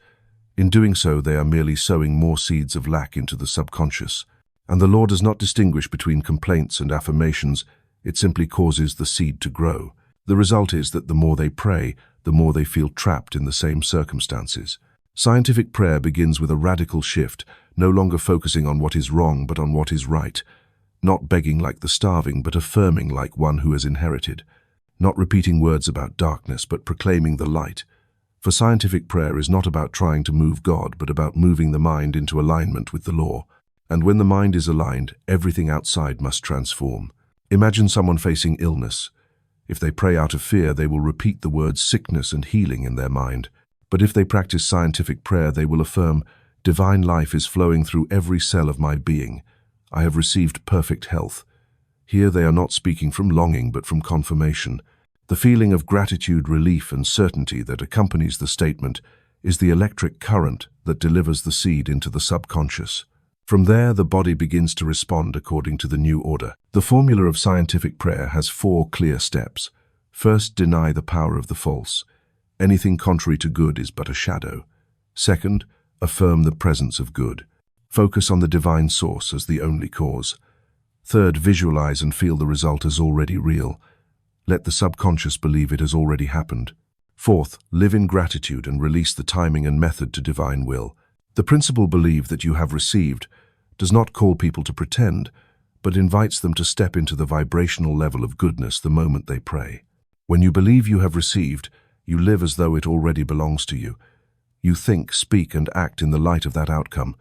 In doing so, they are merely sowing more seeds of lack into the subconscious. And the law does not distinguish between complaints and affirmations. It simply causes the seed to grow. The result is that the more they pray, the more they feel trapped in the same circumstances. Scientific prayer begins with a radical shift, no longer focusing on what is wrong but on what is right. Not begging like the starving, but affirming like one who has inherited. Not repeating words about darkness, but proclaiming the light. For scientific prayer is not about trying to move God, but about moving the mind into alignment with the law. And when the mind is aligned, everything outside must transform. Imagine someone facing illness. If they pray out of fear, they will repeat the words sickness and healing in their mind. But if they practice scientific prayer, they will affirm, divine life is flowing through every cell of my being. I have received perfect health. Here they are not speaking from longing, but from confirmation. The feeling of gratitude, relief, and certainty that accompanies the statement is the electric current that delivers the seed into the subconscious. From there, the body begins to respond according to the new order. The formula of scientific prayer has 4 clear steps. First, deny the power of the false. Anything contrary to good is but a shadow. Second, affirm the presence of good. Focus on the divine source as the only cause. Third, visualize and feel the result as already real. Let the subconscious believe it has already happened. Fourth, live in gratitude and release the timing and method to divine will. The principle believe that you have received does not call people to pretend, but invites them to step into the vibrational level of goodness the moment they pray. When you believe you have received, you live as though it already belongs to you. You think, speak, and act in the light of that outcome.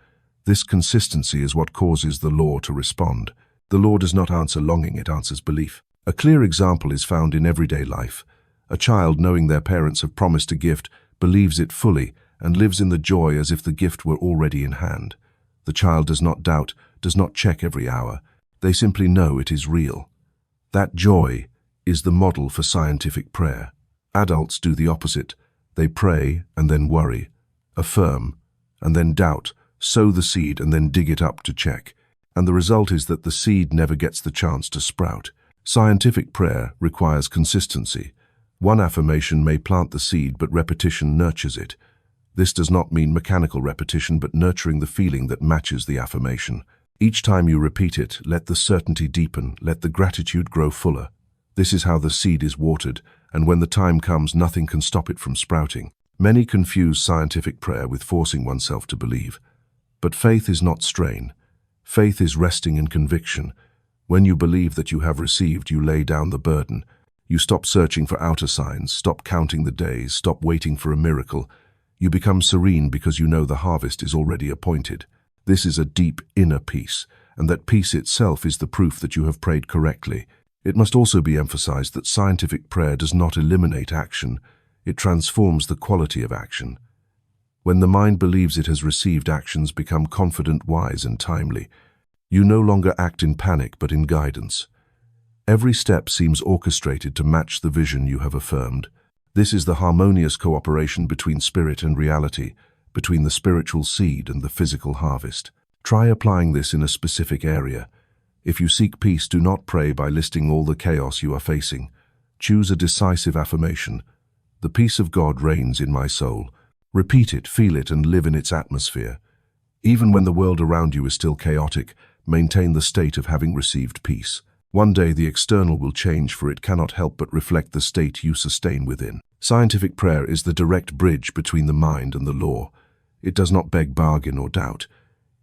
This consistency is what causes the law to respond. The law does not answer longing, it answers belief. A clear example is found in everyday life. A child, knowing their parents have promised a gift, believes it fully and lives in the joy as if the gift were already in hand. The child does not doubt, does not check every hour. They simply know it is real. That joy is the model for scientific prayer. Adults do the opposite. They pray and then worry, affirm and then doubt, sow the seed and then dig it up to check. And the result is that the seed never gets the chance to sprout. Scientific prayer requires consistency. One affirmation may plant the seed, but repetition nurtures it. This does not mean mechanical repetition, but nurturing the feeling that matches the affirmation. Each time you repeat it, let the certainty deepen, let the gratitude grow fuller. This is how the seed is watered, and when the time comes, nothing can stop it from sprouting. Many confuse scientific prayer with forcing oneself to believe. But faith is not strain. Faith is resting in conviction. When you believe that you have received, you lay down the burden. You stop searching for outer signs, stop counting the days, stop waiting for a miracle. You become serene because you know the harvest is already appointed. This is a deep inner peace, and that peace itself is the proof that you have prayed correctly. It must also be emphasized that scientific prayer does not eliminate action. It transforms the quality of action. When the mind believes it has received, actions become confident, wise, and timely. You no longer act in panic, but in guidance. Every step seems orchestrated to match the vision you have affirmed. This is the harmonious cooperation between spirit and reality, between the spiritual seed and the physical harvest. Try applying this in a specific area. If you seek peace, do not pray by listing all the chaos you are facing. Choose a decisive affirmation. The peace of God reigns in my soul. Repeat it, feel it, and live in its atmosphere. Even when the world around you is still chaotic, maintain the state of having received peace. One day the external will change, for it cannot help but reflect the state you sustain within. Scientific prayer is the direct bridge between the mind and the law. It does not beg, bargain, or doubt.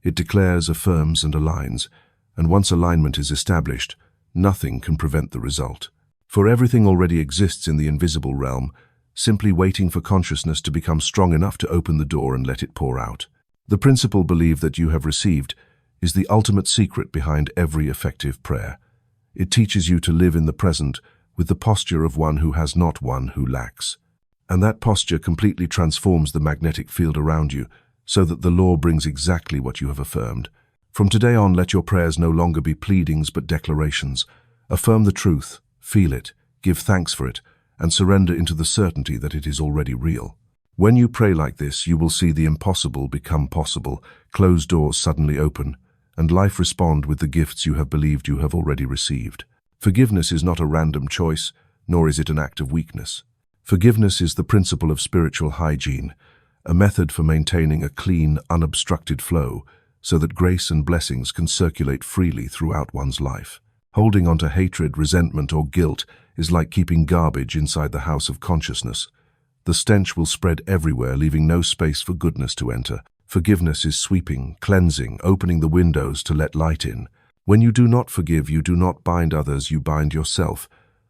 It declares, affirms, and aligns, and once alignment is established, nothing can prevent the result. For everything already exists in the invisible realm, simply waiting for consciousness to become strong enough to open the door and let it pour out. The principle "believe that you have received" is the ultimate secret behind every effective prayer. It teaches you to live in the present with the posture of one who has not one who lacks. And that posture completely transforms the magnetic field around you, so that the law brings exactly what you have affirmed. From today on, let your prayers no longer be pleadings but declarations. Affirm the truth, feel it, give thanks for it, and surrender into the certainty that it is already real. When you pray like this, you will see the impossible become possible, closed doors suddenly open, and life respond with the gifts you have believed you have already received. Forgiveness is not a random choice, nor is it an act of weakness. Forgiveness is the principle of spiritual hygiene, a method for maintaining a clean, unobstructed flow, so that grace and blessings can circulate freely throughout one's life. Holding on to hatred, resentment, or guilt is like keeping garbage inside the house of consciousness. The stench will spread everywhere, leaving no space for goodness to enter. Forgiveness is sweeping, cleansing, opening the windows to let light in. When you do not forgive, you do not bind others, you bind yourself.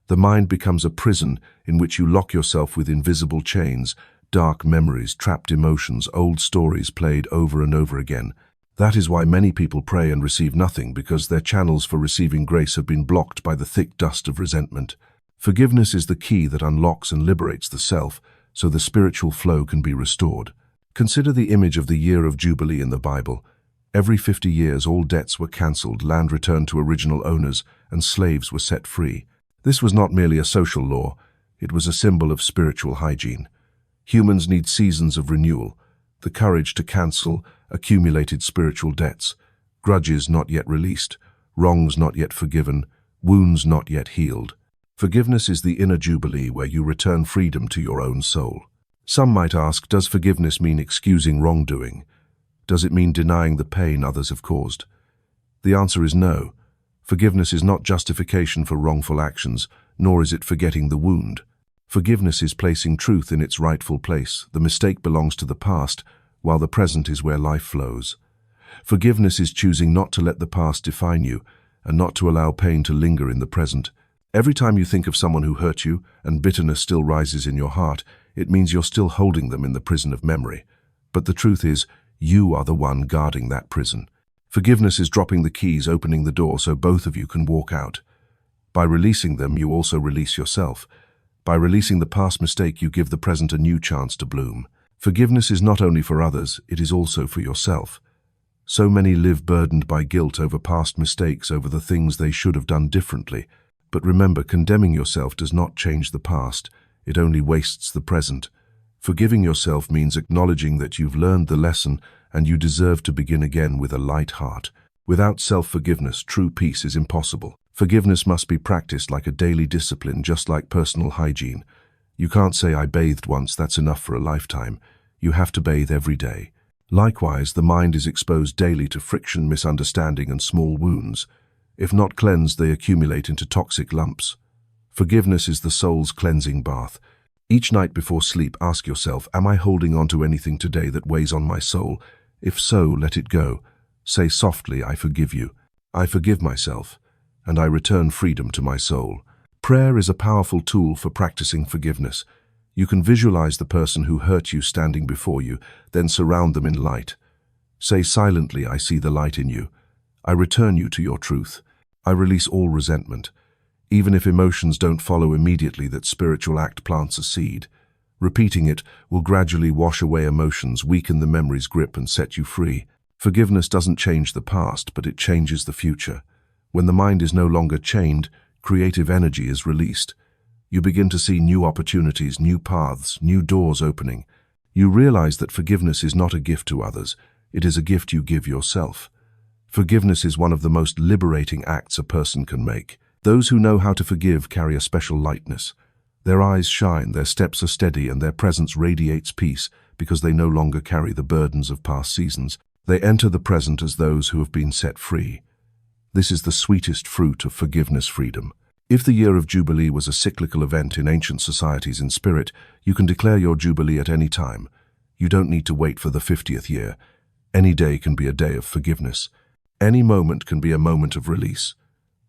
The mind becomes a prison in which you lock yourself with invisible chains, dark memories, trapped emotions, old stories played over and over again. That is why many people pray and receive nothing, because their channels for receiving grace have been blocked by the thick dust of resentment. Forgiveness is the key that unlocks and liberates the self, so the spiritual flow can be restored. Consider the image of the year of Jubilee in the Bible. Every 50 years, all debts were cancelled, land returned to original owners, and slaves were set free. This was not merely a social law, it was a symbol of spiritual hygiene. Humans need seasons of renewal, the courage to cancel accumulated spiritual debts, grudges not yet released, wrongs not yet forgiven, wounds not yet healed. Forgiveness is the inner jubilee where you return freedom to your own soul. Some might ask, does forgiveness mean excusing wrongdoing? Does it mean denying the pain others have caused? The answer is no. Forgiveness is not justification for wrongful actions, nor is it forgetting the wound. Forgiveness is placing truth in its rightful place. The mistake belongs to the past, while the present is where life flows. Forgiveness is choosing not to let the past define you, and not to allow pain to linger in the present. Every time you think of someone who hurt you, and bitterness still rises in your heart, it means you're still holding them in the prison of memory. But the truth is, you are the one guarding that prison. Forgiveness is dropping the keys, opening the door so both of you can walk out. By releasing them, you also release yourself. By releasing the past mistake, you give the present a new chance to bloom. Forgiveness is not only for others, it is also for yourself. So many live burdened by guilt over past mistakes, over the things they should have done differently. But remember, condemning yourself does not change the past, it only wastes the present. Forgiving yourself means acknowledging that you've learned the lesson and you deserve to begin again with a light heart. Without self-forgiveness, true peace is impossible. Forgiveness must be practiced like a daily discipline, just like personal hygiene. You can't say, "I bathed once, that's enough for a lifetime." You have to bathe every day. Likewise, the mind is exposed daily to friction, misunderstanding, and small wounds. If not cleansed, they accumulate into toxic lumps. Forgiveness is the soul's cleansing bath. Each night before sleep, ask yourself, am I holding on to anything today that weighs on my soul? If so, let it go. Say softly, "I forgive you. I forgive myself, and I return freedom to my soul." Prayer is a powerful tool for practicing forgiveness. You can visualize the person who hurt you standing before you, then surround them in light. Say silently, "I see the light in you. I return you to your truth. I release all resentment." Even if emotions don't follow immediately, that spiritual act plants a seed. Repeating it will gradually wash away emotions, weaken the memory's grip, and set you free. Forgiveness doesn't change the past, but it changes the future. When the mind is no longer chained, creative energy is released. You begin to see new opportunities, new paths, new doors opening. You realize that forgiveness is not a gift to others, it is a gift you give yourself. Forgiveness is one of the most liberating acts a person can make. Those who know how to forgive carry a special lightness. Their eyes shine, their steps are steady, and their presence radiates peace because they no longer carry the burdens of past seasons. They enter the present as those who have been set free. This is the sweetest fruit of forgiveness freedom. If the year of Jubilee was a cyclical event in ancient societies in spirit, you can declare your Jubilee at any time. You don't need to wait for the 50th year. Any day can be a day of forgiveness. Any moment can be a moment of release.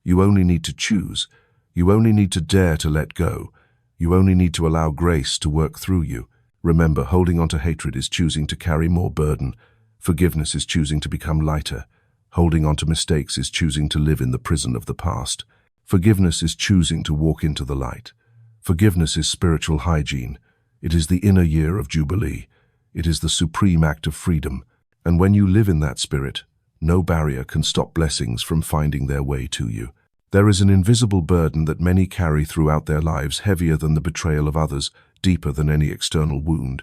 You only need to choose. You only need to dare to let go. You only need to allow grace to work through you. Remember, holding on to hatred is choosing to carry more burden. Forgiveness is choosing to become lighter. Holding on to mistakes is choosing to live in the prison of the past. Forgiveness is choosing to walk into the light. Forgiveness is spiritual hygiene. It is the inner year of Jubilee. It is the supreme act of freedom. And when you live in that spirit, no barrier can stop blessings from finding their way to you. There is an invisible burden that many carry throughout their lives, heavier than the betrayal of others, deeper than any external wound.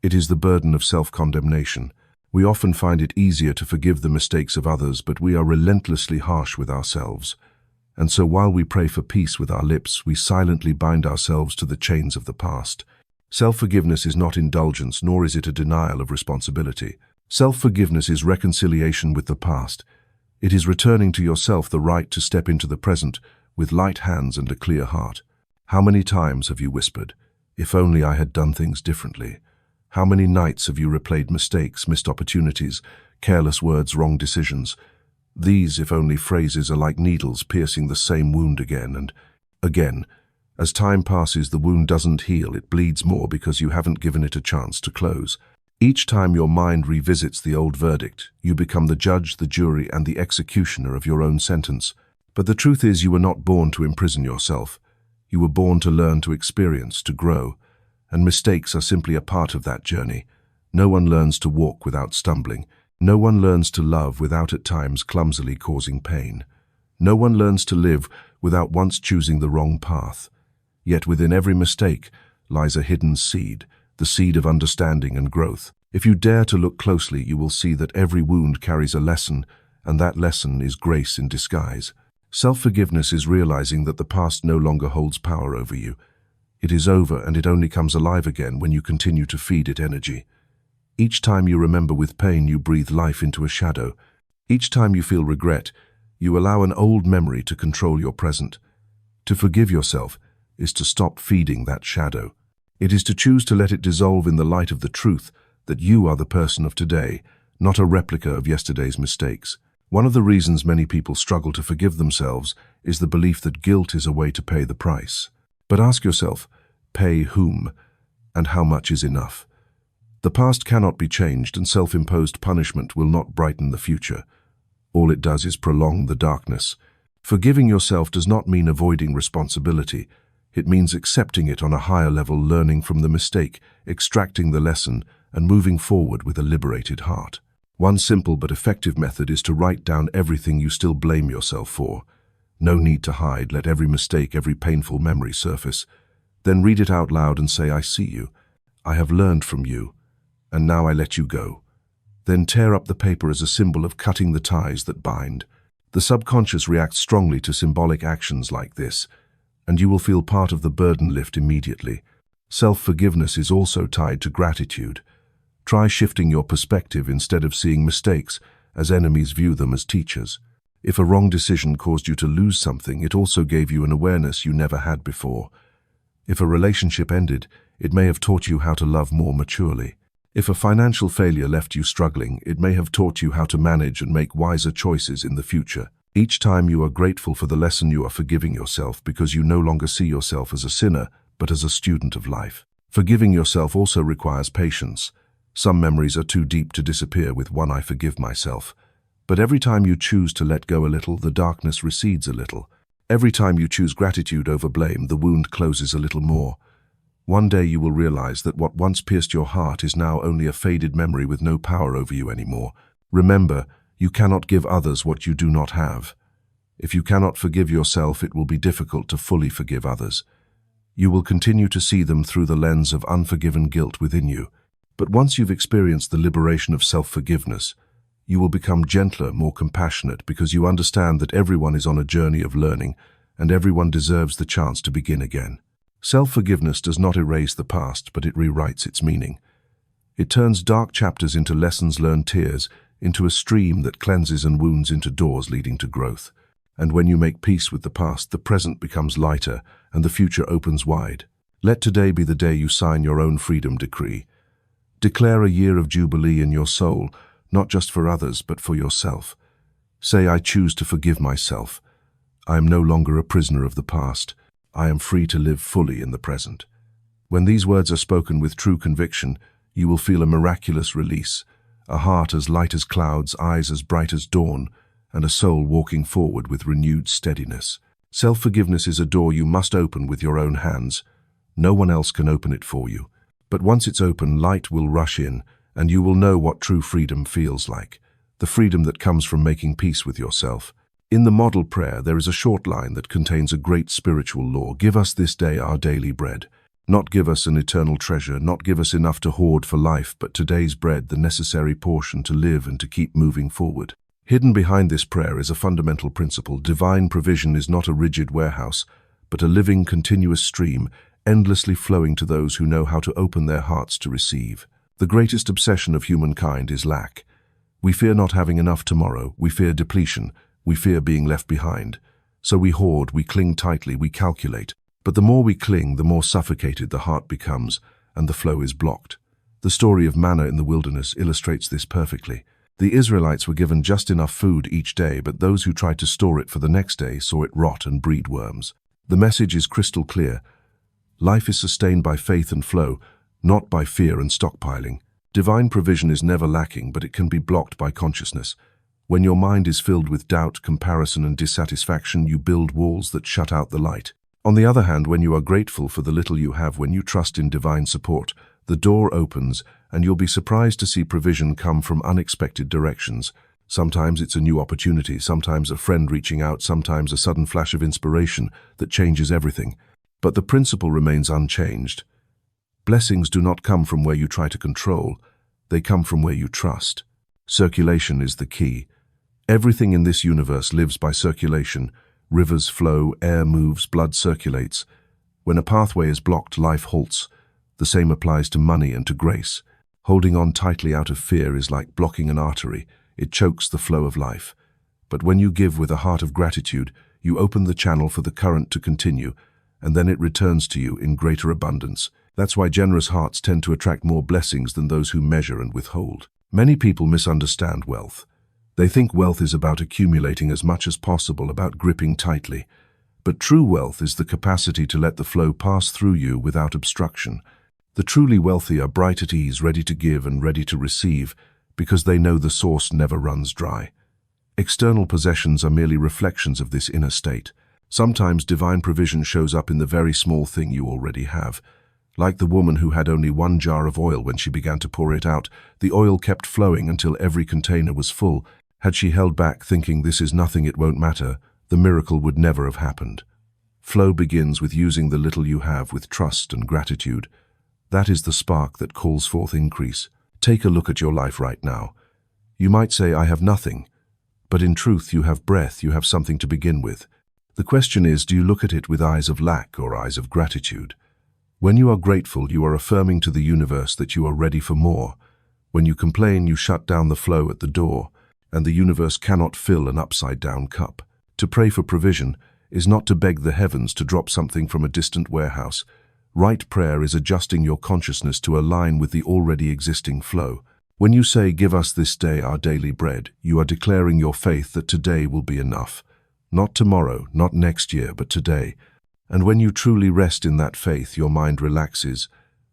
It is the burden of self-condemnation. We often find it easier to forgive the mistakes of others, but we are relentlessly harsh with ourselves. And so while we pray for peace with our lips, we silently bind ourselves to the chains of the past. Self-forgiveness is not indulgence, nor is it a denial of responsibility. Self-forgiveness is reconciliation with the past. It is returning to yourself the right to step into the present with light hands and a clear heart. How many times have you whispered, "If only I had done things differently"? How many nights have you replayed mistakes, missed opportunities, careless words, wrong decisions? These "if only" phrases are like needles piercing the same wound again and again. As time passes, the wound doesn't heal, it bleeds more because you haven't given it a chance to close. Each time your mind revisits the old verdict, you become the judge, the jury, and the executioner of your own sentence. But the truth is, you were not born to imprison yourself. You were born to learn, to experience, to grow. And mistakes are simply a part of that journey. No one learns to walk without stumbling. No one learns to love without at times clumsily causing pain. No one learns to live without once choosing the wrong path. Yet within every mistake lies a hidden seed, the seed of understanding and growth. If you dare to look closely, you will see that every wound carries a lesson, and that lesson is grace in disguise. Self-forgiveness is realizing that the past no longer holds power over you. It is over, and it only comes alive again when you continue to feed it energy. Each time you remember with pain, you breathe life into a shadow. Each time you feel regret, you allow an old memory to control your present. To forgive yourself is to stop feeding that shadow. It is to choose to let it dissolve in the light of the truth that you are the person of today, not a replica of yesterday's mistakes. One of the reasons many people struggle to forgive themselves is the belief that guilt is a way to pay the price. But ask yourself, pay whom, and how much is enough? The past cannot be changed, and self-imposed punishment will not brighten the future. All it does is prolong the darkness. Forgiving yourself does not mean avoiding responsibility. It means accepting it on a higher level, learning from the mistake, extracting the lesson, and moving forward with a liberated heart. One simple but effective method is to write down everything you still blame yourself for. No need to hide. Let every mistake, every painful memory surface. Then read it out loud and say, "I see you. I have learned from you. And now I let you go." Then tear up the paper as a symbol of cutting the ties that bind. The subconscious reacts strongly to symbolic actions like this, and you will feel part of the burden lift immediately. Self-forgiveness is also tied to gratitude. Try shifting your perspective. Instead of seeing mistakes as enemies, view them as teachers. If a wrong decision caused you to lose something, it also gave you an awareness you never had before. If a relationship ended, it may have taught you how to love more maturely. If a financial failure left you struggling, it may have taught you how to manage and make wiser choices in the future. Each time you are grateful for the lesson, you are forgiving yourself because you no longer see yourself as a sinner, but as a student of life. Forgiving yourself also requires patience. Some memories are too deep to disappear with one "I forgive myself." But every time you choose to let go a little, the darkness recedes a little. Every time you choose gratitude over blame, the wound closes a little more. One day you will realize that what once pierced your heart is now only a faded memory with no power over you anymore. Remember, you cannot give others what you do not have. If you cannot forgive yourself, it will be difficult to fully forgive others. You will continue to see them through the lens of unforgiven guilt within you. But once you've experienced the liberation of self-forgiveness, you will become gentler, more compassionate, because you understand that everyone is on a journey of learning, and everyone deserves the chance to begin again. Self-forgiveness does not erase the past, but it rewrites its meaning. It turns dark chapters into lessons learned, tears into a stream that cleanses, and wounds into doors leading to growth. And when you make peace with the past, the present becomes lighter, and the future opens wide. Let today be the day you sign your own freedom decree. Declare a year of jubilee in your soul, not just for others, but for yourself. Say, "I choose to forgive myself. I am no longer a prisoner of the past. I am free to live fully in the present. When these words are spoken with true conviction, you will feel a miraculous release, a heart as light as clouds, eyes as bright as dawn, and a soul walking forward with renewed steadiness. Self-forgiveness is a door you must open with your own hands. No one else can open it for you. But once it's open, light will rush in, and you will know what true freedom feels like. The freedom that comes from making peace with yourself. In the model prayer, there is a short line that contains a great spiritual law. Give us this day our daily bread. Not give us an eternal treasure, not give us enough to hoard for life, but today's bread, the necessary portion to live and to keep moving forward. Hidden behind this prayer is a fundamental principle. Divine provision is not a rigid warehouse, but a living, continuous stream, endlessly flowing to those who know how to open their hearts to receive. The greatest obsession of humankind is lack. We fear not having enough tomorrow, we fear depletion, we fear being left behind. So we hoard, we cling tightly, we calculate. But the more we cling, the more suffocated the heart becomes, and the flow is blocked. The story of manna in the wilderness illustrates this perfectly. The Israelites were given just enough food each day, but those who tried to store it for the next day saw it rot and breed worms. The message is crystal clear. Life is sustained by faith and flow, not by fear and stockpiling. Divine provision is never lacking, but it can be blocked by consciousness. When your mind is filled with doubt, comparison, and dissatisfaction, you build walls that shut out the light. On the other hand, when you are grateful for the little you have, when you trust in divine support, the door opens, and you'll be surprised to see provision come from unexpected directions. Sometimes it's a new opportunity, sometimes a friend reaching out, sometimes a sudden flash of inspiration that changes everything. But the principle remains unchanged. Blessings do not come from where you try to control, they come from where you trust. Circulation is the key. Everything in this universe lives by circulation. Rivers flow, air moves, blood circulates. When a pathway is blocked, life halts. The same applies to money and to grace. Holding on tightly out of fear is like blocking an artery. It chokes the flow of life. But when you give with a heart of gratitude, you open the channel for the current to continue, and then it returns to you in greater abundance. That's why generous hearts tend to attract more blessings than those who measure and withhold. Many people misunderstand wealth. They think wealth is about accumulating as much as possible, about gripping tightly. But true wealth is the capacity to let the flow pass through you without obstruction. The truly wealthy are bright at ease, ready to give and ready to receive, because they know the source never runs dry. External possessions are merely reflections of this inner state. Sometimes divine provision shows up in the very small thing you already have. Like the woman who had only one jar of oil when she began to pour it out, the oil kept flowing until every container was full. Had she held back, thinking this is nothing, it won't matter, the miracle would never have happened. Flow begins with using the little you have with trust and gratitude. That is the spark that calls forth increase. Take a look at your life right now. You might say, I have nothing. But in truth, you have breath, you have something to begin with. The question is, do you look at it with eyes of lack or eyes of gratitude? When you are grateful, you are affirming to the universe that you are ready for more. When you complain, you shut down the flow at the door, and the universe cannot fill an upside-down cup. To pray for provision is not to beg the heavens to drop something from a distant warehouse. Right prayer is adjusting your consciousness to align with the already existing flow. When you say, give us this day our daily bread, you are declaring your faith that today will be enough. Not tomorrow, not next year, but today. And when you truly rest in that faith, your mind relaxes,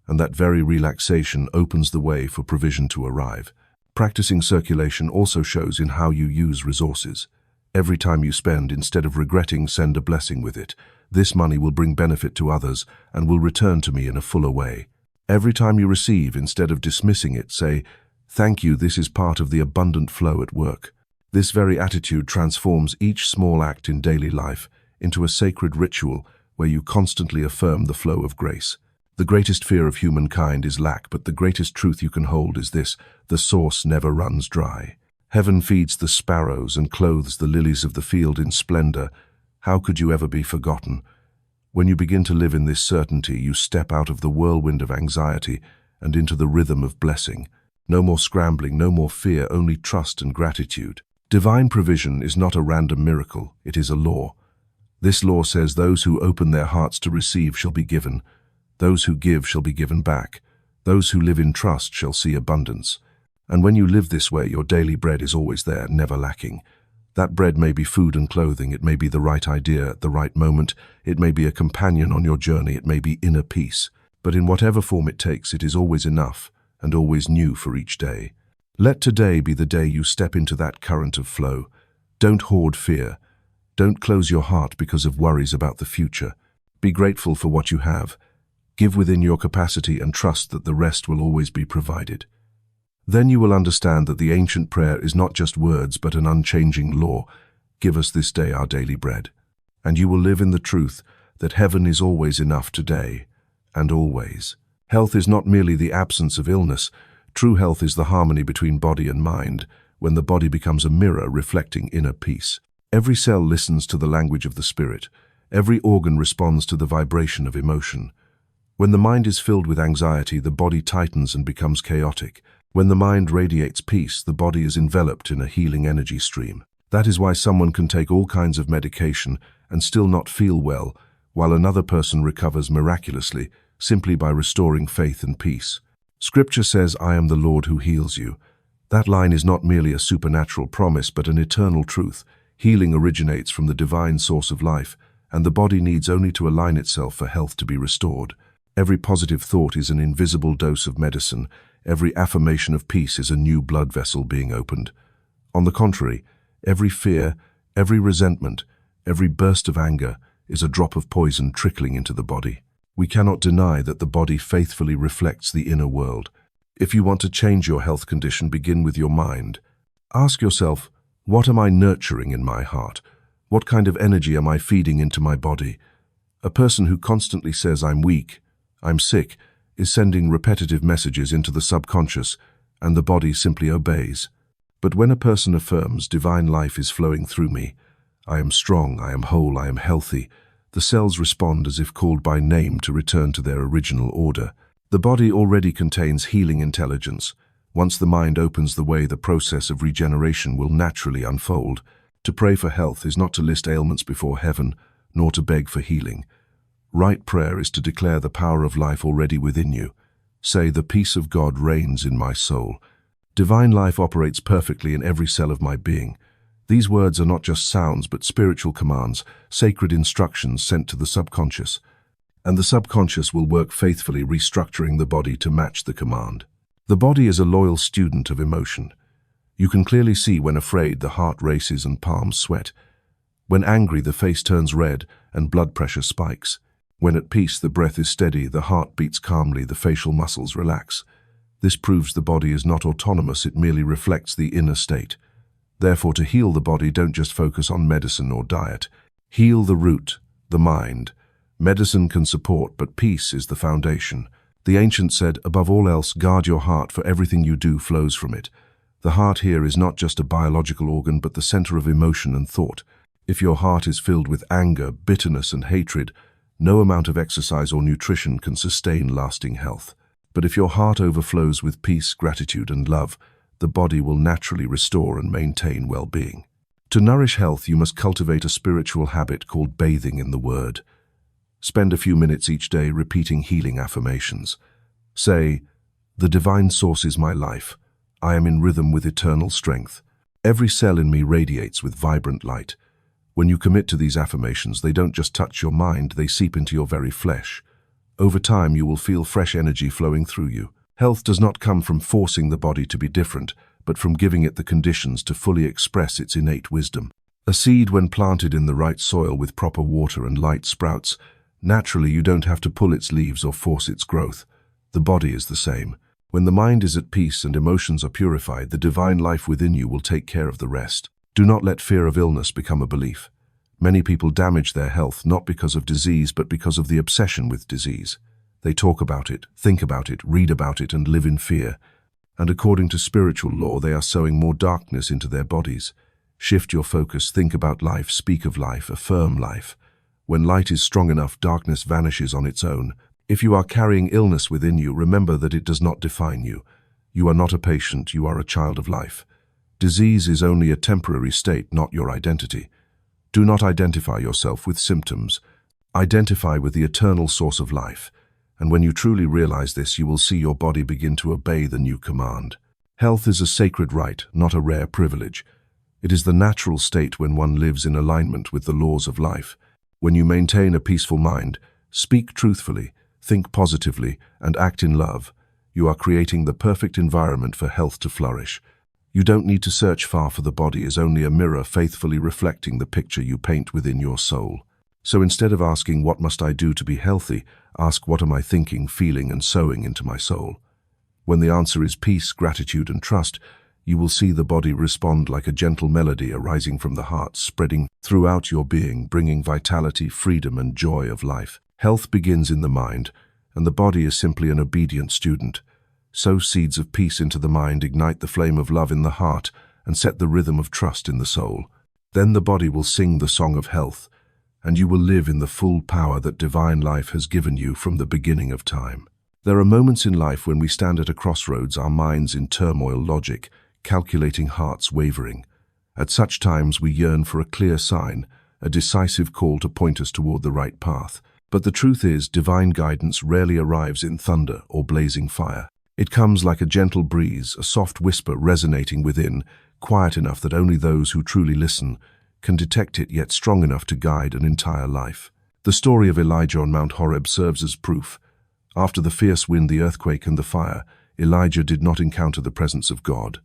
and that very relaxation opens the way for provision to arrive. Practicing circulation also shows in how you use resources. Every time you spend, instead of regretting, send a blessing with it. This money will bring benefit to others and will return to me in a fuller way. Every time you receive, instead of dismissing it, say, thank you, this is part of the abundant flow at work. This very attitude transforms each small act in daily life into a sacred ritual where you constantly affirm the flow of grace. The greatest fear of humankind is lack, but the greatest truth you can hold is this: the source never runs dry. Heaven feeds the sparrows and clothes the lilies of the field in splendor. How could you ever be forgotten? When you begin to live in this certainty, you step out of the whirlwind of anxiety and into the rhythm of blessing. No more scrambling, no more fear, only trust and gratitude. Divine provision is not a random miracle, it is a law. This law says those who open their hearts to receive shall be given. Those who give shall be given back. Those who live in trust shall see abundance. And when you live this way, your daily bread is always there, never lacking. That bread may be food and clothing, it may be the right idea at the right moment, it may be a companion on your journey, it may be inner peace. But in whatever form it takes, it is always enough and always new for each day. Let today be the day you step into that current of flow. Don't hoard fear. Don't close your heart because of worries about the future. Be grateful for what you have. Give within your capacity and trust that the rest will always be provided. Then you will understand that the ancient prayer is not just words but an unchanging law. Give us this day our daily bread. And you will live in the truth that heaven is always enough today and always. Health is not merely the absence of illness. True health is the harmony between body and mind, when the body becomes a mirror reflecting inner peace. Every cell listens to the language of the spirit. Every organ responds to the vibration of emotion. When the mind is filled with anxiety, the body tightens and becomes chaotic. When the mind radiates peace, the body is enveloped in a healing energy stream. That is why someone can take all kinds of medication and still not feel well, while another person recovers miraculously simply by restoring faith and peace. Scripture says, "I am the Lord who heals you." That line is not merely a supernatural promise but an eternal truth. Healing originates from the divine source of life, and the body needs only to align itself for health to be restored. Every positive thought is an invisible dose of medicine. Every affirmation of peace is a new blood vessel being opened. On the contrary, every fear, every resentment, every burst of anger is a drop of poison trickling into the body. We cannot deny that the body faithfully reflects the inner world. If you want to change your health condition, begin with your mind. Ask yourself, what am I nurturing in my heart? What kind of energy am I feeding into my body? A person who constantly says, "I'm weak, I'm sick," is sending repetitive messages into the subconscious, and the body simply obeys. But when a person affirms, "Divine life is flowing through me, I am strong, I am whole, I am healthy," the cells respond as if called by name to return to their original order. The body already contains healing intelligence. Once the mind opens the way, the process of regeneration will naturally unfold. To pray for health is not to list ailments before heaven, nor to beg for healing. Right prayer is to declare the power of life already within you. Say, "The peace of God reigns in my soul. Divine life operates perfectly in every cell of my being." These words are not just sounds but spiritual commands, sacred instructions sent to the subconscious. And the subconscious will work faithfully, restructuring the body to match the command. The body is a loyal student of emotion. You can clearly see when afraid, the heart races and palms sweat. When angry, the face turns red and blood pressure spikes. When at peace, the breath is steady, the heart beats calmly, the facial muscles relax. This proves the body is not autonomous, it merely reflects the inner state. Therefore, to heal the body, don't just focus on medicine or diet. Heal the root, the mind. Medicine can support, but peace is the foundation. The ancients said, "Above all else, guard your heart, for everything you do flows from it." The heart here is not just a biological organ, but the center of emotion and thought. If your heart is filled with anger, bitterness, and hatred, no amount of exercise or nutrition can sustain lasting health. But if your heart overflows with peace, gratitude, and love, the body will naturally restore and maintain well-being. To nourish health, you must cultivate a spiritual habit called bathing in the Word. Spend a few minutes each day repeating healing affirmations. Say, "The divine source is my life. I am in rhythm with eternal strength. Every cell in me radiates with vibrant light." When you commit to these affirmations, they don't just touch your mind, they seep into your very flesh. Over time, you will feel fresh energy flowing through you. Health does not come from forcing the body to be different, but from giving it the conditions to fully express its innate wisdom. A seed, when planted in the right soil with proper water and light, sprouts. Naturally, you don't have to pull its leaves or force its growth. The body is the same. When the mind is at peace and emotions are purified, the divine life within you will take care of the rest. Do not let fear of illness become a belief. Many people damage their health not because of disease but because of the obsession with disease. They talk about it, think about it, read about it, and live in fear. And according to spiritual law, they are sowing more darkness into their bodies. Shift your focus, think about life, speak of life, affirm life. When light is strong enough, darkness vanishes on its own. If you are carrying illness within you, remember that it does not define you. You are not a patient, you are a child of life. Disease is only a temporary state, not your identity. Do not identify yourself with symptoms. Identify with the eternal source of life. And when you truly realize this, you will see your body begin to obey the new command. Health is a sacred right, not a rare privilege. It is the natural state when one lives in alignment with the laws of life. When you maintain a peaceful mind, speak truthfully, think positively, and act in love, you are creating the perfect environment for health to flourish. You don't need to search far, for the body is only a mirror faithfully reflecting the picture you paint within your soul. So instead of asking, "What must I do to be healthy?" ask, "What am I thinking, feeling, and sowing into my soul?" When the answer is peace, gratitude, and trust, you will see the body respond like a gentle melody arising from the heart, spreading throughout your being, bringing vitality, freedom, and joy of life. Health begins in the mind, and the body is simply an obedient student. Sow seeds of peace into the mind, ignite the flame of love in the heart, and set the rhythm of trust in the soul. Then the body will sing the song of health, and you will live in the full power that divine life has given you from the beginning of time. There are moments in life when we stand at a crossroads, our minds in turmoil, logic calculating, hearts wavering. At such times we yearn for a clear sign, a decisive call to point us toward the right path. But the truth is, divine guidance rarely arrives in thunder or blazing fire. It comes like a gentle breeze, a soft whisper resonating within, quiet enough that only those who truly listen can detect it, yet strong enough to guide an entire life. The story of Elijah on Mount Horeb serves as proof. After the fierce wind, the earthquake, and the fire, Elijah did not encounter the presence of God.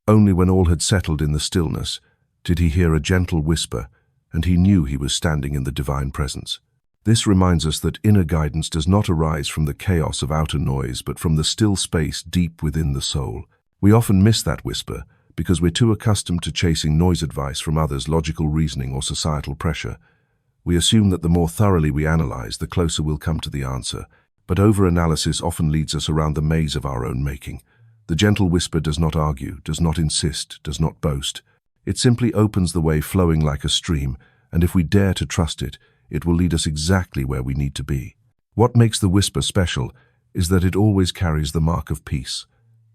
Only when all had settled in the stillness did he hear a gentle whisper, and he knew he was standing in the divine presence. This reminds us that inner guidance does not arise from the chaos of outer noise, but from the still space deep within the soul. We often miss that whisper because we're too accustomed to chasing noise advice from others, logical reasoning, or societal pressure. We assume that the more thoroughly we analyze, the closer we'll come to the answer. But over-analysis often leads us around the maze of our own making. The gentle whisper does not argue, does not insist, does not boast. It simply opens the way, flowing like a stream, and if we dare to trust it, it will lead us exactly where we need to be. What makes the whisper special is that it always carries the mark of peace.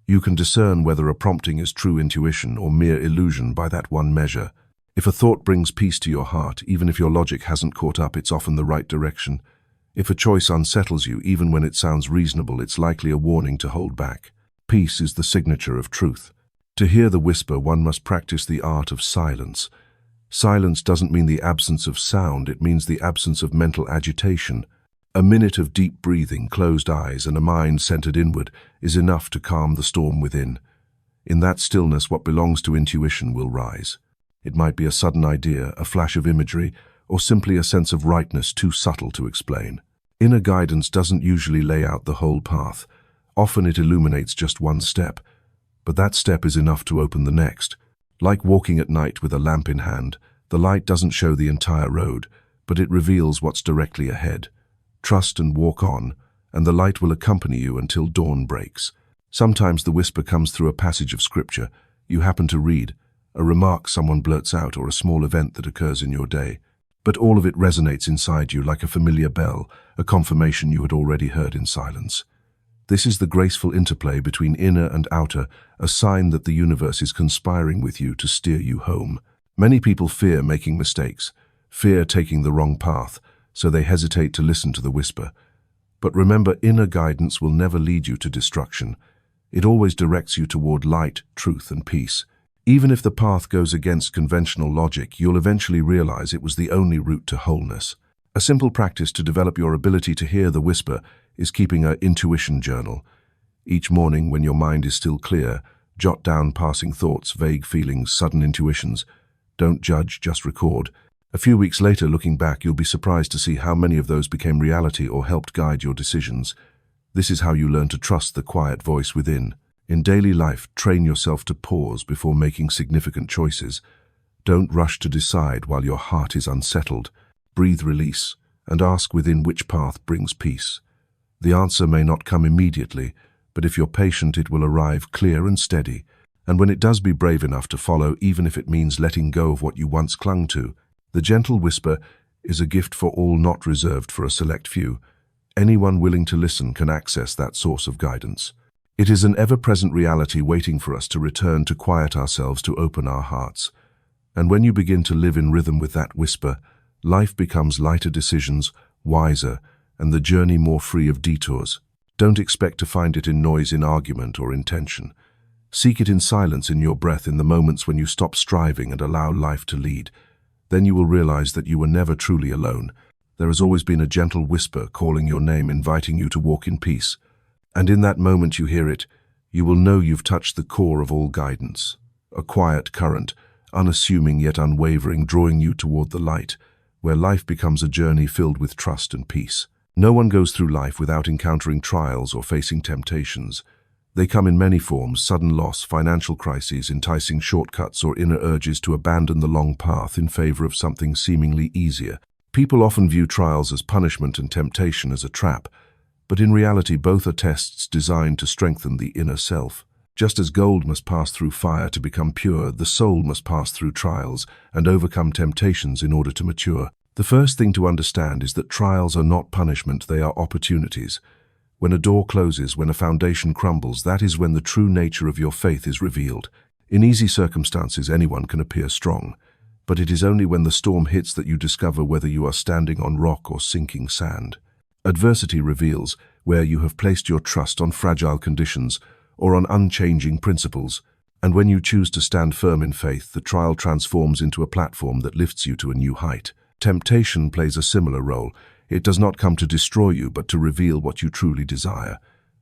You can discern whether a prompting is true intuition or mere illusion by that one measure. If a thought brings peace to your heart, even if your logic hasn't caught up, it's often the right direction. If a choice unsettles you, even when it sounds reasonable, it's likely a warning to hold back. Peace is the signature of truth. To hear the whisper, one must practice the art of silence. Silence doesn't mean the absence of sound, it means the absence of mental agitation. A minute of deep breathing, closed eyes, and a mind centered inward is enough to calm the storm within. In that stillness, what belongs to intuition will rise. It might be a sudden idea, a flash of imagery, or simply a sense of rightness too subtle to explain. Inner guidance doesn't usually lay out the whole path. Often it illuminates just one step, but that step is enough to open the next. Like walking at night with a lamp in hand, the light doesn't show the entire road, but it reveals what's directly ahead. Trust and walk on, and the light will accompany you until dawn breaks. Sometimes the whisper comes through a passage of scripture you happen to read, a remark someone blurts out, or a small event that occurs in your day. But all of it resonates inside you like a familiar bell, a confirmation you had already heard in silence. This is the graceful interplay between inner and outer, a sign that the universe is conspiring with you to steer you home. Many people fear making mistakes, fear taking the wrong path, so they hesitate to listen to the whisper. But remember, inner guidance will never lead you to destruction. It always directs you toward light, truth, and peace. Even if the path goes against conventional logic, you'll eventually realize it was the only route to wholeness. A simple practice to develop your ability to hear the whisper is keeping an intuition journal. Each morning, when your mind is still clear, jot down passing thoughts, vague feelings, sudden intuitions. Don't judge, just record. A few weeks later, looking back, you'll be surprised to see how many of those became reality or helped guide your decisions. This is how you learn to trust the quiet voice within. In daily life, train yourself to pause before making significant choices. Don't rush to decide while your heart is unsettled. Breathe release, and ask within which path brings peace. The answer may not come immediately, but if you're patient, it will arrive clear and steady. And when it does, be brave enough to follow, even if it means letting go of what you once clung to. The gentle whisper is a gift for all, not reserved for a select few. Anyone willing to listen can access that source of guidance. It is an ever-present reality waiting for us to return, to quiet ourselves, to open our hearts. And when you begin to live in rhythm with that whisper, life becomes lighter, decisions wiser, and the journey more free of detours. Don't expect to find it in noise, in argument, or in tension. Seek it in silence, in your breath, in the moments when you stop striving and allow life to lead. Then you will realize that you were never truly alone. There has always been a gentle whisper calling your name, inviting you to walk in peace. And in that moment you hear it, you will know you've touched the core of all guidance. A quiet current, unassuming yet unwavering, drawing you toward the light, where life becomes a journey filled with trust and peace. No one goes through life without encountering trials or facing temptations. They come in many forms: sudden loss, financial crises, enticing shortcuts, or inner urges to abandon the long path in favor of something seemingly easier. People often view trials as punishment and temptation as a trap, but in reality both are tests designed to strengthen the inner self. Just as gold must pass through fire to become pure, the soul must pass through trials and overcome temptations in order to mature. The first thing to understand is that trials are not punishment, they are opportunities. When a door closes, when a foundation crumbles, that is when the true nature of your faith is revealed. In easy circumstances, anyone can appear strong, but it is only when the storm hits that you discover whether you are standing on rock or sinking sand. Adversity reveals where you have placed your trust on fragile conditions or on unchanging principles, and when you choose to stand firm in faith, the trial transforms into a platform that lifts you to a new height. Temptation plays a similar role. It does not come to destroy you, but to reveal what you truly desire.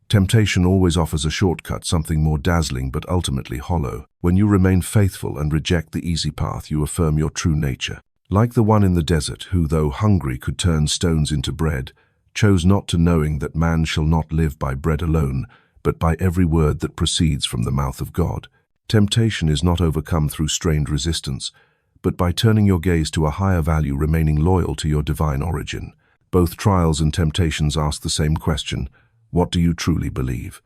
Temptation always offers a shortcut, something more dazzling but ultimately hollow. When you remain faithful and reject the easy path, you affirm your true nature. Like the one in the desert, who, though hungry, could turn stones into bread, chose not to, knowing that man shall not live by bread alone, but by every word that proceeds from the mouth of God. Temptation is not overcome through strained resistance, but by turning your gaze to a higher value, remaining loyal to your divine origin. Both trials and temptations ask the same question: what do you truly believe?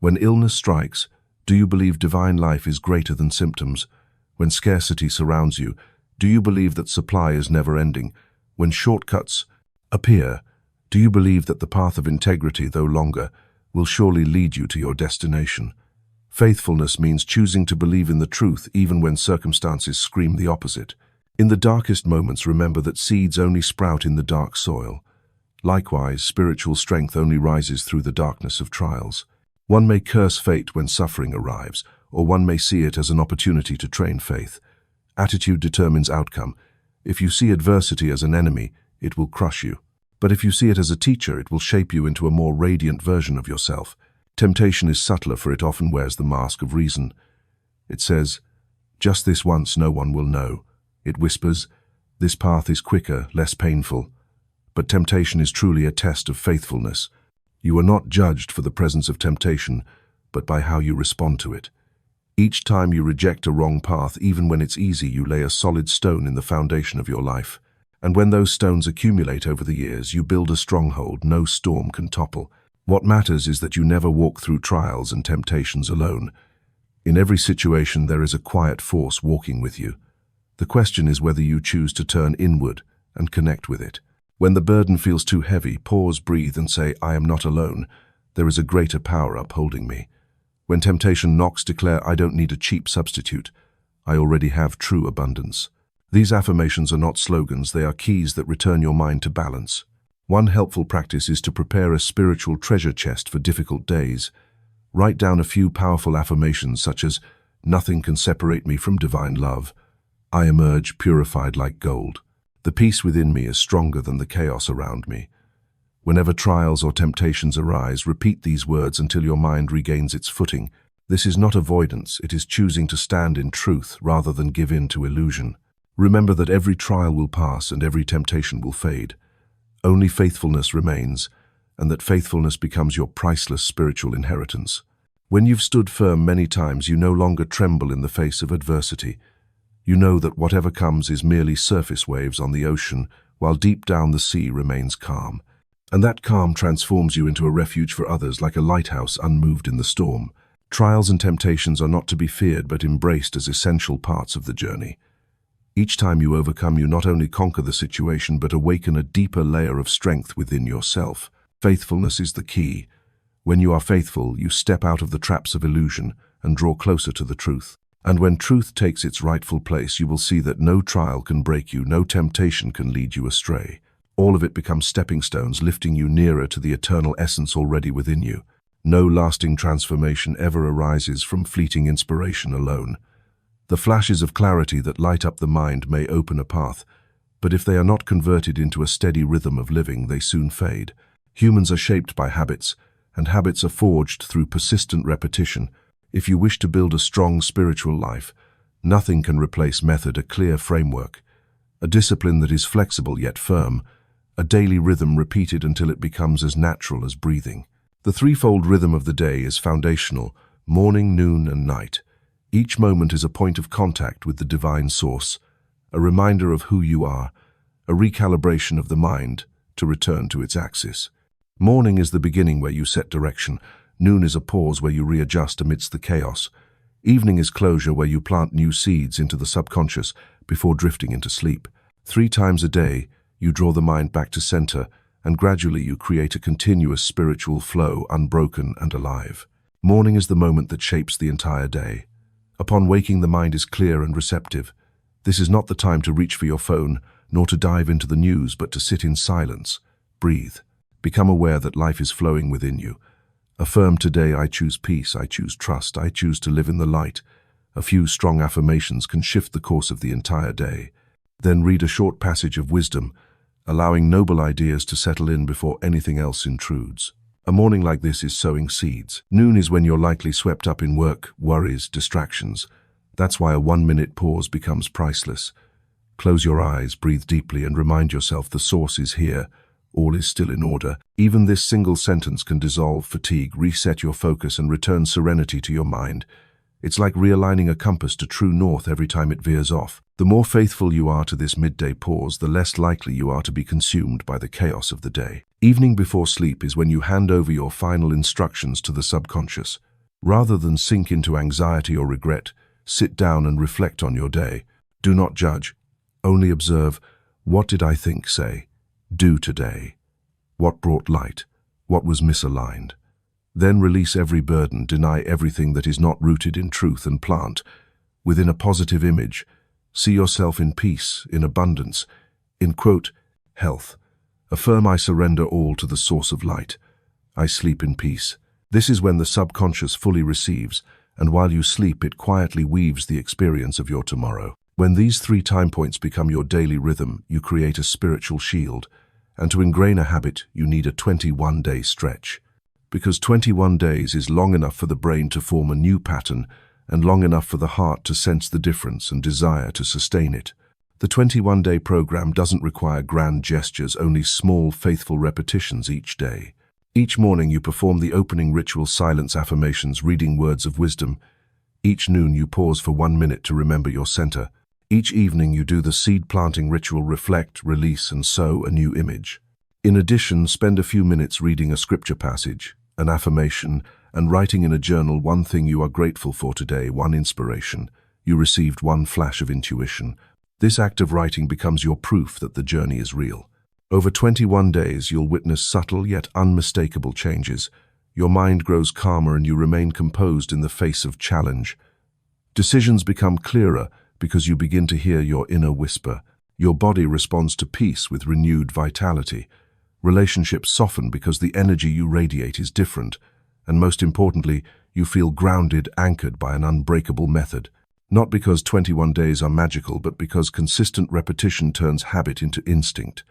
When illness strikes, do you believe divine life is greater than symptoms? When scarcity surrounds you, do you believe that supply is never-ending? When shortcuts appear, do you believe that the path of integrity, though longer, will surely lead you to your destination? Faithfulness means choosing to believe in the truth even when circumstances scream the opposite. In the darkest moments, remember that seeds only sprout in the dark soil. Likewise, spiritual strength only rises through the darkness of trials. One may curse fate when suffering arrives, or one may see it as an opportunity to train faith. Attitude determines outcome. If you see adversity as an enemy, it will crush you. But if you see it as a teacher, it will shape you into a more radiant version of yourself. Temptation is subtler, for it often wears the mask of reason. It says, "Just this once, no one will know." It whispers, "This path is quicker, less painful." But temptation is truly a test of faithfulness. You are not judged for the presence of temptation, but by how you respond to it. Each time you reject a wrong path, even when it's easy, you lay a solid stone in the foundation of your life. And when those stones accumulate over the years, you build a stronghold no storm can topple. What matters is that you never walk through trials and temptations alone. In every situation, there is a quiet force walking with you. The question is whether you choose to turn inward and connect with it. When the burden feels too heavy, pause, breathe, and say, "I am not alone. There is a greater power upholding me." When temptation knocks, declare, "I don't need a cheap substitute. I already have true abundance." These affirmations are not slogans, they are keys that return your mind to balance. One helpful practice is to prepare a spiritual treasure chest for difficult days. Write down a few powerful affirmations such as, "Nothing can separate me from divine love. I emerge purified like gold. The peace within me is stronger than the chaos around me." Whenever trials or temptations arise, repeat these words until your mind regains its footing. This is not avoidance, it is choosing to stand in truth rather than give in to illusion. Remember that every trial will pass and every temptation will fade. Only faithfulness remains, and that faithfulness becomes your priceless spiritual inheritance. When you've stood firm many times, you no longer tremble in the face of adversity. You know that whatever comes is merely surface waves on the ocean, while deep down the sea remains calm. And that calm transforms you into a refuge for others, like a lighthouse unmoved in the storm. Trials and temptations are not to be feared, but embraced as essential parts of the journey. Each time you overcome, you not only conquer the situation, but awaken a deeper layer of strength within yourself. Faithfulness is the key. When you are faithful, you step out of the traps of illusion and draw closer to the truth. And when truth takes its rightful place, you will see that no trial can break you, no temptation can lead you astray. All of it becomes stepping stones, lifting you nearer to the eternal essence already within you. No lasting transformation ever arises from fleeting inspiration alone. The flashes of clarity that light up the mind may open a path, but if they are not converted into a steady rhythm of living, they soon fade. Humans are shaped by habits, and habits are forged through persistent repetition. If you wish to build a strong spiritual life, nothing can replace method, a clear framework, a discipline that is flexible yet firm, a daily rhythm repeated until it becomes as natural as breathing. The threefold rhythm of the day is foundational: morning, noon, and night. Each moment is a point of contact with the divine source, a reminder of who you are, a recalibration of the mind to return to its axis. Morning is the beginning where you set direction. Noon is a pause where you readjust amidst the chaos. Evening is closure where you plant new seeds into the subconscious before drifting into sleep. 3 times a day, you draw the mind back to center, and gradually you create a continuous spiritual flow, unbroken and alive. Morning is the moment that shapes the entire day. Upon waking, the mind is clear and receptive. This is not the time to reach for your phone, nor to dive into the news, but to sit in silence, breathe, become aware that life is flowing within you. Affirm today: I choose peace, I choose trust, I choose to live in the light. A few strong affirmations can shift the course of the entire day. Then read a short passage of wisdom, allowing noble ideas to settle in before anything else intrudes. A morning like this is sowing seeds. Noon is when you're likely swept up in work, worries, distractions. That's why a 1-minute pause becomes priceless. Close your eyes, breathe deeply, and remind yourself the source is here. All is still in order. Even this single sentence can dissolve fatigue, reset your focus, and return serenity to your mind. It's like realigning a compass to true north every time it veers off. The more faithful you are to this midday pause, the less likely you are to be consumed by the chaos of the day. Evening before sleep is when you hand over your final instructions to the subconscious. Rather than sink into anxiety or regret, sit down and reflect on your day. Do not judge. Only observe: what did I think, say, do today? What brought light? What was misaligned? Then release every burden, deny everything that is not rooted in truth, and plant, within a positive image, see yourself in peace, in abundance, in health. Affirm: I surrender all to the source of light. I sleep in peace. This is when the subconscious fully receives, and while you sleep, it quietly weaves the experience of your tomorrow. When these 3 time points become your daily rhythm, you create a spiritual shield, and to ingrain a habit, you need a 21-day stretch. Because 21 days is long enough for the brain to form a new pattern, and long enough for the heart to sense the difference and desire to sustain it. The 21-day program doesn't require grand gestures, only small, faithful repetitions each day. Each morning you perform the opening ritual silence affirmations, reading words of wisdom. Each noon you pause for 1 minute to remember your center. Each evening you do the seed planting ritual, reflect, release, and sow a new image. In addition, spend a few minutes reading a scripture passage, an affirmation, and writing in a journal one thing you are grateful for today, one inspiration. You received one flash of intuition. This act of writing becomes your proof that the journey is real. Over 21 days, you'll witness subtle yet unmistakable changes. Your mind grows calmer and you remain composed in the face of challenge. Decisions become clearer because you begin to hear your inner whisper. Your body responds to peace with renewed vitality. Relationships soften because the energy you radiate is different. And most importantly, you feel grounded, anchored by an unbreakable method. Not because 21 days are magical, but because consistent repetition turns habit into instinct.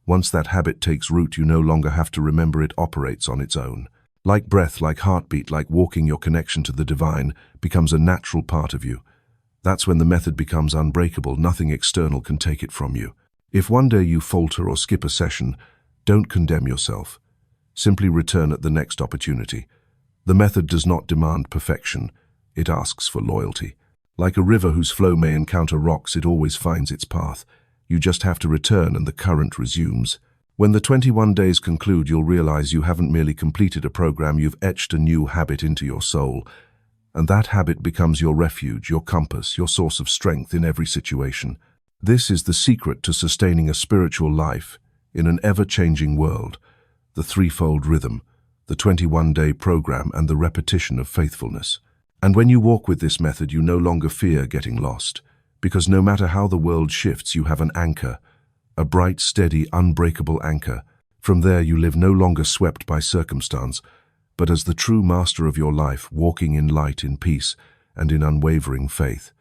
Once that habit takes root, you no longer have to remember, it operates on its own. Like breath, like heartbeat, like walking, your connection to the divine becomes a natural part of you. That's when the method becomes unbreakable. Nothing external can take it from you. If one day you falter or skip a session, don't condemn yourself. Simply return at the next opportunity. The method does not demand perfection. It asks for loyalty. Like a river whose flow may encounter rocks, it always finds its path. You just have to return and the current resumes. When the 21 days conclude, you'll realize you haven't merely completed a program, you've etched a new habit into your soul. And that habit becomes your refuge, your compass, your source of strength in every situation. This is the secret to sustaining a spiritual life in an ever-changing world: the threefold rhythm, the 21-day program, and the repetition of faithfulness. And when you walk with this method, you no longer fear getting lost, because no matter how the world shifts, you have an anchor, a bright, steady, unbreakable anchor. From there, you live no longer swept by circumstance, but as the true master of your life, walking in light, in peace, and in unwavering faith.